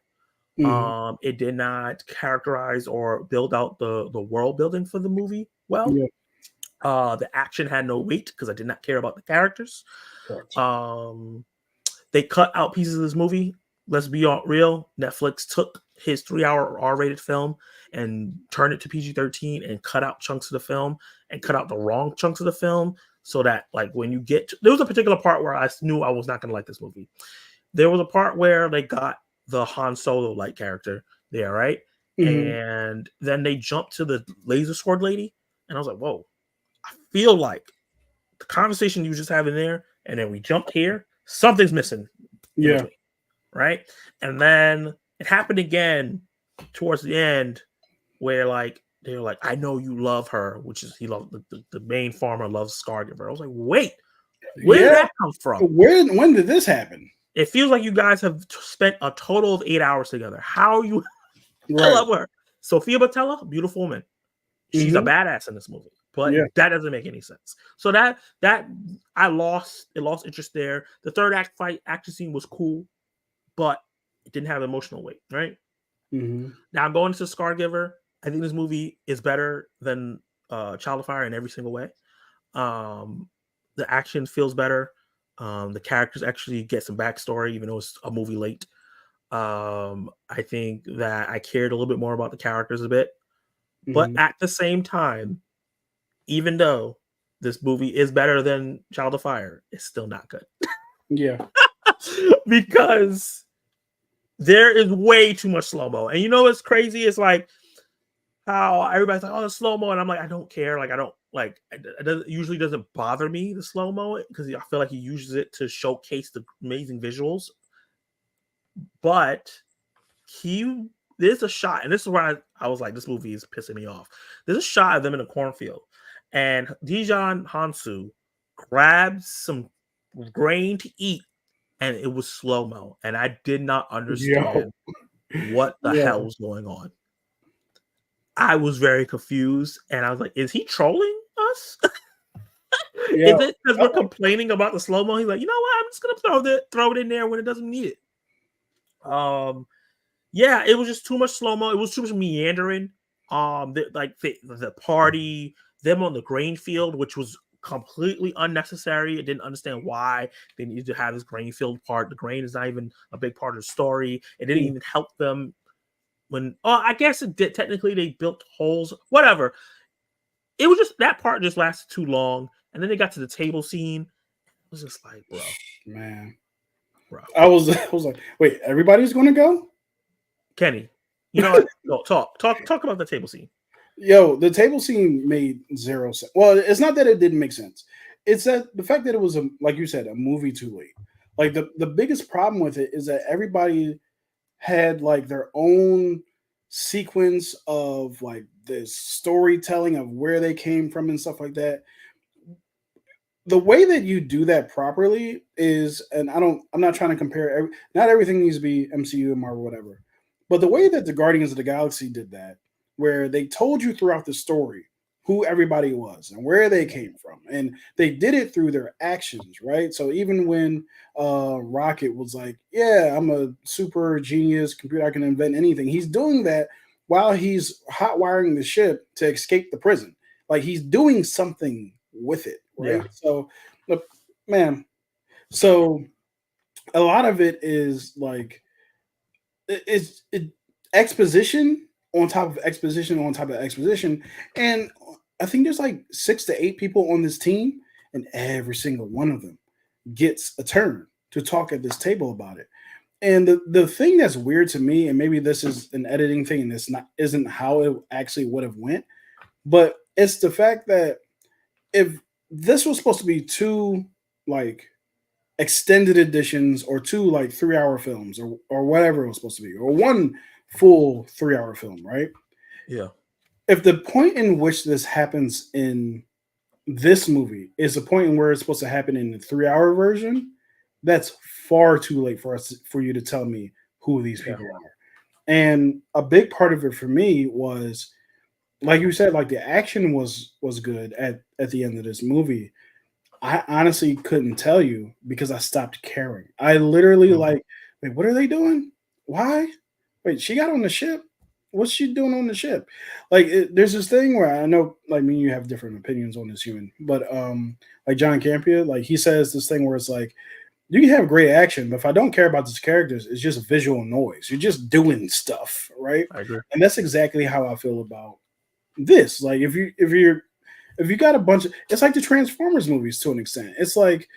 It did not characterize or build out the world building for the movie well. Yeah. The action had no weight because I did not care about the characters. They cut out pieces of this movie. Let's be real. Netflix took his 3-hour R-rated film and turned it to PG-13 and cut out chunks of the film and cut out the wrong chunks of the film, so that, like, when you get to, there was a particular part where I knew I was not going to like this movie. There was a part where they got the Han Solo like character there, right? And then they jumped to the laser sword lady, and I was like, whoa, I feel like the conversation you were just having there, and then we jumped here, something's missing. Yeah. Between, right? And then it happened again towards the end where, like, they were like, I know you love her, which is, he loved the main farmer loves Scargiver. I was like, wait, where did that come from? When did this happen? It feels like you guys have spent a total of 8 hours together. How are you? I love her. Sophia Boutella, beautiful woman. She's a badass in this movie, but that doesn't make any sense. So that I lost interest there. The third act fight action scene was cool, but it didn't have emotional weight, right? Now, going to Scargiver, I think this movie is better than Child of Fire in every single way. The action feels better. The characters actually get some backstory, even though it's a movie late. I think that I cared a little bit more about the characters a bit. But at the same time, even though this movie is better than Child of Fire, it's still not good. Yeah. Because there is way too much slow-mo. And you know what's crazy? It's like how everybody's like, oh, the slow-mo. And I'm like, I don't care. Like, I don't, like, it usually doesn't bother me, the slow-mo, because I feel like he uses it to showcase the amazing visuals. But there's a shot, and this is where I was like, this movie is pissing me off. There's a shot of them in a cornfield, and Dijon Hansu grabs some grain to eat, and it was slow-mo, and I did not understand what the hell was going on. I was very confused, and I was like, is he trolling us? Is it because we're complaining about the slow-mo? He's like, you know what? I'm just gonna throw it in there when it doesn't need it. Yeah, it was just too much slow-mo. It was too much meandering. The party, them on the grain field, which was completely unnecessary. I didn't understand why they needed to have this grain field part. The grain is not even a big part of the story. It didn't even help them when, I guess it did. Technically, they built holes, whatever. It was just, that part just lasted too long. And then they got to the table scene. It was just like, bro. Man. Bro. I was like, wait, everybody's going to go? Kenny, you know what? No, talk about the table scene. Yo, the table scene made zero sense. Well, it's not that it didn't make sense. It's that the fact that it was, like you said, a movie too late. Like, the biggest problem with it is that everybody had, like, their own sequence of, like, this storytelling of where they came from and stuff like that. The way that you do that properly is, and I'm not trying to compare, not everything needs to be MCU and Marvel, whatever. But the way that the Guardians of the Galaxy did that, where they told you throughout the story who everybody was and where they came from, and they did it through their actions, right? So even when Rocket was like, yeah, I'm a super genius computer, I can invent anything, he's doing that while he's hot wiring the ship to escape the prison. Like, he's doing something with it, right? Yeah. So, look, man, so a lot of it is like, it's exposition on top of exposition on top of exposition. And I think there's like 6 to 8 people on this team, and every single one of them gets a turn to talk at this table about it. And the thing that's weird to me, and maybe this is an editing thing and this isn't how it actually would have went, but it's the fact that if this was supposed to be 2 like extended editions or 2 like 3-hour films or whatever it was supposed to be, or 1 full 3-hour film, right? Yeah. If the point in which this happens in this movie is the point in where it's supposed to happen in the 3 hour version, that's far too late for you to tell me who these people are. And a big part of it for me was, like you said, like the action was good at the end of this movie. I honestly couldn't tell you because I stopped caring. I literally like, wait, what are they doing? Why? Wait, she got on the ship. What's she doing on the ship? Like, there's this thing where I know, like me, and you have different opinions on this human, but like John Campea, like he says this thing where it's like, you can have great action, but if I don't care about these characters, it's just visual noise. You're just doing stuff, right? I agree. And that's exactly how I feel about this. Like, if you got a bunch of, it's like the Transformers movies to an extent. It's like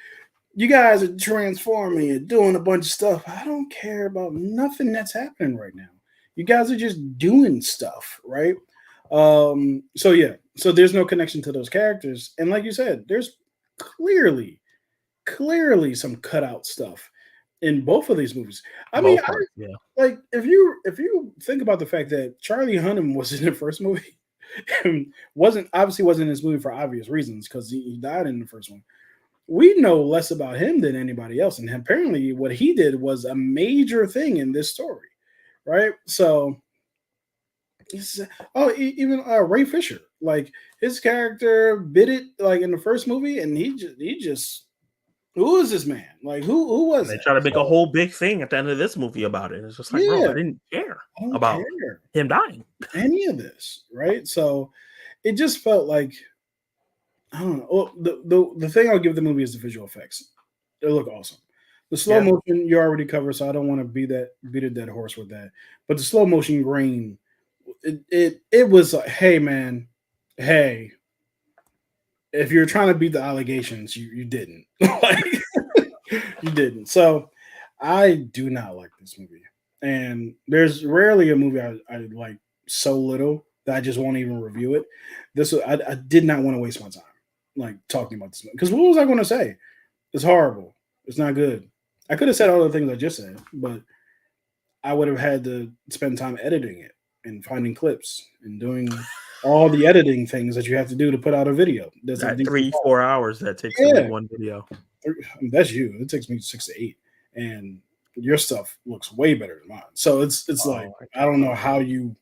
you guys are transforming and doing a bunch of stuff. I don't care about nothing that's happening right now. You guys are just doing stuff, right? So yeah, so there's no connection to those characters, and like you said, there's clearly some cutout stuff in both of these movies. I mean, like if you think about the fact that Charlie Hunnam was in the first movie, and wasn't in this movie for obvious reasons because he died in the first one. We know less about him than anybody else, and apparently, what he did was a major thing in this story, right? So, even Ray Fisher, like his character, bit it like in the first movie, and he just who is this man? Like who was? They try to make a whole big thing at the end of this movie about it. It's just like, bro, I didn't care about him dying. Any of this, right? So it just felt like, I don't know. Well, the thing I'll give the movie is the visual effects. They look awesome. The slow motion you already covered, so I don't want to beat a dead horse with that. But the slow motion grain, it was like, hey man, hey, if you're trying to beat the allegations, you didn't. Like, you didn't. So I do not like this movie. And there's rarely a movie I like so little that I just won't even review it. I did not want to waste my time like talking about this movie. Because what was I going to say? It's horrible. It's not good. I could have said all the things I just said, but I would have had to spend time editing it and finding clips and doing all the editing things that you have to do to put out a video. That's that 3-4 hours that takes to make one video. That's you. It takes me 6 to 8, and your stuff looks way better than mine. So it's like I don't know how you.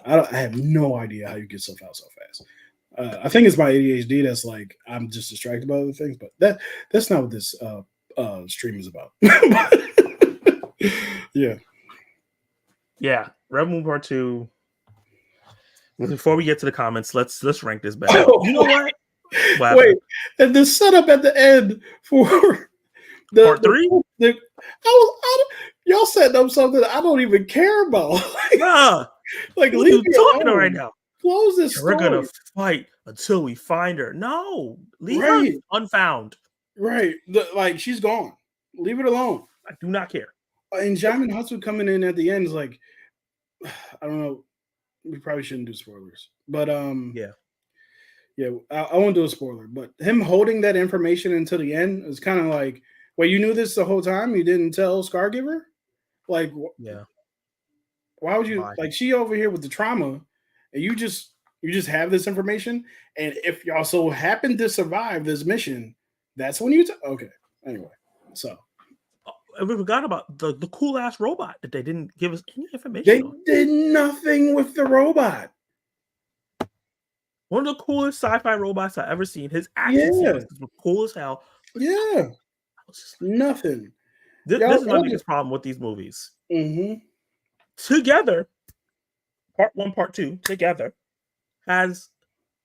I have no idea how you get stuff out so fast. I think it's my ADHD that's like I'm just distracted by other things, but that's not what this stream is about. Yeah. Rebel Moon Part 2. Before we get to the comments, let's rank this back. You know what? Wait, and the setup at the end for the Part 3? Y'all setting up something I don't even care about. Nah. Like, what are you talking right now? Close this. We're gonna fight until we find her. No, leave her unfound. Right, like she's gone. Leave it alone. I do not care. And Djimon Hounsou coming in at the end is like, I don't know. We probably shouldn't do spoilers, but yeah, I won't do a spoiler. But him holding that information until the end is kind of like, well, you knew this the whole time. You didn't tell Scargiver, like, why would you like she over here with the trauma, and you just have this information, and if y'all so happen to survive this mission, that's when you okay. Anyway, so. We forgot about the cool ass robot that they didn't give us any information. They did nothing with the robot. One of the coolest sci-fi robots I've ever seen. His action sequences were cool as hell. Yeah, nothing. This is my biggest problem with these movies. Mm-hmm. Together, Part 1, Part 2, together, has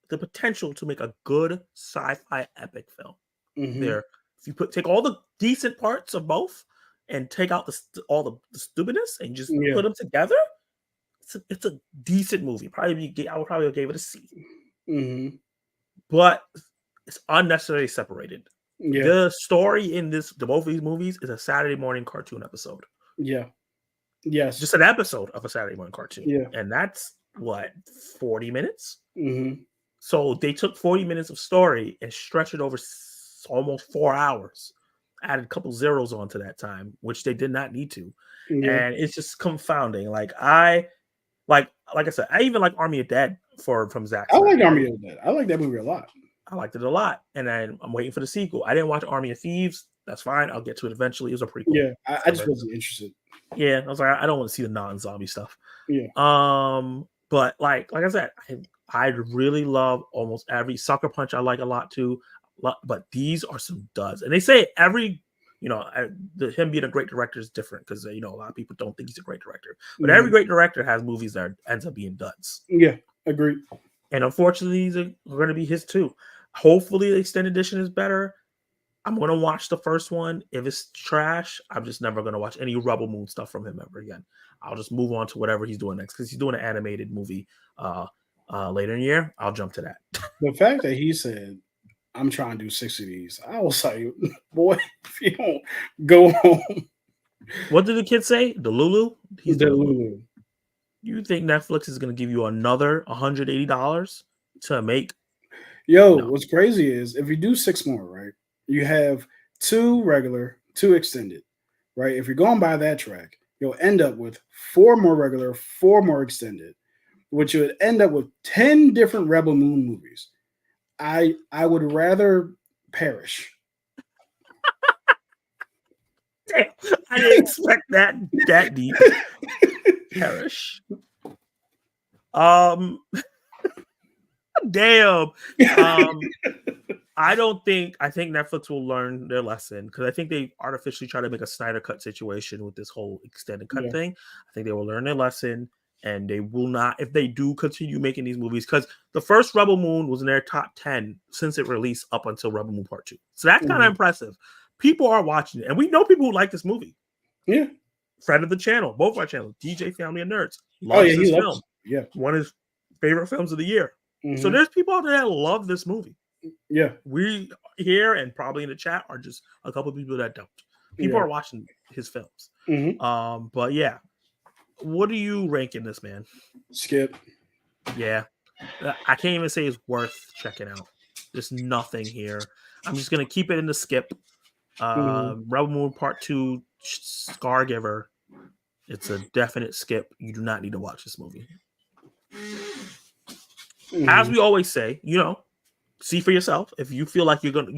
the potential to make a good sci-fi epic film. Mm-hmm. There, if you take all the decent parts of both and take out all the stupidness and just put them together, it's a decent movie. I would probably give it a C. Mm-hmm. But it's unnecessarily separated. Yeah. The story in both of these movies is a Saturday morning cartoon episode. Yeah. Yes. Just an episode of a Saturday morning cartoon. Yeah. And that's 40 minutes? Mm-hmm. So they took 40 minutes of story and stretched it over almost 4 hours. Added a couple zeros onto that time, which they did not need to. Yeah. And it's just confounding. Like like I said, I even like Army of Dead from Zack I Snyder. like Army of Dead. I like that movie a lot. I liked it a lot, and then I'm waiting for the sequel. I didn't watch Army of Thieves. That's fine. I'll get to it eventually. It was a prequel. Yeah, I just wasn't interested. Yeah, I was like, I don't want to see the non-zombie stuff. Yeah. But like I said, I really love almost every Sucker Punch. I like a lot too, but these are some duds. And they say every, him being a great director is different because a lot of people don't think he's a great director. But every great director has movies that ends up being duds. Yeah, agreed. And unfortunately, these are going to be his too. Hopefully, the extended edition is better. I'm going to watch the first one. If it's trash, I'm just never going to watch any Rebel Moon stuff from him ever again. I'll just move on to whatever he's doing next because he's doing an animated movie later in the year. I'll jump to that. The fact that he said, I'm trying to do 6 of these, I was like, boy, if you don't go home. What did the kid say? Delulu? He's Delulu. You think Netflix is going to give you another $180 to make? What's crazy is if you do 6 more, right? You have 2 regular, 2 extended, right? If you're going by that track, you'll end up with 4 more regular, 4 more extended, which would end up with 10 different Rebel Moon movies. I would rather perish. Damn, I didn't expect that deep. Perish. Damn. I think Netflix will learn their lesson because I think they artificially try to make a Snyder Cut situation with this whole extended cut thing. I think they will learn their lesson and they will not, if they do continue making these movies, because the first Rebel Moon was in their top 10 since it released up until Rebel Moon Part 2. So that's kind of impressive. People are watching it, and we know people who like this movie. Yeah. Friend of the channel, both our channels, DJ Family and Nerds, loves this film. Yeah. One of his favorite films of the year. Mm-hmm. So there's people out there that love this movie. Yeah. We here and probably in the chat are just a couple of people that don't. People are watching his films. Mm-hmm. But yeah. What are you ranking this, man? Skip. Yeah. I can't even say it's worth checking out. There's nothing here. I'm just gonna keep it in the skip. Rebel Moon Part 2, Scargiver. It's a definite skip. You do not need to watch this movie. As we always say, see for yourself. If you feel like you want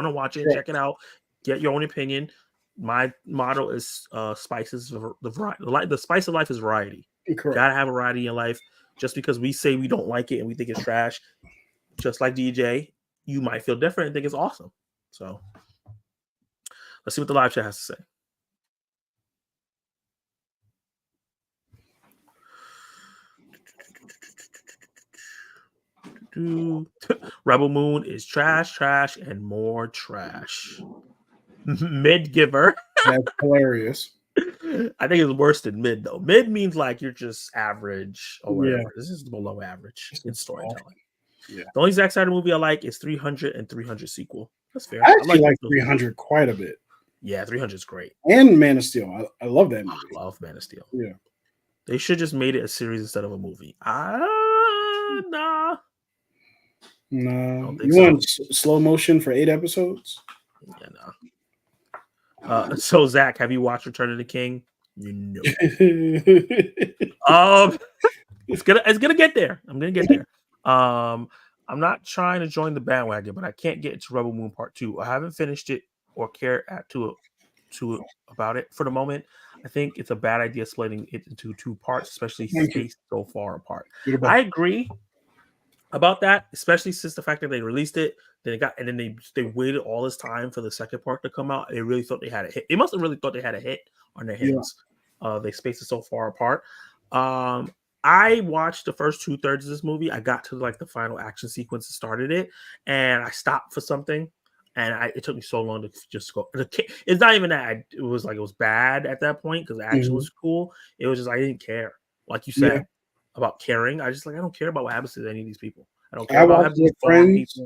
to watch it, check it out, get your own opinion. My motto is spices the variety. The spice of life is variety. Correct. You gotta have variety in your life. Just because we say we don't like it and we think it's trash, just like DJ, you might feel different and think it's awesome. So let's see what the live chat has to say. Rebel Moon is trash, and more trash. Mid giver. That's hilarious. I think it's worse than mid though. Mid means like you're just average or whatever. Yeah. This is below average in storytelling. Yeah. The only Zack Snyder movie I like is 300 and 300 sequel. That's fair. I actually like 300 quite a bit. Yeah, 300 is great. And Man of Steel. I love that movie. I love Man of Steel. Yeah. They should just made it a series instead of a movie. Nah. No. You want slow motion for 8 episodes? Yeah, no. So Zach, have you watched Return of the King? No. It's gonna get there. I'm gonna get there. I'm not trying to join the bandwagon, but I can't get into Rebel Moon Part 2. I haven't finished it or care about it for the moment. I think it's a bad idea splitting it into 2 parts, especially spaced so far apart. I agree about that, especially since the fact that they released it, they waited all this time for the second part to come out. They really thought they had a hit. They must have really thought they had a hit on their hands. Yeah. They spaced it so far apart. I watched the first 2/3 of this movie. I got to like the final action sequence and started it, and I stopped for something. And it took me so long to just go. It's not even that it was bad at that point because the action was cool. It was just I didn't care, like you said, about caring. I don't care about what happens to any of these people. I don't care about what happens to friends.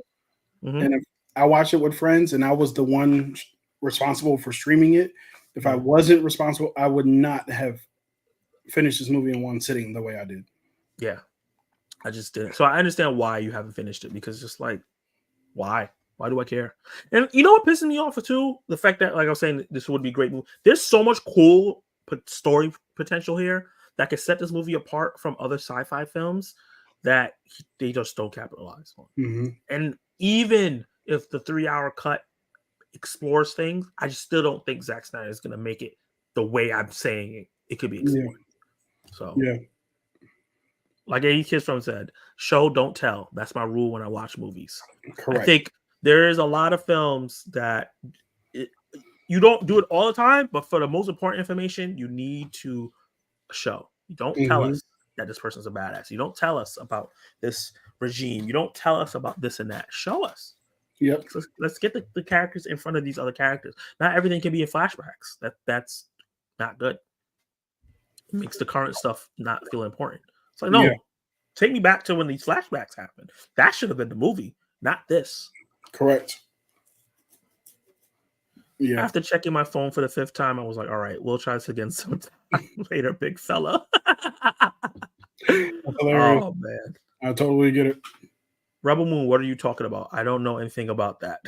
And if I watched it with friends, and I was the one responsible for streaming it. If I wasn't responsible, I would not have finished this movie in one sitting the way I did. Yeah, I just didn't. So I understand why you haven't finished it because it's just like, why? Why do I care? And you know what pisses me off too? The fact that, like I was saying, this would be a great movie. There's so much cool story potential here that could set this movie apart from other sci-fi films that they just don't capitalize on. Mm-hmm. And even if the 3-hour cut explores things, I just still don't think Zack Snyder is going to make it the way I'm saying it could be explored. So, like A Kids from said, show, don't tell. That's my rule when I watch movies. Correct. I think there is a lot of films that you don't do it all the time, but for the most important information, you need to show. You don't tell us that this person's a badass. You don't tell us about this regime. You don't tell us about this and that. Show us. Yep. So let's get the characters in front of these other characters. Not everything can be in flashbacks. That's not good. It makes the current stuff not feel important. It's like, no, take me back to when these flashbacks happened. That should have been the movie, not this. Correct. Yeah. After checking my phone for the 5th time, I was like, all right, we'll try this again sometime later, big fella. Oh, man. I totally get it. Rebel Moon, what are you talking about? I don't know anything about that.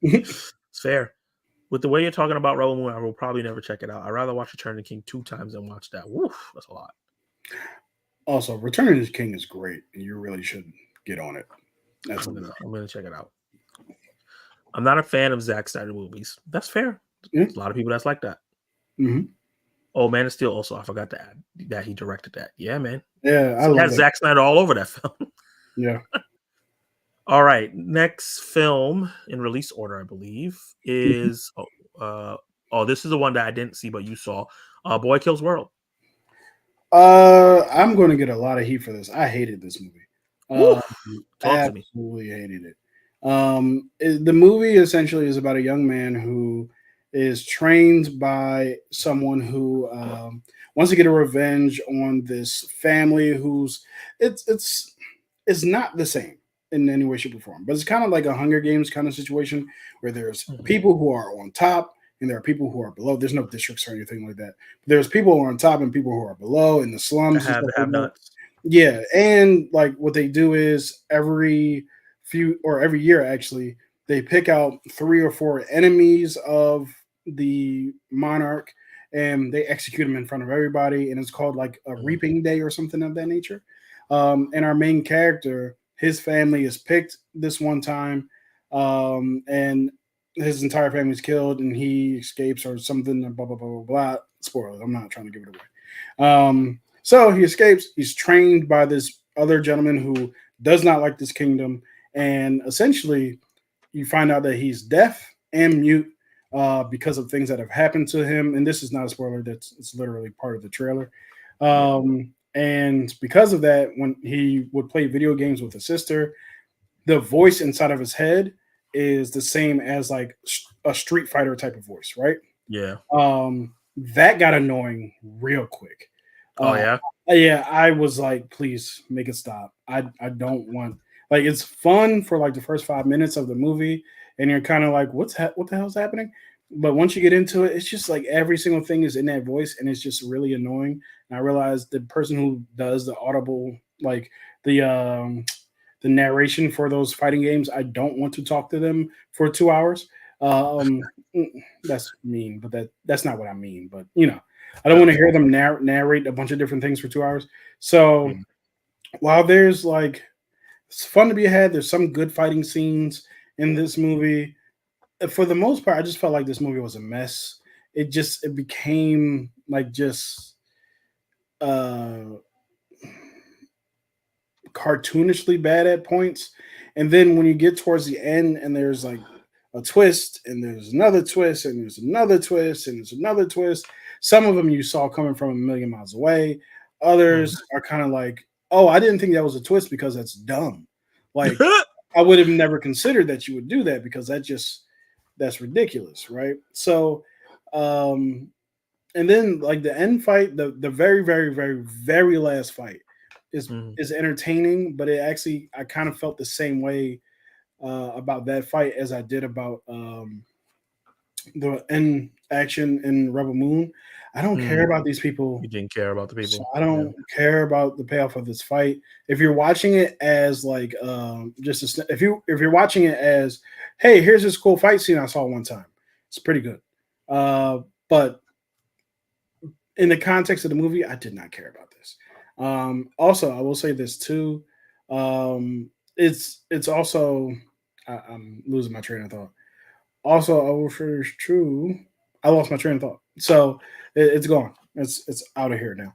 It's fair. With the way you're talking about Rebel Moon, I will probably never check it out. I'd rather watch Return of the King 2 times than watch that. Woof, that's a lot. Also, Return of the King is great, and you really should get on it. I'm gonna check it out. I'm not a fan of Zack Snyder movies. That's fair. Yeah. There's a lot of people that's like that. Mm-hmm. Oh, Man of Steel also. I forgot to add that he directed that. Yeah, man. Yeah, I love Zack Snyder all over that film. Yeah. All right. Next film in release order, I believe, is this is the one that I didn't see, but you saw. Boy Kills World. I'm going to get a lot of heat for this. I hated this movie. I absolutely hated it. The movie essentially is about a young man who is trained by someone who wants to get a revenge on this family who's it's not the same in any way, shape, or form, but it's kind of like a Hunger Games kind of situation where there's people who are on top and there are people who are below. There's no districts or anything like that. There's people who are on top and people who are below in the slums. Yeah, and like what they do is every year actually they pick out 3 or 4 enemies of the monarch and they execute them in front of everybody, and it's called like a reaping day or something of that nature. And our main character, his family is picked this one time, and his entire family is killed and he escapes or something, blah blah blah blah blah. Spoilers, I'm not trying to give it away. So he escapes. He's trained by this other gentleman who does not like this kingdom. And essentially, you find out that he's deaf and mute because of things that have happened to him. And this is not a spoiler. It's literally part of the trailer. And because of that, when he would play video games with his sister, the voice inside of his head is the same as like a Street Fighter type of voice, right? Yeah. That got annoying real quick. Yeah, I was like, please make it stop. I don't want, like, it's fun for like the first 5 minutes of the movie, and you're kind of like, what the hell's happening? But once you get into it, it's just like every single thing is in that voice, and it's just really annoying. And I realized the person who does the audible, like the narration for those fighting games, I don't want to talk to them for 2 hours. That's mean, but that's not what I mean. But you know, I don't want to hear them narrate a bunch of different things for 2 hours. So while there's like, it's fun to be had, there's some good fighting scenes in this movie. For the most part, I just felt like this movie was a mess. It became like just cartoonishly bad at points. And then when you get towards the end and there's like a twist and there's another twist and there's another twist and there's another twist. Some of them you saw coming from a million miles away. Others are kind of like, oh, I didn't think that was a twist because that's dumb. Like I would have never considered that you would do that because that's ridiculous, right? So and then like the end fight, the very, very, very, very last fight is entertaining, but I kind of felt the same way about that fight as I did about the end action in Rebel Moon. I don't care about these people. You didn't care about the people. So I don't care about the payoff of this fight. If you're watching it as like if you're watching it as, hey, here's this cool fight scene I saw one time, it's pretty good. But in the context of the movie, I did not care about this. Also, I will say this too. It's also I'm losing my train of thought. Also, I will sure it's true. I lost my train of thought, so it's gone. It's out of here now.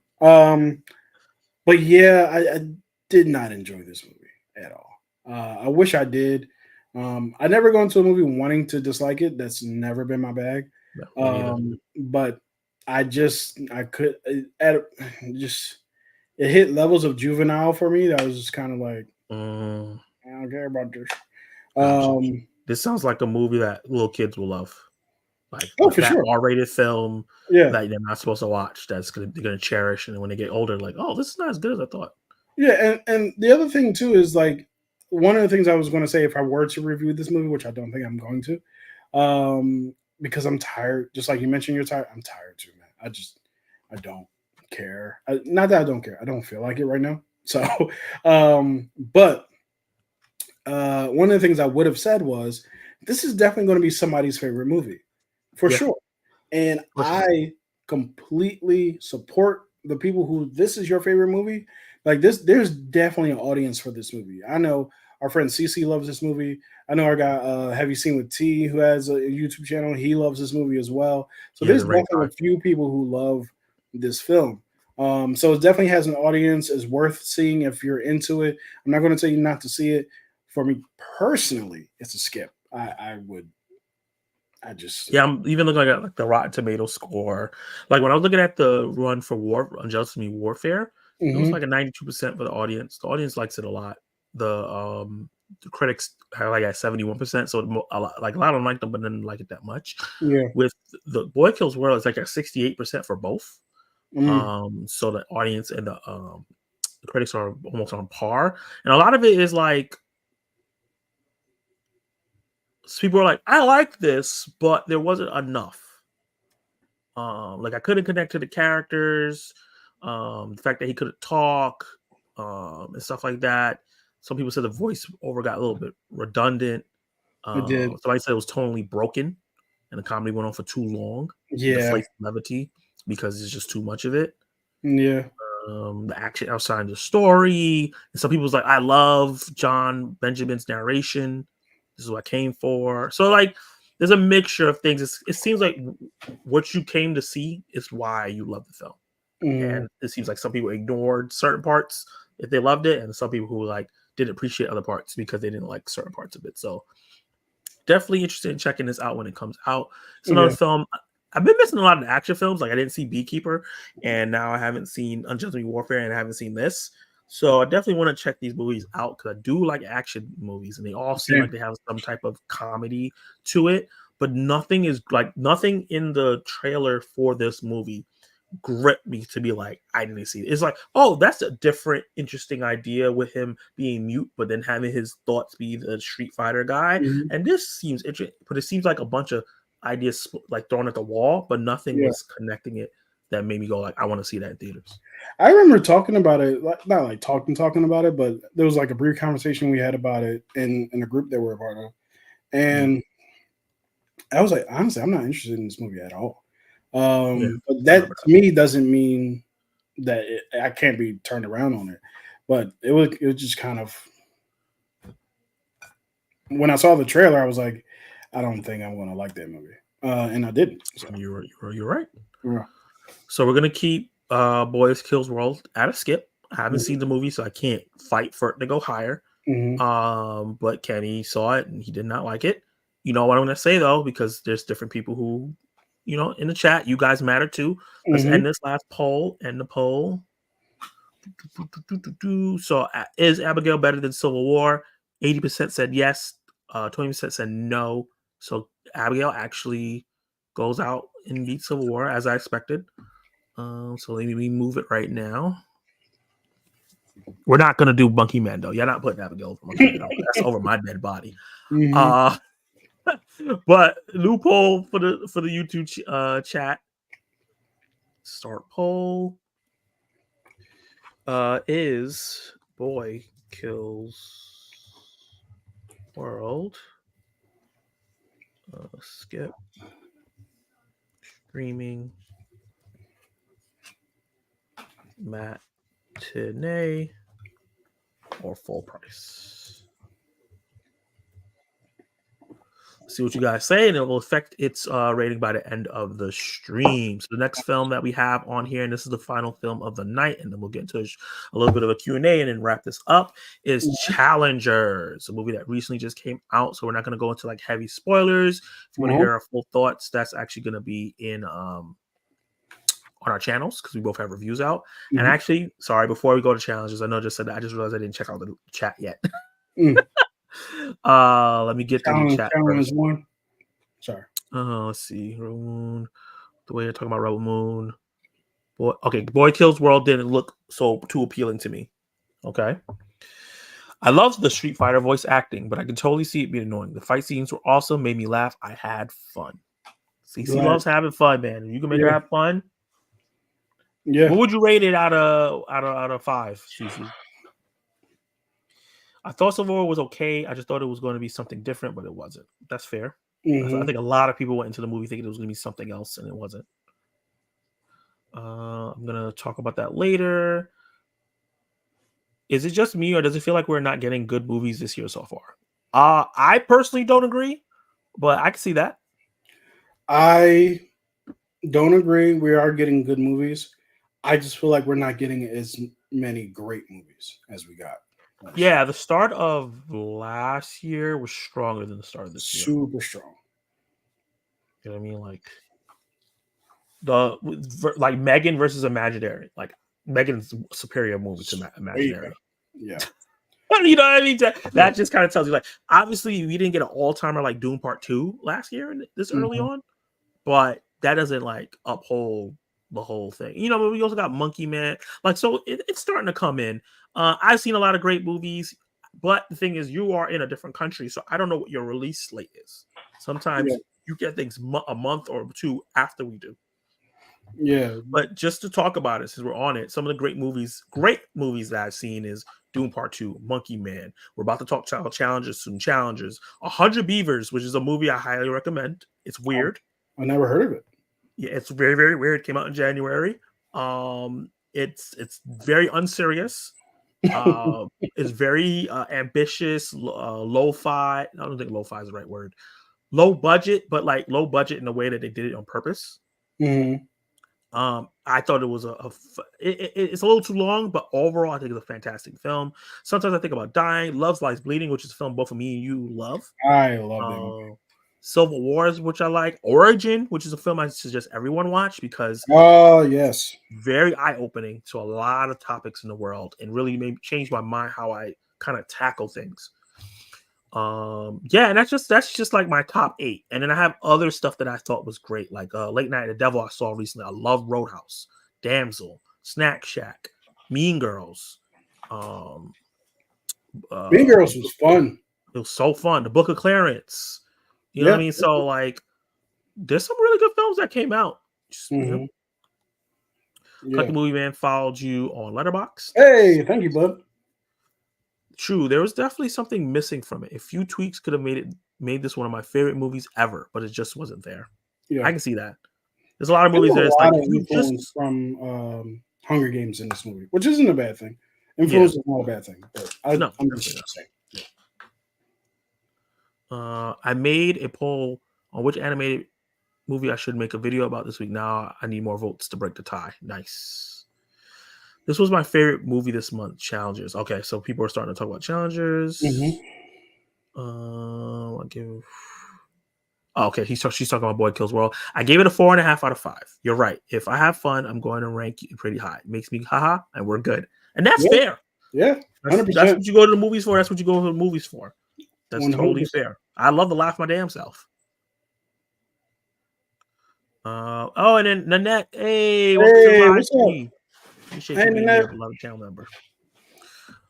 But yeah, I did not enjoy this movie at all. I wish I did. I never go into a movie wanting to dislike it. That's never been my bag. No, me neither. But I could at just it hit levels of juvenile for me. That was just kind of like I don't care about this. Gotcha. This sounds like a movie that little kids will love. Like Oh, for that sure. R-rated film Yeah. that they're not supposed to watch. They're gonna cherish, and when they get older, like, oh, this is not as good as I thought. Yeah, and the other thing too is like one of the things I was going to say if I were to review this movie, which I don't think I'm going to, because I'm tired. Just like you mentioned, you're tired. I'm tired too, man. I don't care. Not that I don't care. I don't feel like it right now. So, but one of the things I would have said was this is definitely going to be somebody's favorite movie for Yeah, sure, and for sure. I completely support the people who this is your favorite movie. Like this, there's definitely an audience for this movie. I know our friend CC loves this movie. I know our guy Have You Seen with T, who has a YouTube channel. He loves this movie as well. So Yeah, there's the right definitely guy. a few people who love this film. So it definitely has an audience. It's worth seeing if you're into it. I'm not going to tell you not to see it. For me personally, it's a skip. I would. I just. Yeah, I'm even looking at like the Rotten Tomato score. Like when I was looking at the run for Unjust Me Warfare, it was Mhm. like a 92% for the audience. The audience likes it a lot. The critics have like at 71%, so a lot don't like them, but didn't like it that much. Yeah. With the Boy Kills World, it's like at 68% for both. Mm, So the audience and the critics are almost on par, and a lot of it is like people are like, I like this, but there wasn't enough. Like I couldn't connect to the characters, the fact that he couldn't talk, and stuff like that. Some people said the voice over got a little bit redundant. it did. Somebody said it was tonally broken, and the comedy went on for too long. It Yeah. deflates levity because it's just too much of it. Yeah. The action outside the story, and some people's like, I love John Benjamin's narration. This is what I came for. So like, there's a mixture of things. It seems like what you came to see is why you love the film, Mm, and it seems like some people ignored certain parts if they loved it, and some people who like didn't appreciate other parts because they didn't like certain parts of it. So definitely interested in checking this out when it comes out. It's another yeah. film. I've been missing a lot of action films. Like I didn't see Beekeeper, and now I haven't seen Unjust Warfare, and I haven't seen this. So I definitely want to check these movies out because I do like action movies, and they all seem like Same. they have some type of comedy to it. But nothing in the trailer for this movie gripped me to be like, I didn't see it. It's like, oh, that's a different, interesting idea with him being mute, but then having his thoughts be the Street Fighter guy. Mhm. And this seems interesting, but it seems like a bunch of ideas like thrown at the wall, but nothing Yeah. was connecting it that made me go like, I want to see that in theaters. I remember talking about it, like, not like talking about it, but there was like a brief conversation we had about it in a group that we're a part of, Mm, and I was like, honestly, I'm not interested in this movie at all. yeah, But I that remember to me doesn't mean that I can't be turned around on it. But it was just kind of when I saw the trailer, I was like, I don't think I'm going to like that movie, and I didn't. So that. You're right. yeah. So we're gonna keep Boys Kills World at a skip. I haven't Mhm. seen the movie, so I can't fight for it to go higher. Mhm. But Kenny saw it and he did not like it. You know what I'm gonna say though, because there's different people who, in the chat, you guys matter too. Let's Mhm. end this last poll. End the poll. So is Abigail better than Civil War? 80% said yes. 20% said no. So Abigail actually goes out and beats Civil War as I expected. So let me move it right now. We're not gonna do Monkey Man though. You're not putting Abigail over Monkey Man. That's over my dead body. Mhm. Uh but loophole for the YouTube chat. Start poll. Is Boy Kills World skip streaming matinee or full price. See what you guys say, and it will affect its rating by the end of the stream. So the next film that we have on here, and this is the final film of the night, and then we'll get into a little bit of a Q&A and then wrap this up, is Challengers, a movie that recently just came out. So we're not going to go into like heavy spoilers. If you want to hear our full thoughts, that's actually going to be in on our channels, because we both have reviews out. And actually, sorry, before we go to Challengers, I know I just said that, I just realized I didn't check out the chat yet. Let me get to the chat first. One. Sorry. Let's see. Moon. The way you're talking about Rebel Moon. Boy Kills World didn't look so too appealing to me. Okay. I love the Street Fighter voice acting, but I can totally see it being annoying. The fight scenes were awesome, made me laugh. I had fun. CC loves having fun, man. You can make her have fun. Yeah. What would you rate it out of 5, CC? I thought Civil War was okay. I just thought it was going to be something different, but it wasn't. That's fair. I think a lot of people went into the movie thinking it was going to be something else, and it wasn't. I'm going to talk about that later. Is it just me, or does it feel like we're not getting good movies this year so far? I personally don't agree, but I can see that. I don't agree. We are getting good movies. I just feel like we're not getting as many great movies as we got. Yeah, the start of last year was stronger than the start of this year. Super strong. You know what I mean? Like Megan versus Imaginary. Like Megan's superior movie to Imaginary. Yeah. You know what I mean? That just kind of tells you, like, obviously we didn't get an all-timer like Doom Part 2 last year this early on, but that doesn't like uphold the whole thing. You know, but we also got Monkey Man. Like, so it's starting to come in. I've seen a lot of great movies, but the thing is, you are in a different country, so I don't know what your release slate is. Sometimes you get things a month or two after we do. Yeah. But just to talk about it, since we're on it, some of the great movies that I've seen is Doom Part 2, Monkey Man. We're about to talk Challengers soon. Challengers. 100 Beavers, which is a movie I highly recommend. It's weird. I never heard of it. Yeah, it's very, very weird. It came out in January. It's very unserious. It's very ambitious, lo-fi. I don't think lo-fi is the right word. Low budget, but like low budget in the way that they did it on purpose. I thought it was it's a little too long, but overall I think it's a fantastic film. Sometimes I think about Dying, Love Lies Bleeding, which is a film both of me and you love. I love it. Civil Wars, which I like. Origin, which is a film I suggest everyone watch because yes, very eye-opening to a lot of topics in the world and really made change my mind how I kind of tackle things. And that's just like my top 8. And then I have other stuff that I thought was great, like Late Night and the Devil I saw recently. I love Roadhouse, Damsel, Snack Shack, Mean Girls. Mean Girls was fun. It was so fun. The Book of Clarence. You know what I mean? So like there's some really good films that came out. You know? Like the Movie Man followed you on Letterboxd. Hey, thank you, bud. True, there was definitely something missing from it. A few tweaks could have made this one of my favorite movies ever, but it just wasn't there. Yeah. I can see that. There's a lot of movies that it's like influence from Hunger Games in this movie, which isn't a bad thing. Influence is not a bad thing, but I'm just saying. I made a poll on which animated movie I should make a video about this week. Now I need more votes to break the tie. Nice. This was my favorite movie this month, Challengers. Okay, so people are starting to talk about Challengers. I'll give... okay, she's talking about Boy Kills World. I gave it a 4.5 out of 5. You're right. If I have fun, I'm going to rank you pretty high. It makes me haha, and we're good. And that's fair. Yeah, 100%. That's what you go to the movies for. That's what you go to the movies for. That's 100%. Totally fair. I love to laugh my damn self. And then Nanette. Hey, what's up? Hey, Nanette. Beloved channel member.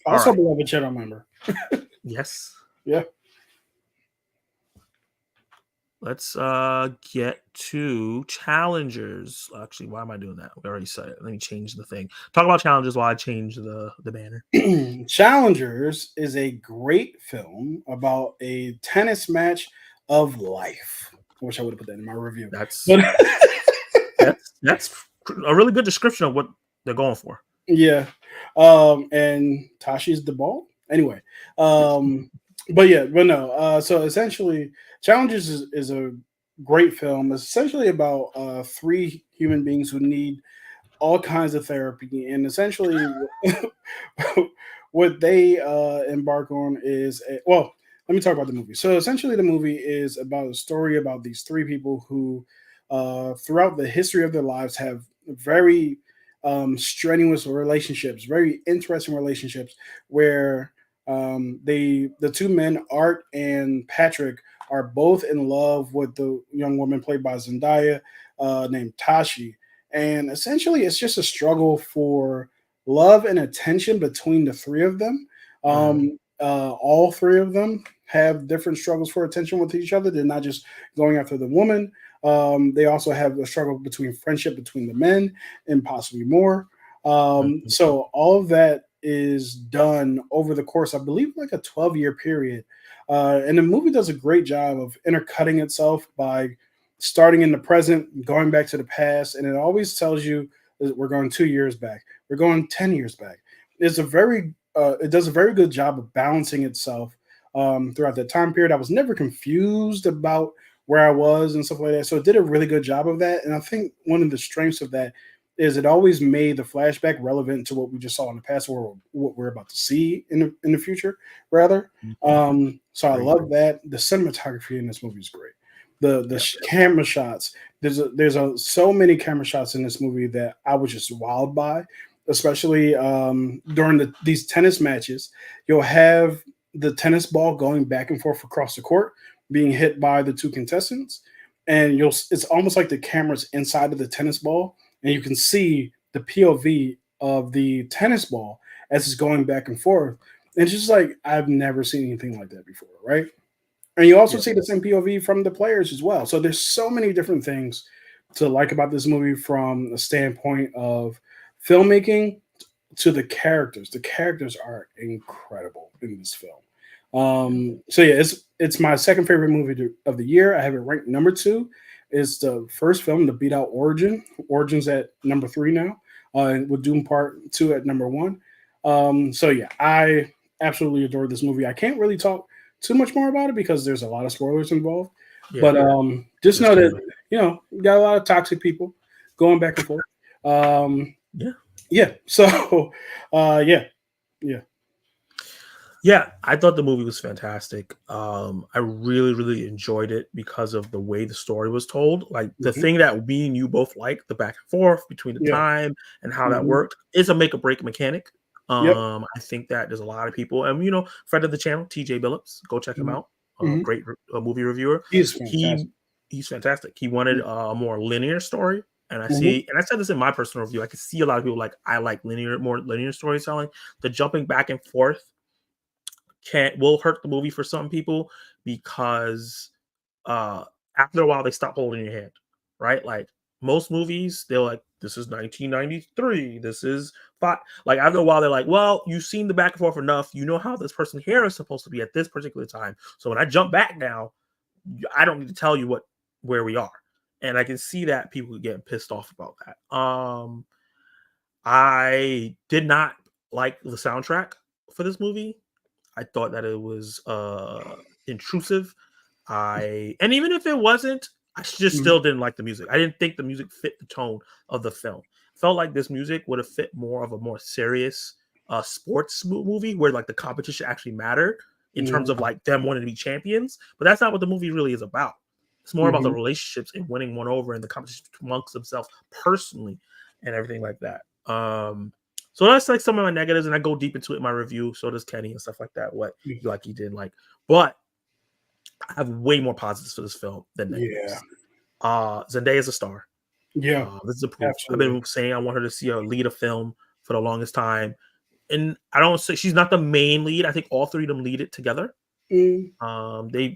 Also, beloved channel member. Yes. Yeah. Let's get to Challengers. Actually, why am I doing that? We already said it. Let me change the thing. Talk about Challengers while I change the banner. Challengers is a great film about a tennis match of life. I wish I would have put that in my review. That's a really good description of what they're going for. Yeah. And Tashi's the ball. Anyway. But yeah, but no. So essentially, Challenges is a great film. It's essentially about three human beings who need all kinds of therapy, and essentially, what they embark on is well. Let me talk about the movie. So essentially, the movie is about a story about these three people who, throughout the history of their lives, have very strenuous relationships, very interesting relationships, where the two men, Art and Patrick, are both in love with the young woman played by Zendaya, named Tashi, and essentially it's just a struggle for love and attention between the three of them. Mhm. All three of them have different struggles for attention with each other. They're not just going after the woman. They also have a struggle between friendship between the men and possibly more. Mhm. So all of that is done over the course, I believe, like a 12-year period. And the movie does a great job of intercutting itself by starting in the present, going back to the past, and it always tells you that we're going 2 years back, we're going 10 years back. It does a very good job of balancing itself throughout that time period. I was never confused about where I was and stuff like that, so it did a really good job of that. And I think one of the strengths of that is it always made the flashback relevant to what we just saw in the past, or what we're about to see in the future, rather. Mhm. So I I agree. love that. The cinematography in this movie is great. The Yep. camera shots. There's so many camera shots in this movie that I was just wowed by, especially during these tennis matches. You'll have the tennis ball going back and forth across the court, being hit by the two contestants, and it's almost like the camera's inside of the tennis ball, and you can see the POV of the tennis ball as it's going back and forth. And it's just like I've never seen anything like that before, right? And you also Yeah. see the same POV from the players as well. So there's so many different things to like about this movie from a standpoint of filmmaking to the characters. The characters are incredible in this film. So yeah, it's my second favorite movie of the year. I have it ranked number two. It's the first film to beat out Origin. Origin's at number three now, with Doom Part Two at number one. So yeah, I absolutely adore this movie. I can't really talk too much more about it because there's a lot of spoilers involved. Yeah. But just know that Disclaimer. you got a lot of toxic people going back and forth. Um, Yeah. yeah. So, yeah, yeah. Yeah, I thought the movie was fantastic. I really, really enjoyed it because of the way the story was told. Like the Mhm. thing that me and you both like, the back and forth between the Yeah. time and how that Mhm. worked, is a make or break mechanic. Yep. I think that there's a lot of people, and friend of the channel, TJ Billups, go check him Mhm. out. Mhm. Great movie reviewer. He's He fantastic. he's fantastic. He wanted Yeah. a more linear story, and Mhm. I said this in my personal review. I could see a lot of people like I like more linear storytelling. The jumping back and forth can will hurt the movie for some people because uh after a while they stop holding your hand, right? Like most movies, they're like, this is 1993, this is five. Like after a while, they're like, well, you've seen the back and forth enough, you know how this person here is supposed to be at this particular time. So when I jump back now, I don't need to tell you where we are. And I can see that people getting pissed off about that. I did not like the soundtrack for this movie. I thought that it was intrusive. And even if it wasn't, I just Mhm. still didn't like the music. I didn't think the music fit the tone of the film. Felt like this music would have fit more of a more serious sports movie where like the competition actually mattered in terms Mhm. of like them wanting to be champions. But that's not what the movie really is about. It's more about the Mhm. relationships and winning one over and the competition amongst themselves personally and everything like that. So that's like some of my negatives, and I go deep into it in my review. So does Kenny and stuff like that. What Yeah. he didn't like, but I have way more positives for this film than Yeah. negatives. Zendaya is a star. Yeah. This is a proof. I've Absolutely. been saying I want her to see her lead a film for the longest time, and I don't say she's not the main lead. I think all three of them lead it together. Mm. They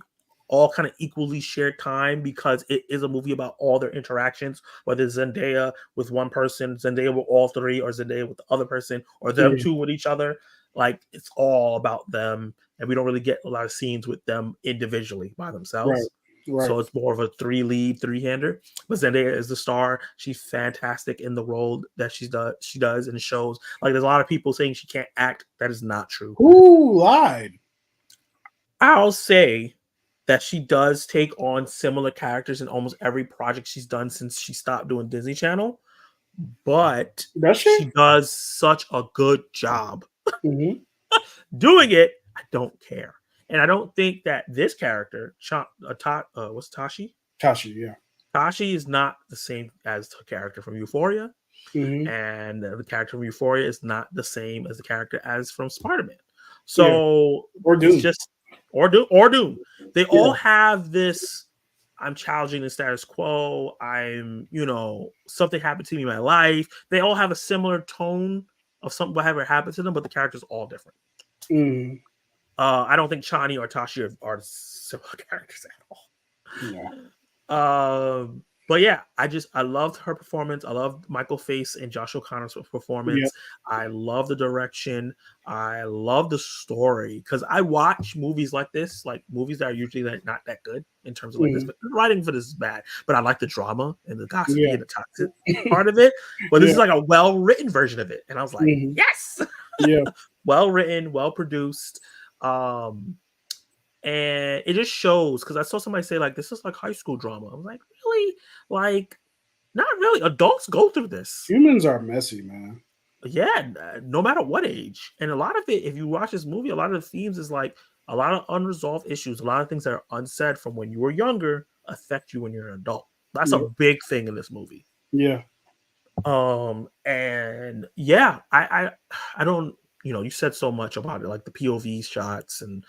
all kind of equally share time because it is a movie about all their interactions, whether it's Zendaya with one person, Zendaya with all three, or Zendaya with the other person, or them Yeah. two with each other. Like it's all about them, and we don't really get a lot of scenes with them individually by Right. themselves. Right. So it's more of a three-hander. But Zendaya is the star. She's fantastic in the role that she does and it shows. Like there's a lot of people saying she can't act. That is not true. Who lied? I'll say that she does take on similar characters in almost every project she's done since she stopped doing Disney Channel, but Does she? she does such a good job Mm-hmm. doing it. I don't care, and I don't think that this character, what's Tashi? Tashi, yeah. Tashi is not the same as the character from Euphoria, Mm-hmm. and the character from Euphoria is not the same as the character as from Spider-Man. So Or Doom. it's just or Doom. They all have this. I'm challenging the status quo. I'm, something happened to me in my life. They all have a similar tone of something, whatever happened to them, but the characters are all different. Mm. I don't think Chani or Tashi are similar characters at all. Yeah. But yeah, I loved her performance. I loved Michael Face and Josh O'Connor's performance. Yep. I love the direction. I love the story because I watch movies like this, like movies that are usually not that good in terms of like this. But the writing for this is bad. But I like the drama and the gossipy and the toxic part of it. But this is like a well-written version of it, and I was like, yes, yeah, well written, well produced. And it just shows because I saw somebody say like this is like high school drama. I was like, really? Like, not really. Adults go through this. Humans are messy, man. Yeah, no matter what age. And a lot of it, if you watch this movie, a lot of the themes is like a lot of unresolved issues, a lot of things that are unsaid from when you were younger affect you when you're an adult. That's a big thing in this movie. Yeah. And yeah, I don't, you said so much about it, like the POV shots and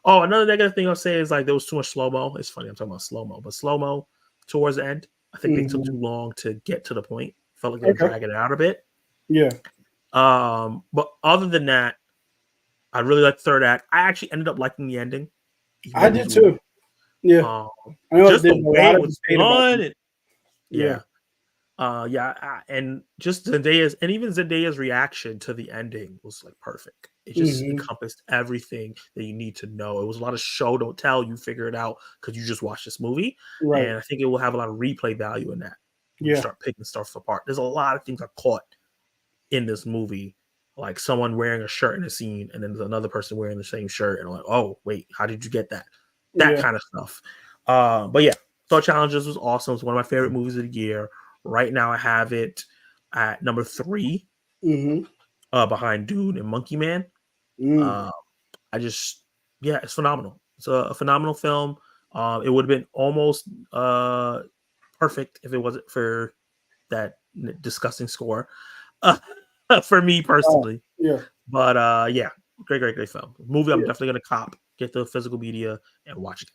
another negative thing I'll say is like there was too much slow-mo. It's funny, I'm talking about slow-mo, but slow-mo towards the end, I think they took too long to get to the point. Felt like they were dragging it out a bit. Yeah. But other than that, I really liked the third act. I actually ended up liking the ending. I did too. Yeah. I know just the way it was done. And just Zendaya's reaction to the ending was like perfect. It just encompassed everything that you need to know. It was a lot of show don't tell. You figure it out because you just watched this movie, and I think it will have a lot of replay value in that. You start picking stuff apart. There's a lot of things I caught in this movie, like someone wearing a shirt in a scene, and then there's another person wearing the same shirt, and I'm like, oh wait, how did you get that? That kind of stuff. But yeah, Thought Challenges was awesome. It's one of my favorite movies of the year. Right now, I have it at number 3, behind Dune and Monkey Man. It's phenomenal. It's a phenomenal film. It would have been almost perfect if it wasn't for that disgusting score. For me personally, but great film. Movie I'm definitely gonna cop, get the physical media and watch it.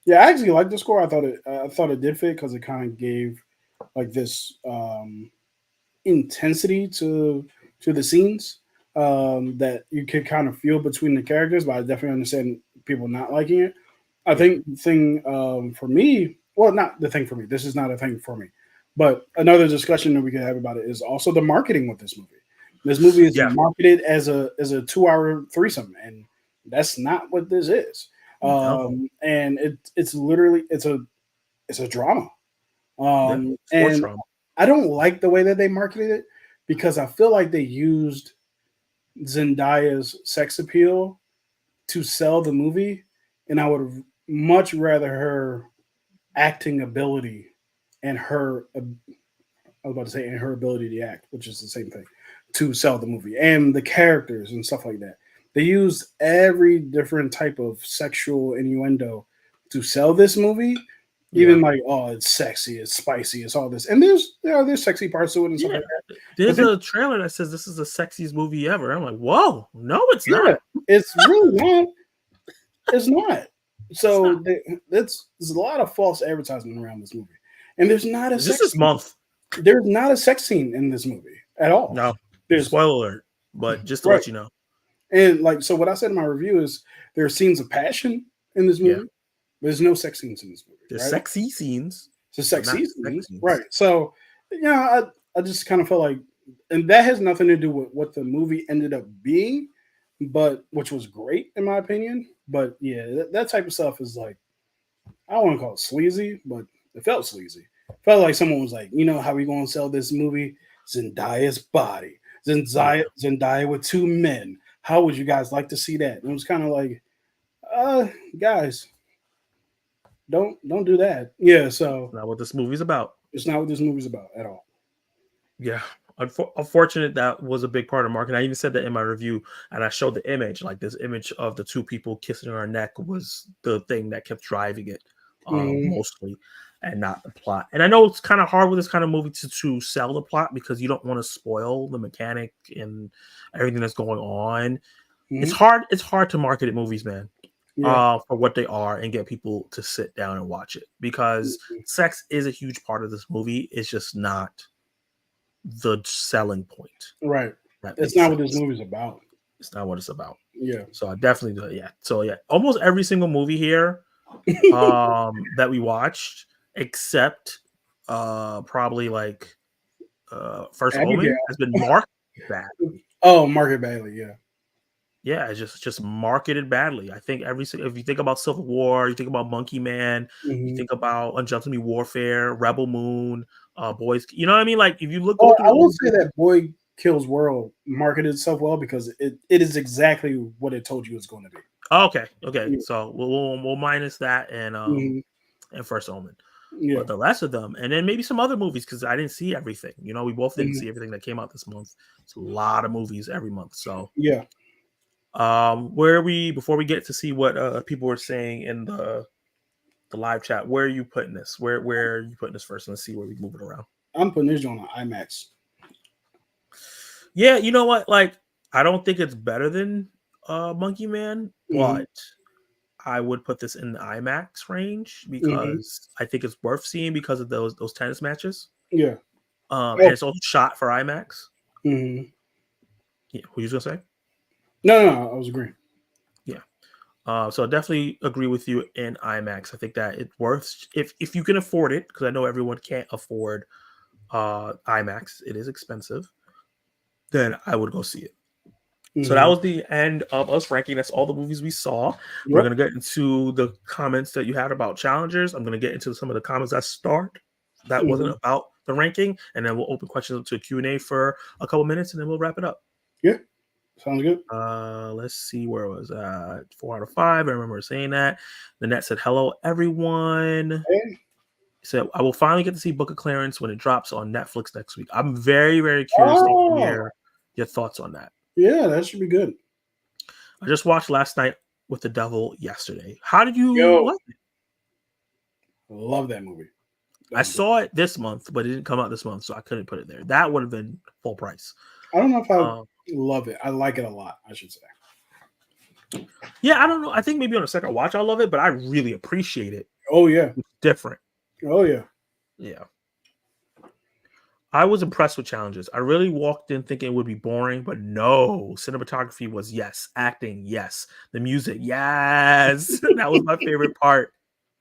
Yeah, I actually like the score. I thought it did fit because it kind of gave like this intensity to the scenes that you could kind of feel between the characters. But I definitely understand people not liking it. I think the thing for me, well, not the thing for me. This is not a thing for me. But another discussion that we could have about it is also the marketing with this movie. This movie is marketed as a 2-hour threesome, and that's not what this is. And it's literally it's a drama. And drama. I don't like the way that they marketed it because I feel like they used Zendaya's sex appeal to sell the movie, and I would have much rather her acting ability and her ability to act, which is the same thing, to sell the movie, and the characters and stuff like that. They used every different type of sexual innuendo to sell this movie. Even like, oh, it's sexy, it's spicy, it's all this, and there's sexy parts to it and stuff like that. There's a trailer that says this is the sexiest movie ever. I'm like, whoa, no, it's not. It's really not. It's not. So there's a lot of false advertisement around this movie, and there's not a. This month. There's not a sex scene in this movie at all. No, there's spoiler alert, but just to let you know. And like, so what I said in my review is there are scenes of passion in this movie. Yeah. There's no sex scenes in this movie. There's sexy scenes. So sexy scenes, right? So I just kind of felt like, and that has nothing to do with what the movie ended up being, but which was great in my opinion. But yeah, that type of stuff is like, I don't want to call it sleazy, but it felt sleazy. It felt like someone was like, you know how we going to sell this movie? Zendaya's body. Zendaya with 2 men. How would you guys like to see that? And it was kind of like, guys, don't do that. Yeah, so Not what this movie's about. it's not what this movie's about at all. Yeah. Unfortunate that was a big part of marketing. I even said that in my review, and I showed the image, like this image of the 2 people kissing her neck was the thing that kept driving it, mostly, and not the plot. And I know it's kind of hard with this kind of movie to sell the plot because you don't want to spoil the mechanic and everything that's going on. It's hard. It's hard to market movies, man, for what they are and get people to sit down and watch it because sex is a huge part of this movie. It's just not the selling point. Right. It's not what this movie's about. It's not what it's about. Yeah. So I definitely do. Yeah. So yeah, almost every single movie here that we watched, except probably like First Omen, has been marketed bad. Oh, marketed badly. Yeah. Yeah, it's just marketed badly. I think if you think about Civil War, you think about Monkey Man, you think about Ungentleman Warfare, Rebel Moon, Boys. You know what I mean? Like if you look, I will say that Boy Kills World marketed itself well because it is exactly what it told you it's going to be. Oh, okay. Yeah. So we'll minus that and First Omen. Yeah. But the rest of them, and then maybe some other movies because I didn't see everything. You know, we both didn't see everything that came out this month. It's a lot of movies every month. So yeah. Before we get to see what people were saying in the live chat, where are you putting this? Where are you putting this first? Let's see where we move it around. I'm putting this on IMAX. Yeah, you know what? Like, I don't think it's better than Monkey Man, but I would put this in the IMAX range because I think it's worth seeing because of those tennis matches. Yeah. And it's also shot for IMAX. Yeah, what you gonna say? No, I was agreeing. Yeah. So I definitely agree with you in IMAX. I think that it's worth if you can afford it, because I know everyone can't afford IMAX. It is expensive. Then I would go see it. So that was the end of us ranking. That's all the movies we saw. Yep. We're going to get into the comments that you had about challengers. I'm going to get into some of the comments that wasn't about the ranking, and then we'll open questions to Q&A for a couple minutes, and then we'll wrap it up. Yeah, sounds good. Let's see where it was. 4 out of 5. I remember saying that. Nanette said, "Hello, everyone." Hey. So I will finally get to see Book of Clarence when it drops on Netflix next week. I'm very, very curious to hear your thoughts on that. Yeah, that should be good. I just watched Last Night with the Devil yesterday. How did you like it? I love that movie. I saw it this month, but it didn't come out this month, so I couldn't put it there. That would have been full price. I don't know if I love it. I like it a lot, I should say. Yeah, I don't know. I think maybe on a second watch, I love it, but I really appreciate it. Oh, yeah. It's different. Oh, yeah. Yeah. I was impressed with challenges. I really walked in thinking it would be boring, but no. Cinematography was yes. Acting, yes. The music, yes. That was my favorite part.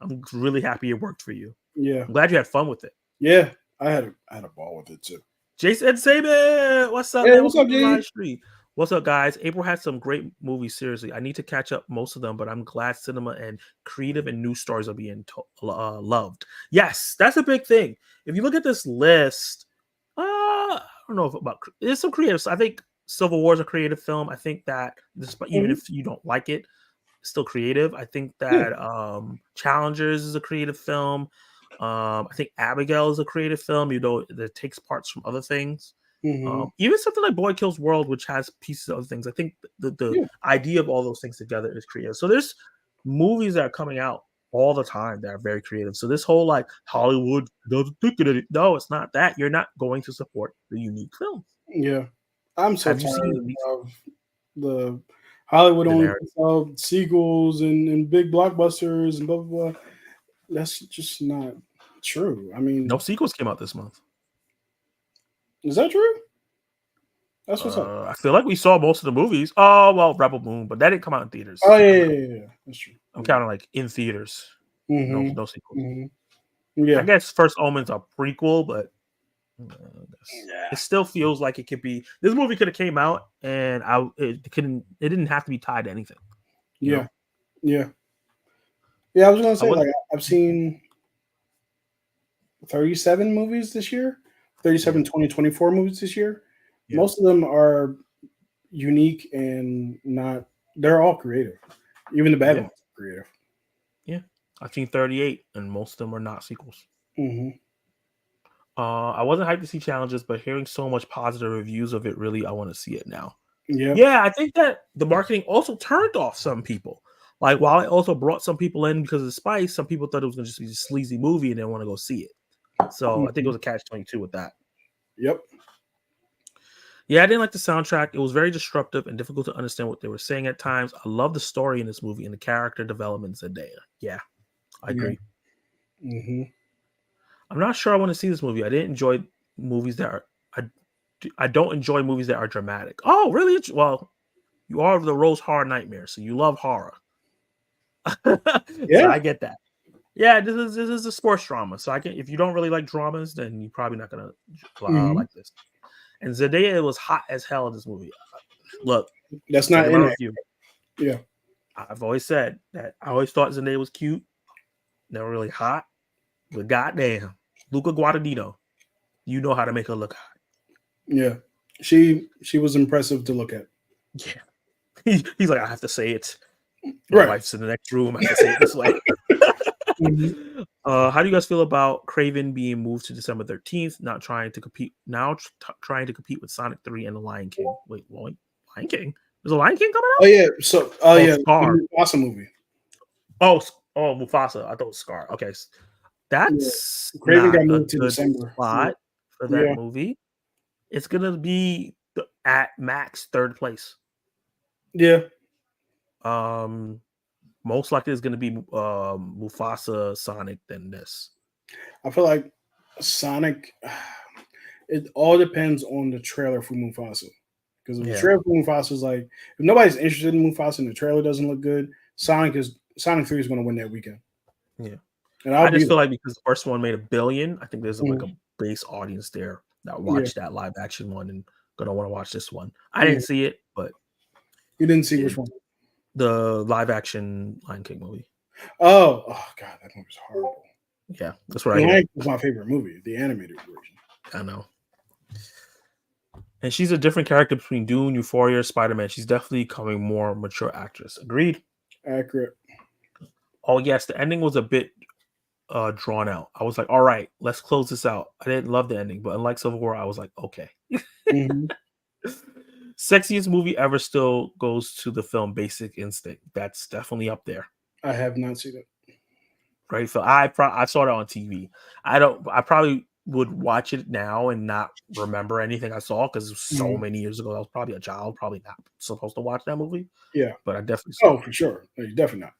I'm really happy it worked for you. Yeah. I'm glad you had fun with it. Yeah. I had a ball with it too. Jason Saban, what's up? Hey, what's up, Jay? What's up, guys? April had some great movies. Seriously, I need to catch up most of them, but I'm glad cinema and creative and new stories are being loved. Yes, that's a big thing. If you look at this list, I don't know there's some creative. I think Civil War is a creative film. I think that even if you don't like it, it's still creative. I think that Challengers is a creative film. I think Abigail is a creative film, that takes parts from other things. Even something like Boy Kills World, which has pieces of other things. I think the idea of all those things together is creative. So there's movies that are coming out all the time that are very creative. So this whole like Hollywood doesn't think it. No, it's not that. You're not going to support the unique film. Yeah, I'm so tired of the Hollywood only sell sequels and big blockbusters and blah blah blah. That's just not true. I mean, no sequels came out this month. Is that true? That's what's up. I feel like we saw most of the movies. Oh well, Rebel Moon, but that didn't come out in theaters. Oh yeah. That's true. I'm counting like in theaters. No sequels. Yeah, I guess First Omen's a prequel, but it still feels like it could be. This movie could have came out, and it didn't have to be tied to anything. Yeah. Yeah, I was gonna say like I've seen 37 movies this year, 37 2024 movies this year. Yeah. Most of them are unique and not. They're all creative. Even the bad ones are creative. Yeah, I've seen 38, and most of them are not sequels. Mm-hmm. I wasn't hyped to see Challenges, but hearing so much positive reviews of it, really, I want to see it now. Yeah. Yeah, I think that the marketing also turned off some people. Like, while it also brought some people in because of the spice, some people thought it was going to just be a sleazy movie and didn't want to go see it. So I think it was a catch-22 with that. Yep. Yeah, I didn't like the soundtrack. It was very disruptive and difficult to understand what they were saying at times. I love the story in this movie and the character development Zendaya. Yeah, I agree. Yeah. Mm-hmm. I'm not sure I want to see this movie. I didn't enjoy movies that are. I don't enjoy movies that are dramatic. Oh, really? Well, you are the Rose Horror Nightmare, so you love horror. Yeah, so I get that. Yeah, this is a sports drama. So I can. If you don't really like dramas, then you're probably not gonna like this. And Zendaya was hot as hell in this movie. Look, that's not in it. Yeah, I've always said that. I always thought Zendaya was cute, never really hot. But goddamn, Luca Guadagnino, you know how to make her look hot. Yeah, she was impressive to look at. Yeah, he's like, I have to say it. My Right. wife's in the next room. I have to say it this way. How do you guys feel about Craven being moved to December 13th? Not trying to compete now, trying to compete with Sonic 3 and the Lion King. Wait, Lion King? There's a Lion King coming out? Oh yeah. So yeah, Scar. the Mufasa movie. Oh, Mufasa. I thought it was Scar. Okay, that's Craven not got moved a to good December spot for that movie. It's gonna be at max third place. Yeah. Most likely it's gonna be Mufasa, Sonic, than this. I feel like Sonic. It all depends on the trailer for Mufasa. Because if the trailer for Mufasa is like, if nobody's interested in Mufasa and the trailer doesn't look good, Sonic 3 is going to win that weekend. Yeah. And I just feel like because the first one made $1 billion, I think there's like a base audience there that watched that live action one and gonna want to watch this one. I didn't see it, but you didn't see which one? The live action Lion King movie. Oh god, that movie was horrible. Yeah, that's what I hear. Lion was my favorite movie, the animated version. I know. And she's a different character between Dune, Euphoria, Spider-Man. She's definitely becoming more mature actress. Agreed. Accurate. Oh yes, the ending was a bit drawn out. I was like, all right, let's close this out. I didn't love the ending, but unlike Civil War, I was like, okay. Sexiest movie ever still goes to the film Basic Instinct. That's definitely up there. I have not seen it. Right, so I saw it on TV. I probably would watch it now and not remember anything I saw because it was so many years ago. I was probably a child, probably not supposed to watch that movie. Yeah, but I definitely saw it. For sure. No, you're definitely not.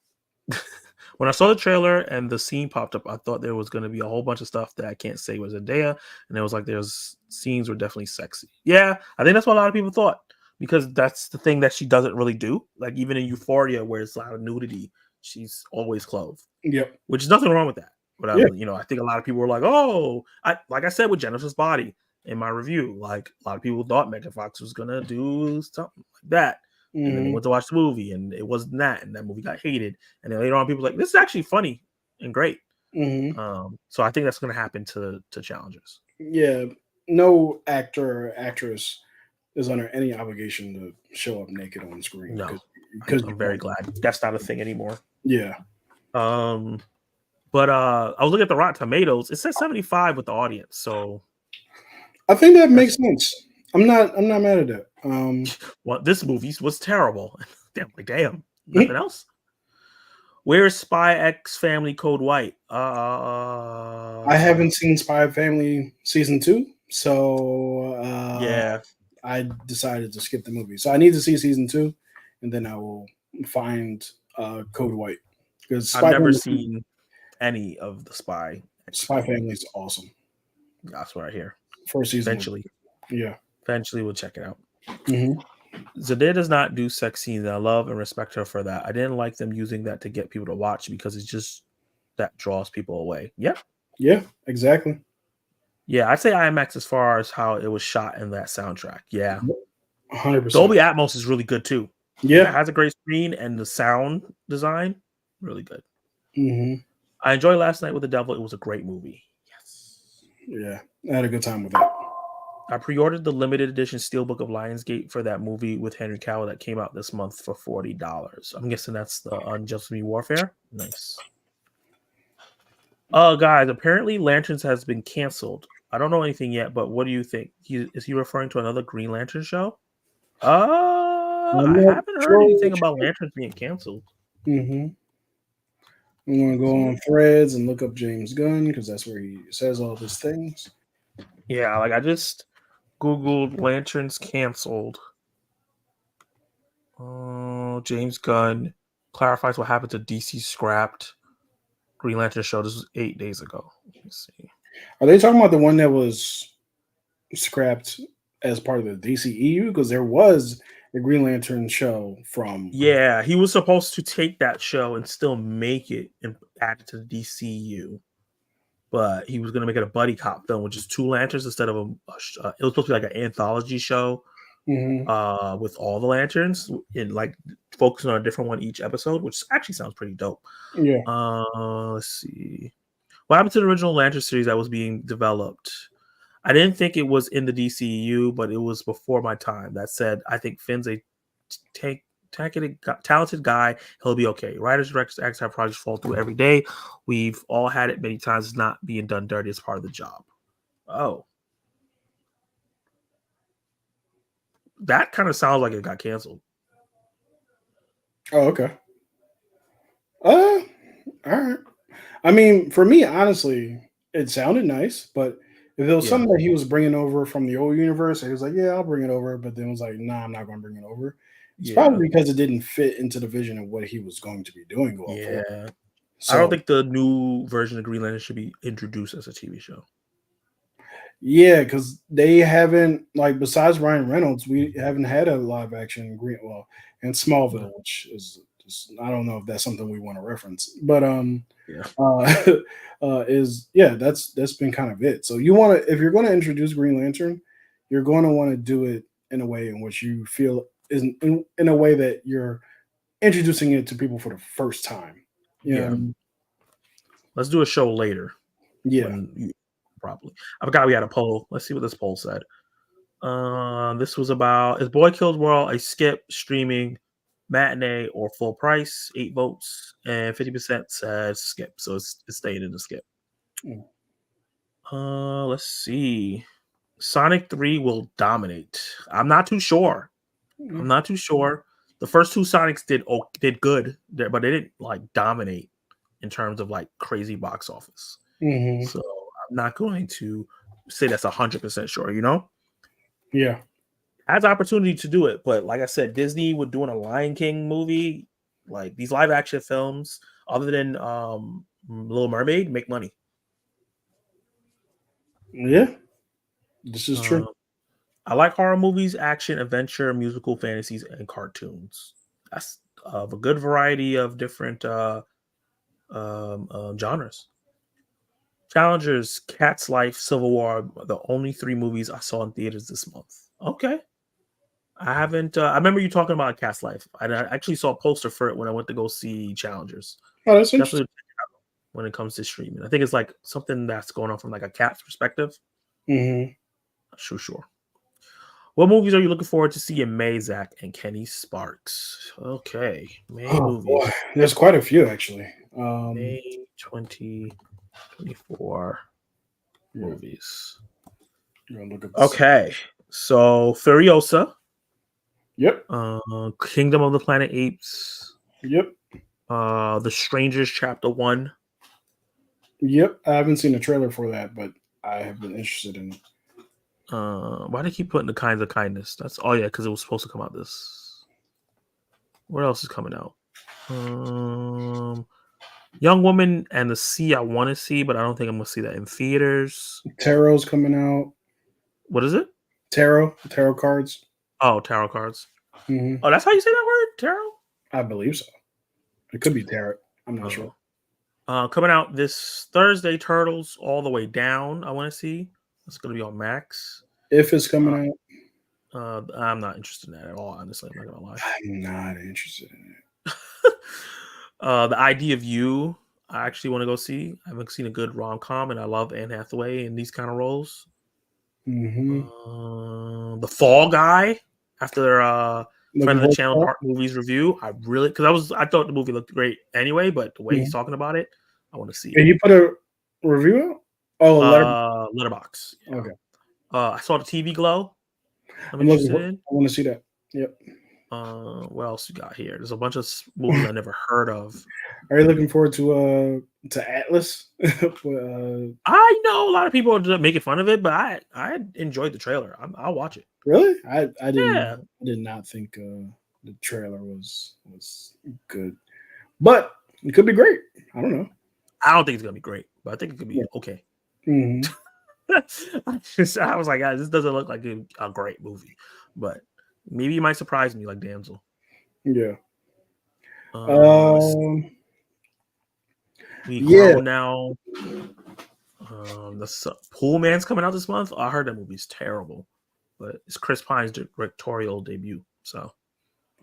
When I saw the trailer and the scene popped up, I thought there was going to be a whole bunch of stuff that I can't say was Zendaya, and it was like there's scenes were definitely sexy. Yeah, I think that's what a lot of people thought because that's the thing that she doesn't really do. Like even in Euphoria, where it's a lot of nudity, she's always clothed. Yep, which is nothing wrong with that. But I think a lot of people were like, "Oh, like I said with Jennifer's Body in my review, like a lot of people thought Megan Fox was gonna do something like that." And then they went to watch the movie, and it wasn't that, and that movie got hated. And then later on, people were like, "This is actually funny and great." So I think that's going to happen to Challengers. Yeah, no actor or actress is under any obligation to show up naked on screen. No, because I'm very glad that's not a thing anymore. Yeah. But I was looking at the Rotten Tomatoes. It says 75 with the audience, so I think that makes sense. I'm not mad at that. Well, this movie was terrible. Damn, nothing else. Where's Spy X Family Code White? I haven't seen Spy Family season 2, so yeah, I decided to skip the movie. So I need to see season 2, and then I will find Code White because I've never seen any of the Spy. Spy Family is awesome. That's what I hear. First season, eventually we'll check it out. Zendaya does not do sex scenes, and I love and respect her for that. I didn't like them using that to get people to watch because it's just that draws people away. Yeah, exactly. Yeah, I'd say IMAX as far as how it was shot in that soundtrack. Yeah, 100%. Dolby Atmos is really good too. Yeah, it has a great screen and the sound design really good. Mm-hmm. I enjoyed Last Night with the Devil. It was a great movie. Yes. Yeah, I had a good time with that. I pre-ordered the limited edition Steelbook of Lionsgate for that movie with Henry Cavill that came out this month for $40. I'm guessing that's the Unjust Me Warfare. Nice. Guys, apparently Lanterns has been canceled. I don't know anything yet, but what do you think? Is he referring to another Green Lantern show? I'm I not haven't heard sure anything what about Lanterns being canceled. Mm-hmm. I'm going to go on Threads and look up James Gunn because that's where he says all these things. Yeah, like I just Googled Lanterns canceled. James Gunn clarifies what happened to DC scrapped Green Lantern show. This was 8 days ago. Let me see. Are they talking about the one that was scrapped as part of the DCEU? Because there was a Green Lantern show from. Yeah, he was supposed to take that show and still make it and add it to the DCU, but he was going to make it a buddy cop film, which is two lanterns instead of it was supposed to be like an anthology show with all the lanterns and like focusing on a different one each episode, which actually sounds pretty dope. Yeah. Let's see. What happened to the original Lantern series that was being developed? I didn't think it was in the DCU, but it was before my time. That said, I think Finn's a talented guy. He'll be okay. Writers, directors, actors have projects fall through every day. We've all had it many times. It's not being done dirty as part of the job. Oh. That kind of sounds like it got canceled. Oh, okay. All right. I mean, for me, honestly, it sounded nice, but if it was something that he was bringing over from the old universe, he was like, "Yeah, I'll bring it over," but then was like, "Nah, I'm not going to bring it over." It's probably because it didn't fit into the vision of what he was going to be doing going forward. So, I don't think the new version of Green Lantern should be introduced as a TV show. Yeah, because they haven't, like, besides Ryan Reynolds, we haven't had a live action and Smallville, which is just, I don't know if that's something we want to reference, but that's been kind of it. So if you're going to introduce Green Lantern, you're going to want to do it in a way in which you feel is in a way that you're introducing it to people for the first time. Let's do a show later. Yeah. Probably. I forgot we had a poll. Let's see what this poll said. This was about Is Boy Kills World a skip, streaming, matinee, or full price? 8 votes, and 50% says skip. So it's staying in the skip. Let's see. Sonic 3 will dominate. I'm not too sure. The first two Sonics did good, but they didn't like dominate in terms of like crazy box office. So I'm not going to say that's 100% sure, Yeah. Has opportunity to do it, but like I said, Disney would doing a Lion King movie, like these live action films, other than Little Mermaid, make money. Yeah, this is true. I like horror movies, action, adventure, musical, fantasies, and cartoons. That's a good variety of different genres. Challengers, Cat's Life, Civil War, the only 3 movies I saw in theaters this month. Okay. I haven't. I remember you talking about Cat's Life. I actually saw a poster for it when I went to go see Challengers. Oh, that's interesting. Definitely when it comes to streaming. I think it's like something that's going on from like a cat's perspective. Not sure. What movies are you looking forward to see in May, Zach and Kenny Sparks? Okay, May movies. Boy. There's quite a few actually. May 2024 movies. Okay, so Furiosa. Yep. Kingdom of the Planet Apes. Yep. The Strangers Chapter 1. Yep. I haven't seen the trailer for that, but I have been interested in it. Why do they keep putting The Kinds of Kindness? That's because it was supposed to come out this. What else is coming out? Young Woman and the Sea I want to see, but I don't think I'm going to see that in theaters. Tarot's coming out. What is it? Tarot cards. Oh, tarot cards. Mm-hmm. Oh, that's how you say that word? Tarot? I believe so. It could be tarot. I'm not sure. Coming out this Thursday, Turtles All the Way Down. I want to see. It's going to be on Max. If it's coming out. I'm not interested in that at all, honestly. I'm not going to lie. I'm not interested in it. The Idea of You. I actually want to go see. I haven't seen a good rom-com, and I love Anne Hathaway in these kind of roles. The Fall Guy, after friend of the channel Heart Movies review, I thought the movie looked great anyway, but the way he's talking about it, I want to see it. And you put a review out? Oh, Letterboxd. Yeah. Okay. I saw the TV Glow. I want to see that. Yep. What else you got here? There's a bunch of movies I never heard of. Are you looking forward to Atlas? I know a lot of people are making fun of it, but I enjoyed the trailer. I'll watch it. Really? I did not think the trailer was good, but it could be great. I don't know. I don't think it's gonna be great, but I think it could be okay. Mm-hmm. I was like, guys, this doesn't look like a great movie, but maybe it might surprise me, like Damsel. Yeah. We grow now. The Pool Man's coming out this month. I heard that movie's terrible, but it's Chris Pine's directorial debut. So,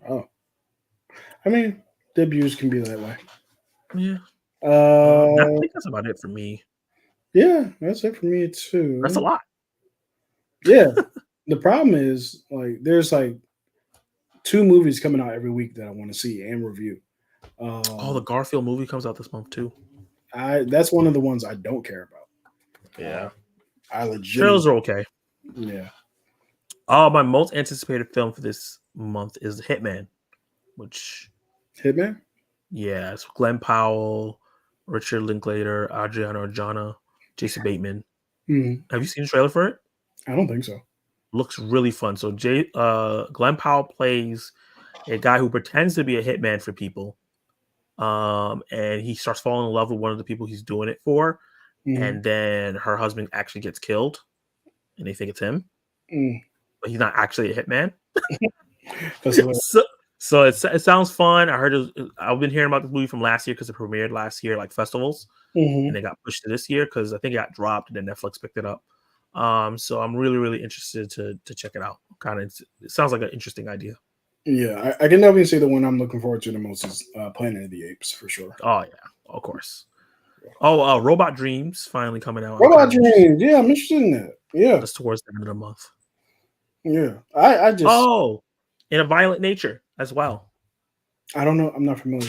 I mean, debuts can be that way. Yeah. I think that's about it for me. Yeah, that's it for me too. That's a lot. Yeah. The problem is, like, there's like 2 movies coming out every week that I want to see and review. The Garfield movie comes out this month too. That's one of the ones I don't care about. Yeah. Trailers are okay. Yeah. My most anticipated film for this month is Hitman, which Hitman? Yeah, it's Glenn Powell, Richard Linklater, Adriana Arjona, Jason Bateman. Have you seen the trailer for it? I don't think so. Looks really fun. So Glenn Powell plays a guy who pretends to be a hitman for people. And he starts falling in love with one of the people he's doing it for. And then her husband actually gets killed and they think it's him. But he's not actually a hitman. So it sounds fun. I've been hearing about this movie from last year because it premiered last year, like festivals, and they got pushed to this year because I think it got dropped and then Netflix picked it up. So I'm really, really interested to check it out. It sounds like an interesting idea. Yeah, I can definitely say the one I'm looking forward to the most is Planet of the Apes for sure. Oh yeah, of course. Robot Dreams finally coming out. Robot Dreams, yeah, I'm interested in that. Yeah, that's towards the end of the month. Yeah, I just In a Violent Nature as well. I don't know. I'm not familiar.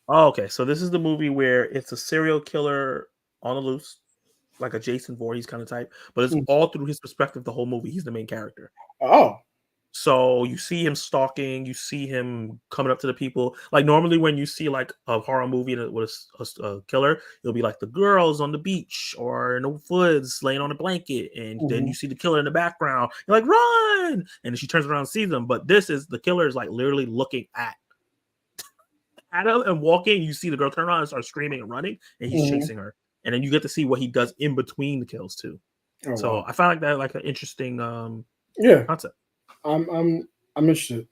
Oh, okay. So this is the movie where it's a serial killer on the loose, like a Jason Voorhees kind of type, but it's all through his perspective. The whole movie, he's the main character. Oh. So you see him stalking, you see him coming up to the people. Like normally when you see like a horror movie with a killer, it'll be like the girls on the beach or in the woods laying on a blanket. And then you see the killer in the background. You're like, run! And she turns around and sees them. But the killer is like literally looking at him and walking. You see the girl turn around and start screaming and running. And he's chasing her. And then you get to see what he does in between the kills too. Wow. I found that like an interesting concept. I'm interested.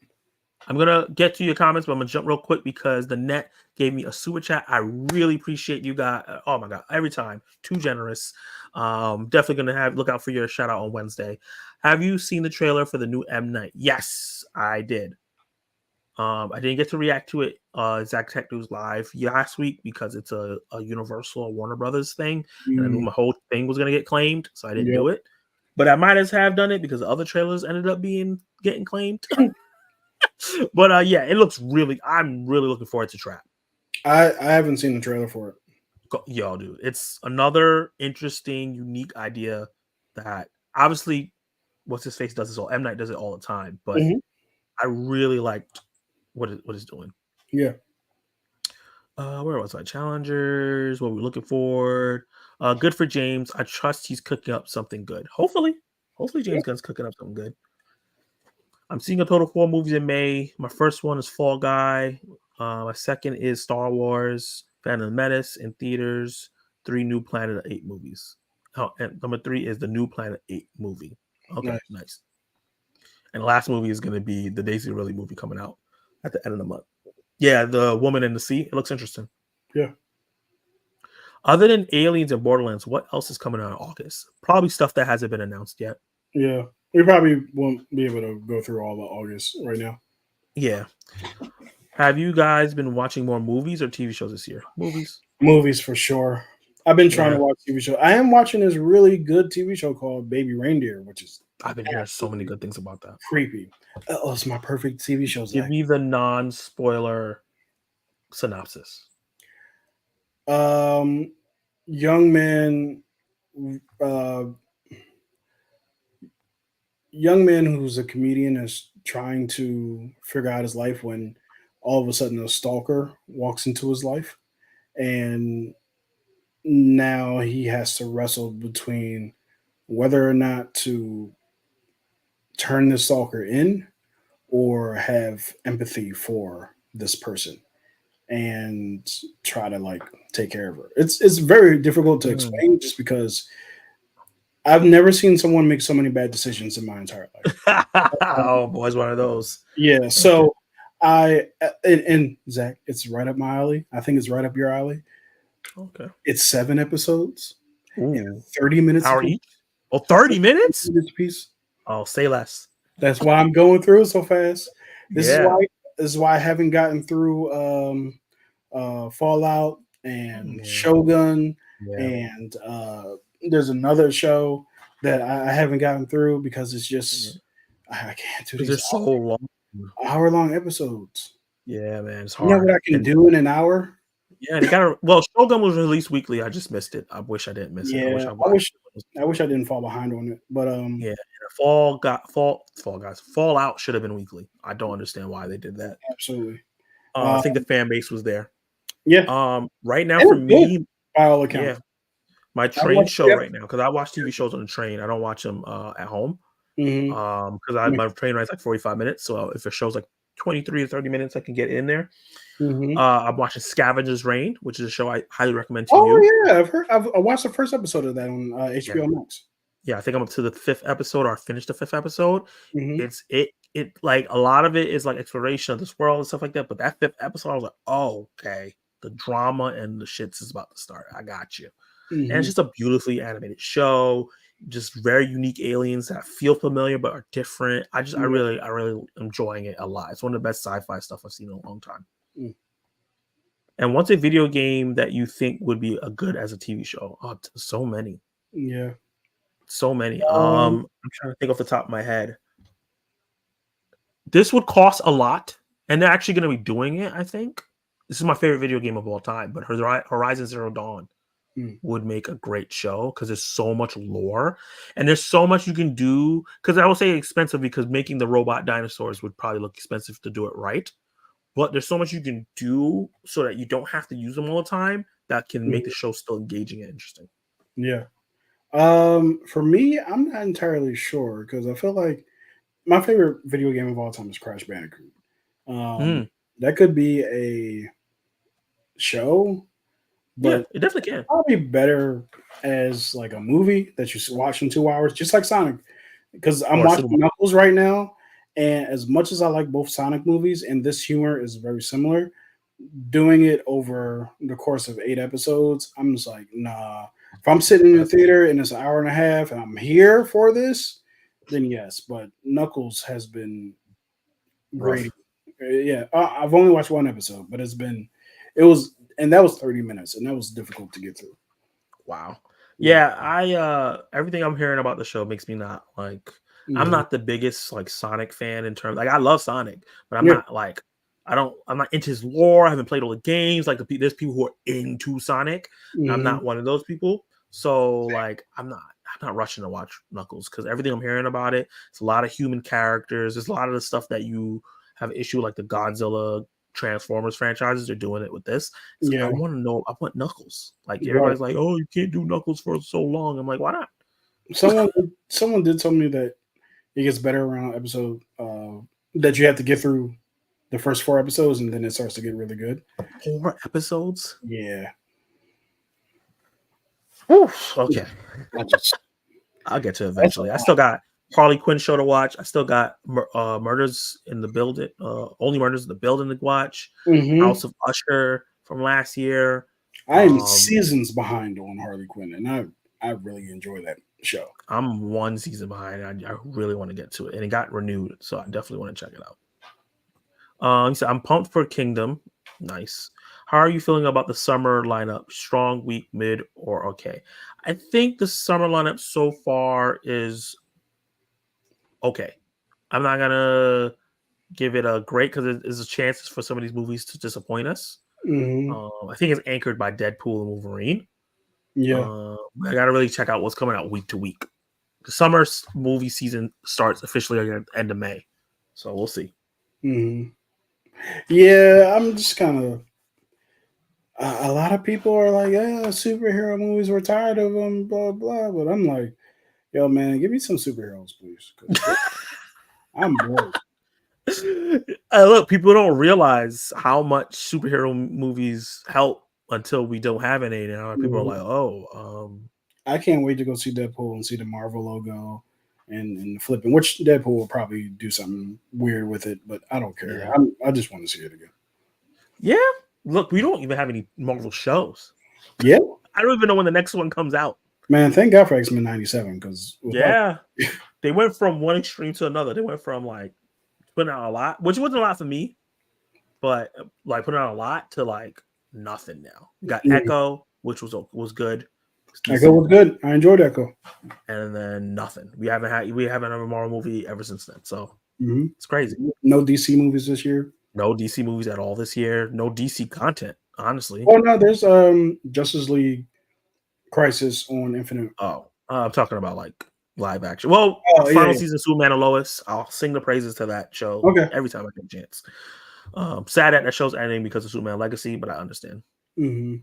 I'm gonna get to your comments, but I'm gonna jump real quick because the net gave me a super chat. I really appreciate you guys. Oh my god, every time, too generous. Definitely gonna look out for your shout out on Wednesday. Have you seen the trailer for the new M Night? Yes, I did. I didn't get to react to it. Zach Tech News Live last week because it's a Universal or Warner Brothers thing, and I knew my whole thing was gonna get claimed, so I didn't do it. But I might have done it because the other trailers ended up getting claimed. But it looks I'm really looking forward to Trap. I haven't seen the trailer for it. Yo, dude, it's another interesting, unique idea that obviously what's his face does this all. M Night does it all the time, but I really liked what it's doing. Yeah. Where was I? Challengers. What we're looking for. Good for James. I trust he's cooking up something good. Hopefully James Gunn's cooking up something good. I'm seeing a total of 4 movies in May. My first one is Fall Guy. My second is Star Wars, Phantom Menace in theaters. 3 new Planet of 8 movies. Oh, and number 3 is the new Planet 8 movie. Okay, nice. And the last movie is going to be the Daisy Ridley movie coming out at the end of the month. Yeah, The Woman in the Sea. It looks interesting. Yeah. Other than Aliens and Borderlands, what else is coming out in August? Probably stuff that hasn't been announced yet. Yeah. We probably won't be able to go through all the August right now. Yeah. Have you guys been watching more movies or TV shows this year? Movies. Movies for sure. I've been trying to Yeah, watch TV show. I am watching this really good TV show called Baby Reindeer, which is I've been hearing so many absolutely good things about that. creepy. Oh, it's my perfect TV show, Give Zach. me the non-spoiler synopsis. Um, young man, uh, young man who's a comedian is trying to figure out his life when all of a sudden a stalker walks into his life, and now he has to wrestle between whether or not to turn the stalker in or have empathy for this person and try to like take care of her. It's very difficult to Mm. explain just because I've never seen someone make so many bad decisions in my entire life. Oh, boy, it's one of those. Yeah, Okay. so I and Zach, it's right up my alley. I think it's right up your alley. Okay. It's 7 episodes and Ooh. 30 minutes Hour apiece. each? Oh, 30 minutes? Minutes apiece. Oh, say less. That's why I'm going through it so fast. This is Yeah. why this is why I haven't gotten through Fallout and Yeah. Shogun, Yeah. and there's another show that I haven't gotten through because it's just I can't do Because they're these so long. hour-long episodes. Yeah, man, it's You know what hard. I can And do in an hour? yeah, they gotta. Well, Shogun was released weekly. I just missed it. I wish I didn't miss it. I wish Yeah, I I watched wish I wish I didn't fall behind on it, but it. Yeah, Fall Guys. Fallout should have been weekly. I don't understand why they did that. absolutely. I Um, think the fan base was there. yeah, Right now it for was good me, by all yeah, accounts. my I train watched show right now because I watch TV shows on the train. I don't watch them at home. Mhm. Because my train ride's like 45 minutes. So if it shows like 23 to 30 minutes, I can get in there. Mhm. I'm watching Scavenger's Reign, which is a show I highly recommend to Oh you. yeah, I watched the first episode of that on Yeah. HBO Max. Yeah, I think I'm up to the 5th episode, or I finished the 5th episode. Mhm. It like a lot of it is like exploration of this world and stuff like that. But that 5th episode, I was like, oh, okay. The drama and the shits is about to start. I got you. And it's Mhm. just a beautifully animated show, just very unique aliens that feel familiar but are different. I Yeah. really enjoying it a lot. It's one of the best sci-fi stuff I've seen in a long time. Mm. And what's a video game that you think would be a good as a TV show? Oh, so many. Yeah. So many. Um, I'm trying to think off the top of my head. This would cost a lot, and they're actually going to be doing it, I think. This is my favorite video game of all time, but Horizon Zero Dawn mm, would make a great show because there's so much lore and there's so much you can do. Because I would say expensive because making the robot dinosaurs would probably look expensive to do it right. But there's so much you can do so that you don't have to use them all the time that can make mhm. the show still engaging and interesting. Yeah. For me, I'm not entirely sure because I feel like my favorite video game of all time is Crash Bandicoot. Um, Mm, that could be a show, yeah, but it definitely can. probably better as like a movie that you watch in 2 hours, just like Sonic. Because I'm Or a watching cinema. Knuckles right now, and as much as I like both Sonic movies, and this humor is very similar, doing it over the course of 8 episodes, I'm just like, nah. If I'm sitting in the That's cool. theater and it's an hour and a half and I'm here for this, then yes. But Knuckles has been great. Rough. Yeah, I've only watched one episode, but it was, and that was 30 minutes, and that was difficult to get through. Wow. Yeah. Yeah, I everything I'm hearing about the show makes me not like I'm Mhm. not the biggest like Sonic fan in terms like I love Sonic, but I'm Yeah. not like I'm not into his lore. I haven't played all the games. Like there's people who are into Sonic, and I'm Mhm. not one of those people. So like I'm not rushing to watch Knuckles because everything I'm hearing about it, it's a lot of human characters. There's a lot of the stuff that you have issue like the Godzilla Transformers franchises. They're doing it with this. It's like, I Yeah. want to know. I want Knuckles. Like Right. everybody's like, oh, you can't do Knuckles for so long. I'm like, why not? Someone did tell me that it gets better around episode that you have to get through the first 4 episodes and then it starts to get really good. 4 episodes. Yeah. Oof, okay, I just I'll get to it that's a eventually. I lot. still got Harley Quinn show to watch. I still got Murders in the Building. Only Murders in the Building to watch. Mhm. House of Usher from last year. I am Um, seasons behind on Harley Quinn, and I really enjoy that show. I'm one season behind. I really want to get to it, and it got renewed, so I definitely want to check it out. So I'm pumped for Kingdom. Nice. How are you feeling about the summer lineup? Strong, weak, mid, or okay? I think the summer lineup so far is okay. I'm not gonna give it a great because there's a chance for some of these movies to disappoint us. Mm-hmm. I think it's anchored by Deadpool and Wolverine. Yeah. I gotta really check out what's coming out week to week. The summer movie season starts officially at the end of May, so we'll see. Mm-hmm. Yeah, I'm just kind of. A lot of people are like, "Yeah, superhero movies. We're tired of them." Blah blah. But I'm like, "Yo, man, give me some superheroes, please." 'Cause I'm bored. Look, people don't realize how much superhero movies help until we don't have any now. And people are like, Mhm. "Oh, I can't wait to go see Deadpool and see the Marvel logo and flipping. Which Deadpool will probably do something weird with it, but I don't care. yeah, I just want to see it again. yeah." Look, we don't even have any Marvel shows. Yeah, I don't even know when the next one comes out. man. Thank God for X Men '97 because without Yeah, they went from one extreme to another. They went from like putting out a lot, which wasn't a lot for me, but like putting out a lot to like nothing now. We got mm, Echo, which was good, it's Echo decent, was good. I enjoyed Echo. and then nothing. We haven't had a Marvel movie ever since then. So Hmm. it's crazy. No DC movies this year. No DC movies at all this year. No DC content, honestly. Oh no, there's Justice League Crisis on Infinite. I'm talking about like live action. Well, Oh yeah, final yeah. season Superman and Lois. I'll sing the praises to that show Okay. every time I get a chance. Sad that show's ending because of Superman Legacy, but I understand. Hmm.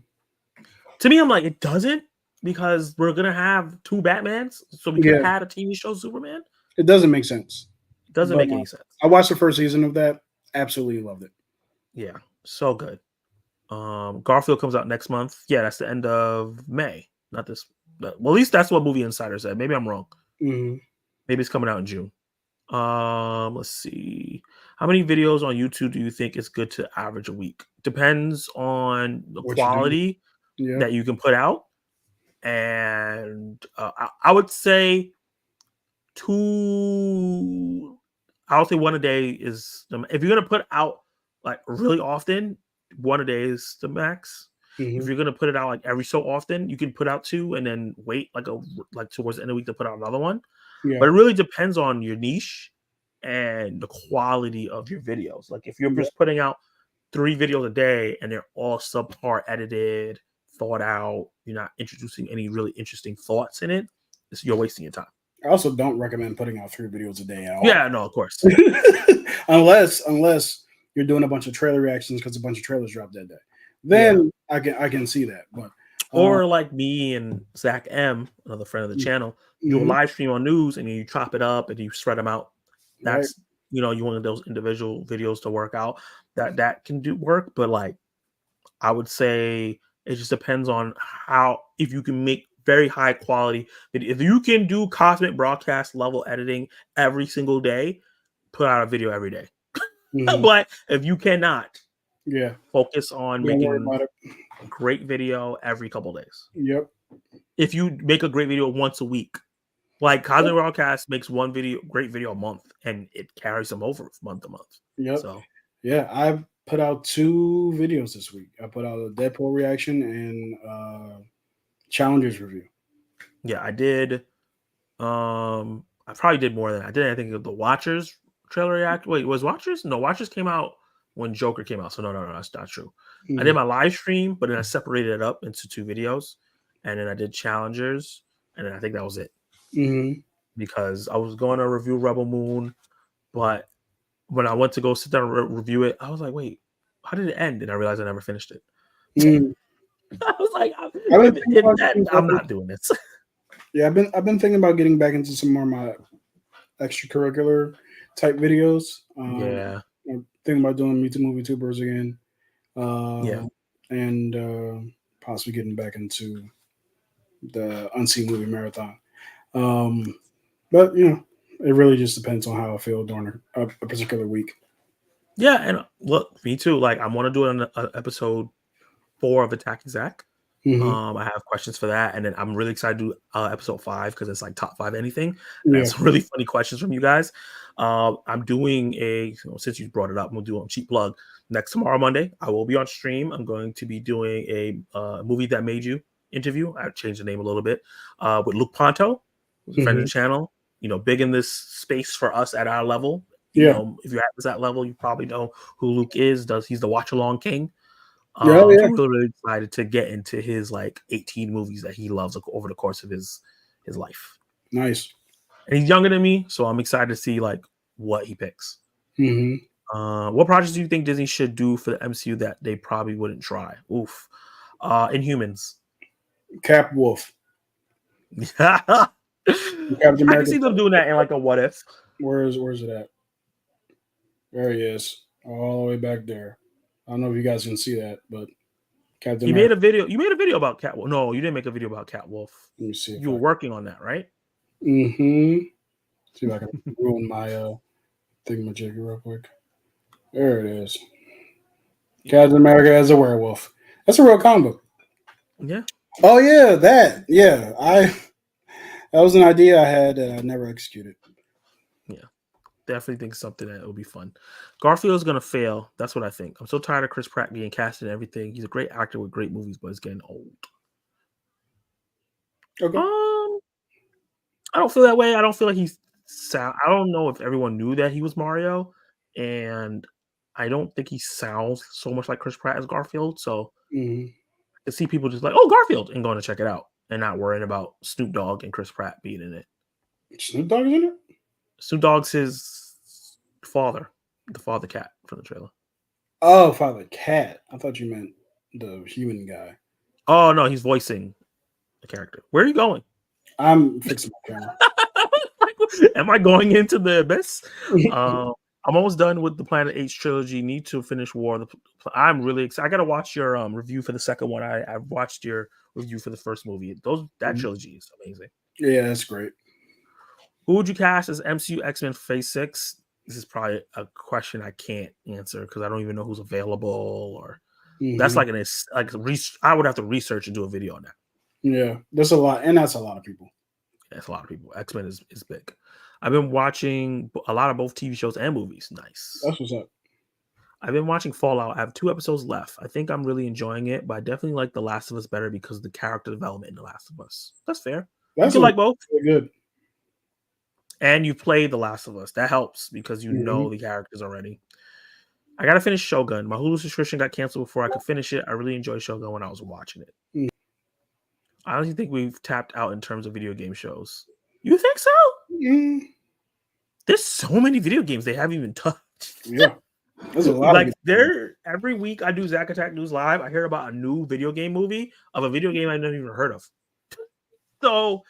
To me, I'm like, it doesn't because we're gonna have two Batmans, so we could have Yeah, had a TV show Superman. it doesn't make sense. It doesn't But make any sense. I watched the first season of that. Absolutely loved it. Yeah, so good. Garfield comes out next month. Yeah, that's the end of May. Not this. Well, at least that's what Movie Insider said. Maybe I'm wrong. Hmm. Maybe it's coming out in June. Let's see. How many videos on YouTube do you think is good to average a week? Depends on the What you do? quality Yeah. that you can put out, and I would say two. I would say one a day is if you're gonna put out like really often, one a day is the max. If Hmm. you're gonna put it out like every so often, you can put out two and then wait like towards the end of the week to put out another one. Yeah. But it really depends on your niche and the quality of your videos. Like if you're Yeah. just putting out 3 videos a day and they're all subpar edited, thought out, you're not introducing any really interesting thoughts in it, you're wasting your time. I also don't recommend putting out 3 videos a day at all. Yeah, no, of course. unless you're doing a bunch of trailer reactions because a bunch of trailers dropped that day. Yeah. Then I can see that. But Or like me and Zach M, another friend of the channel, do a mhm, live stream on news and you chop it up and you spread them out. right. That's you want those individual videos to work out. That can do work, but like I would say it just depends on how if you can make very high quality. If you can do cosmic broadcast level editing every single day, put out a video every day. Mhm, But if you cannot, yeah. focus on Don't worry making about it. a great video every couple days. Yep. If you make a great video once a week, like Cosmic Broadcast makes one great video a month, and it carries them over month to month. Yep. So Yeah. I've put out 2 videos this week. I put out a Deadpool reaction and Challengers review. yeah, I did. I probably did more than I did. I think the Watchers trailer react. Wait, was Watchers? No, Watchers came out when Joker came out. So no, that's not true. I did Mhm, my live stream, but then I separated it up into 2 videos, and then I did Challengers, and then I think that was it mhm, because I was going to review Rebel Moon, but when I went to go sit down and review it, I was like, wait, how did it end? And I realized I never finished it. mhm. I was like, I've been if it thinking didn't about end, I'm not doing this. yeah, I've been thinking about getting back into some more of my extracurricular type videos. Yeah, I'm thinking about doing Me Too Movie Tubers again, yeah. and possibly getting back into the Unseen Movie Marathon. Um, but it really just depends on how I feel during a particular week. Yeah, and look, me too. Like, I want to do it on episode 4 of Attacking Zach. Hmm. I have questions for that, and then I'm really excited to do episode 5 because it's like top 5 anything, and I have Yeah. some really funny questions from you guys. I'm doing since you brought it up, we'll do a cheap plug. tomorrow, Monday, I will be on stream. I'm going to be doing a movie that made you interview. I've changed the name a little bit with Luke Ponto, who's a friend of the channel. Big in this space for us at our level. If you're at that level, you probably know who Luke is. He's the watch along king. So I'm really excited to get into his 18 movies that he loves over the course of his life. Nice. And he's younger than me, so I'm excited to see what he picks. What projects do you think Disney should do for the MCU that they probably wouldn't try? Oof. Inhumans. Cap Wolf. I can see them doing that in a what if. Where's it at? There he is. All the way back there. I don't know if you guys can see that, but Captain America. You made a video about Cat Wolf. No, you didn't make a video about Cat Wolf. Let me see. You were working on that, right? See if I can ruin my thingamajigger real quick. There it is. Captain America as a werewolf. That's a real comic book. Yeah. Oh yeah, that. Yeah. That was an idea I had that I never executed. Yeah. Definitely think something that will be fun. Garfield's gonna fail. That's what I think. I'm so tired of Chris Pratt being casted and everything. He's a great actor with great movies, but he's getting old. Okay. I don't feel that way. I don't feel like I don't know if everyone knew that he was Mario, and I don't think he sounds so much like Chris Pratt as Garfield. So I can see people just oh, Garfield, and going to check it out and not worrying about Snoop Dogg and Chris Pratt being in it. Snoop Dogg's in it? Snoop Dogg's his father, the father cat from the trailer. Oh, Father Cat. I thought you meant the human guy. Oh no, he's voicing the character. Where are you going? I'm fixing my camera. Am I going into the abyss? I'm almost done with the Planet H trilogy. Need to finish War. I'm really excited. I got to watch your review for the second one. I've watched your review for the first movie. That trilogy is amazing. Yeah, that's great. Who would you cast as MCU X-Men Phase 6? This is probably a question I can't answer because I don't even know who's available. Or that's I would have to research and do a video on that. Yeah, there's a lot, and that's a lot of people. That's a lot of people. X-Men is big. I've been watching a lot of both TV shows and movies. Nice. That's what's up. I've been watching Fallout. I have 2 episodes left. I think I'm really enjoying it, but I definitely like The Last of Us better because of the character development in The Last of Us. That's fair. You like both. Really good. And you played The Last of Us. That helps because you know the characters already. I got to finish Shogun. My Hulu subscription got canceled before I could finish it. I really enjoyed Shogun when I was watching it. I honestly think we've tapped out in terms of video game shows. You think so? There's so many video games they haven't even touched. Yeah. There's a lot every week I do Zack Attack News Live, I hear about a new video game movie of a video game I've never even heard of. So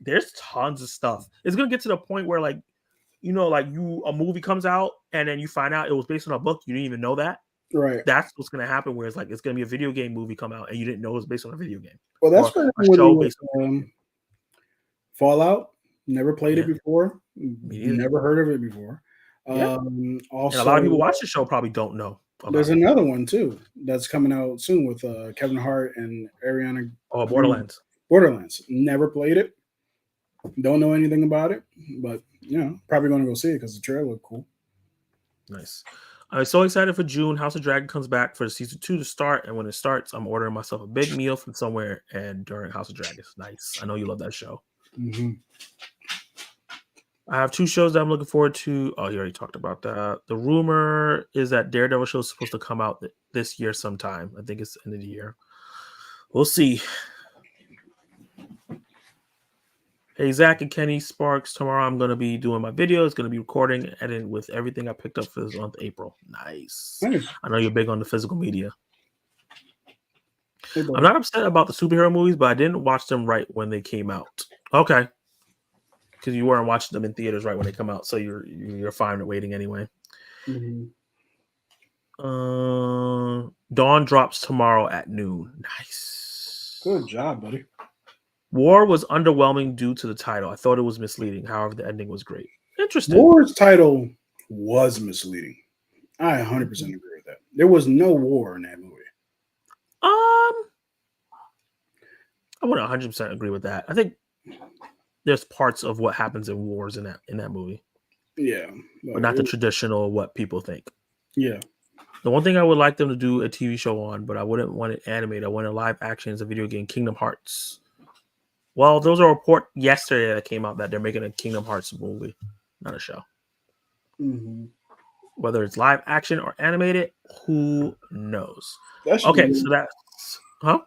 there's tons of stuff. It's gonna get to the point where a movie comes out and then you find out it was based on a book. You didn't even know that. Right. That's what's gonna happen. Where it's gonna be a video game movie come out and you didn't know it was based on a video game. Well, that's what happened Fallout. Never played it before. Never heard of it before. Yeah. Also, and a lot of people watch the show probably don't know. There's another one too that's coming out soon with Kevin Hart and Ariana. Oh, Borderlands. Borderlands. Never played it. Don't know anything about it, but probably going to go see it because the trailer looked cool. Nice. I'm so excited for June. House of Dragon comes back for season 2 to start, and when it starts, I'm ordering myself a big meal from somewhere and during House of Dragon. Nice. I know you love that show. I have 2 shows that I'm looking forward to. Oh, you already talked about that. The rumor is that Daredevil show is supposed to come out this year sometime. I think it's the end of the year. We'll see. Hey, Zach and Kenny Sparks. Tomorrow I'm going to be doing my video. It's going to be recording and editing with everything I picked up for this month, April. Nice. I know you're big on the physical media. I'm not upset about the superhero movies, but I didn't watch them right when they came out. Okay. Because you weren't watching them in theaters right when they come out, so you're fine with waiting anyway. Dawn drops tomorrow at noon. Nice. Good job, buddy. War was underwhelming due to the title. I thought it was misleading. However, the ending was great. Interesting. War's title was misleading. I 100% agree with that. There was no war in that movie. I wouldn't 100% agree with that. I think there's parts of what happens in wars in that movie. Yeah. But not the traditional what people think. Yeah. The one thing I would like them to do a TV show on, but I wouldn't want it animated. I want a live action as a video game, Kingdom Hearts. Well, there was a report yesterday that came out that they're making a Kingdom Hearts movie, not a show. Mm-hmm. Whether it's live action or animated, who knows? Okay, so that's I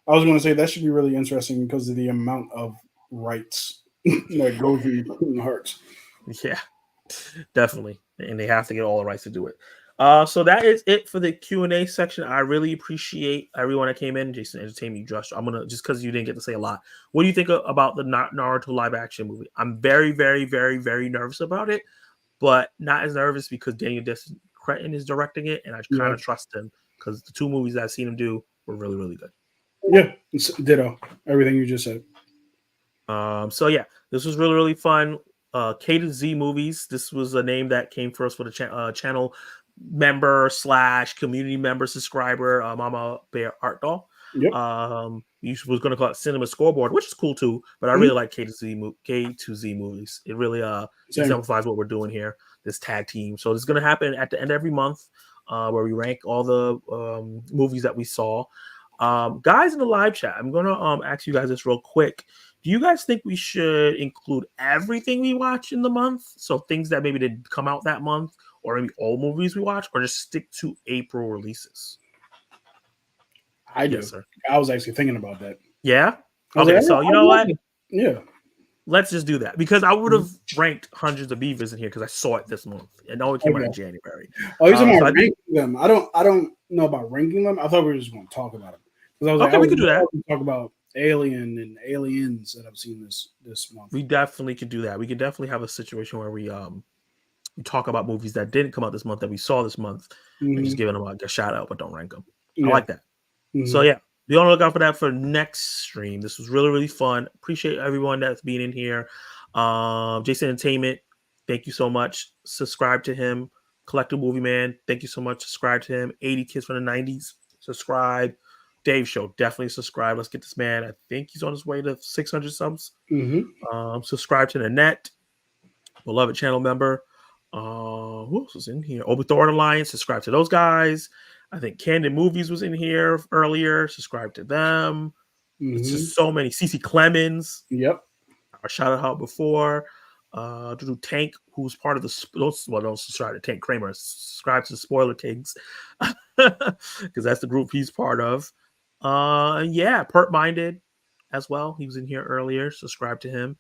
was going to say that should be really interesting because of the amount of rights that go through Kingdom Hearts. Yeah, definitely, and they have to get all the rights to do it. So that is it for the Q&A section. I really appreciate everyone that came in. Jason entertained me, Josh. I'm gonna, just because you didn't get to say a lot, what do you think about the Naruto live action movie? I'm very, very, very, very nervous about it, but not as nervous because Daniel Cretton is directing it, and I kind of trust him because the 2 movies I've seen him do were really, really good. Yeah, ditto. Everything you just said. So yeah, this was really, really fun. K to Z Movies. This was a name that came for us for the channel member / community member subscriber, Mama Bear Art Doll. Yep. You was going to call it Cinema Scoreboard, which is cool too, but I really like K to Z Movies. It really exemplifies what we're doing here, this tag team. So it's going to happen at the end of every month, where we rank all the movies that we saw. Guys in the live chat, I'm going to ask you guys this real quick. Do you guys think we should include everything we watch in the month? So things that maybe didn't come out that month, or maybe all movies we watch, or just stick to April releases? I do. Yes, sir. I was actually thinking about that. Yeah? Okay, so you know what? Yeah. Let's just do that, because I would have ranked Hundreds of Beavers in here because I saw it this month. And it came out in January. Oh, you're talking about ranking them. I don't know about ranking them. I thought we were just going to talk about them. I was we could do that. Talk about Alien and Aliens that I've seen this month. We definitely could do that. We could definitely have a situation where we talk about movies that didn't come out this month that we saw this month, and just giving them a shout out, but don't rank them. I like that. So yeah, be on the lookout for that for next stream. This was really, really fun. Appreciate everyone that's being in here. Jason Entertainment, thank you so much. Subscribe to him. Collective Movie Man, thank you so much. Subscribe to him. 80 Kids from the 90s, subscribe. Dave Show, definitely subscribe. Let's get this man. I think he's on his way to 600 subs. Subscribe to the net. Beloved channel member. Who else was in here? Obithorn Alliance. Subscribe to those guys. I think Candid Movies was in here earlier. Subscribe to them. It's just so many. CC Clemens. Yep. I shouted out before. Tank, who's part of the don't subscribe to Tank Kramer. Subscribe to the Spoiler Kings, because that's the group he's part of. Yeah, Pert Minded as well. He was in here earlier. Subscribe to him.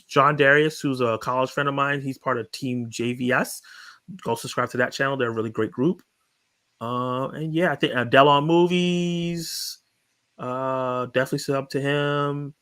John Darius, who's a college friend of mine, he's part of Team JVS. Go subscribe to that channel. They're a really great group. And yeah, I think Delon Movies. Definitely sub to him.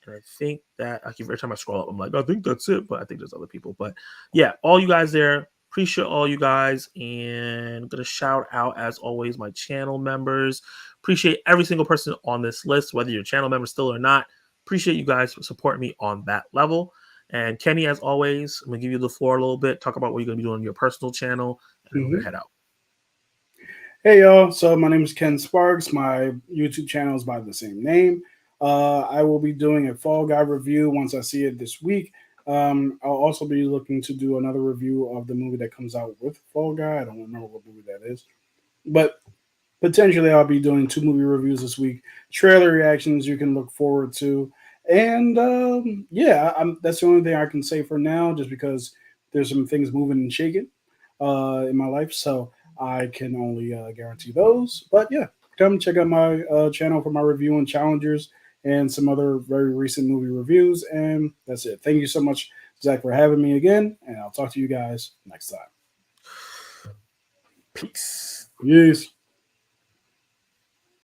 And I think that every time I scroll up, I'm like, I think that's it. But I think there's other people. But yeah, all you guys there. Appreciate all you guys. And I'm going to shout out, as always, my channel members. Appreciate every single person on this list, whether you're a channel member still or not. Appreciate you guys for supporting me on that level. And Kenny, as always, I'm going to give you the floor a little bit. Talk about what you're going to be doing on your personal channel. And we're going to head out. Hey, y'all. So my name is Ken Sparks. My YouTube channel is by the same name. I will be doing a Fall Guy review once I see it this week. I'll also be looking to do another review of the movie that comes out with Fall Guy. I don't remember what movie that is. But potentially I'll be doing 2 movie reviews this week. Trailer reactions you can look forward to. And yeah, that's the only thing I can say for now, just because there's some things moving and shaking in my life. So I can only guarantee those. But yeah, come check out my channel for my review on Challengers and some other very recent movie reviews. And that's it. Thank you so much, Zach, for having me again. And I'll talk to you guys next time. Peace. Peace.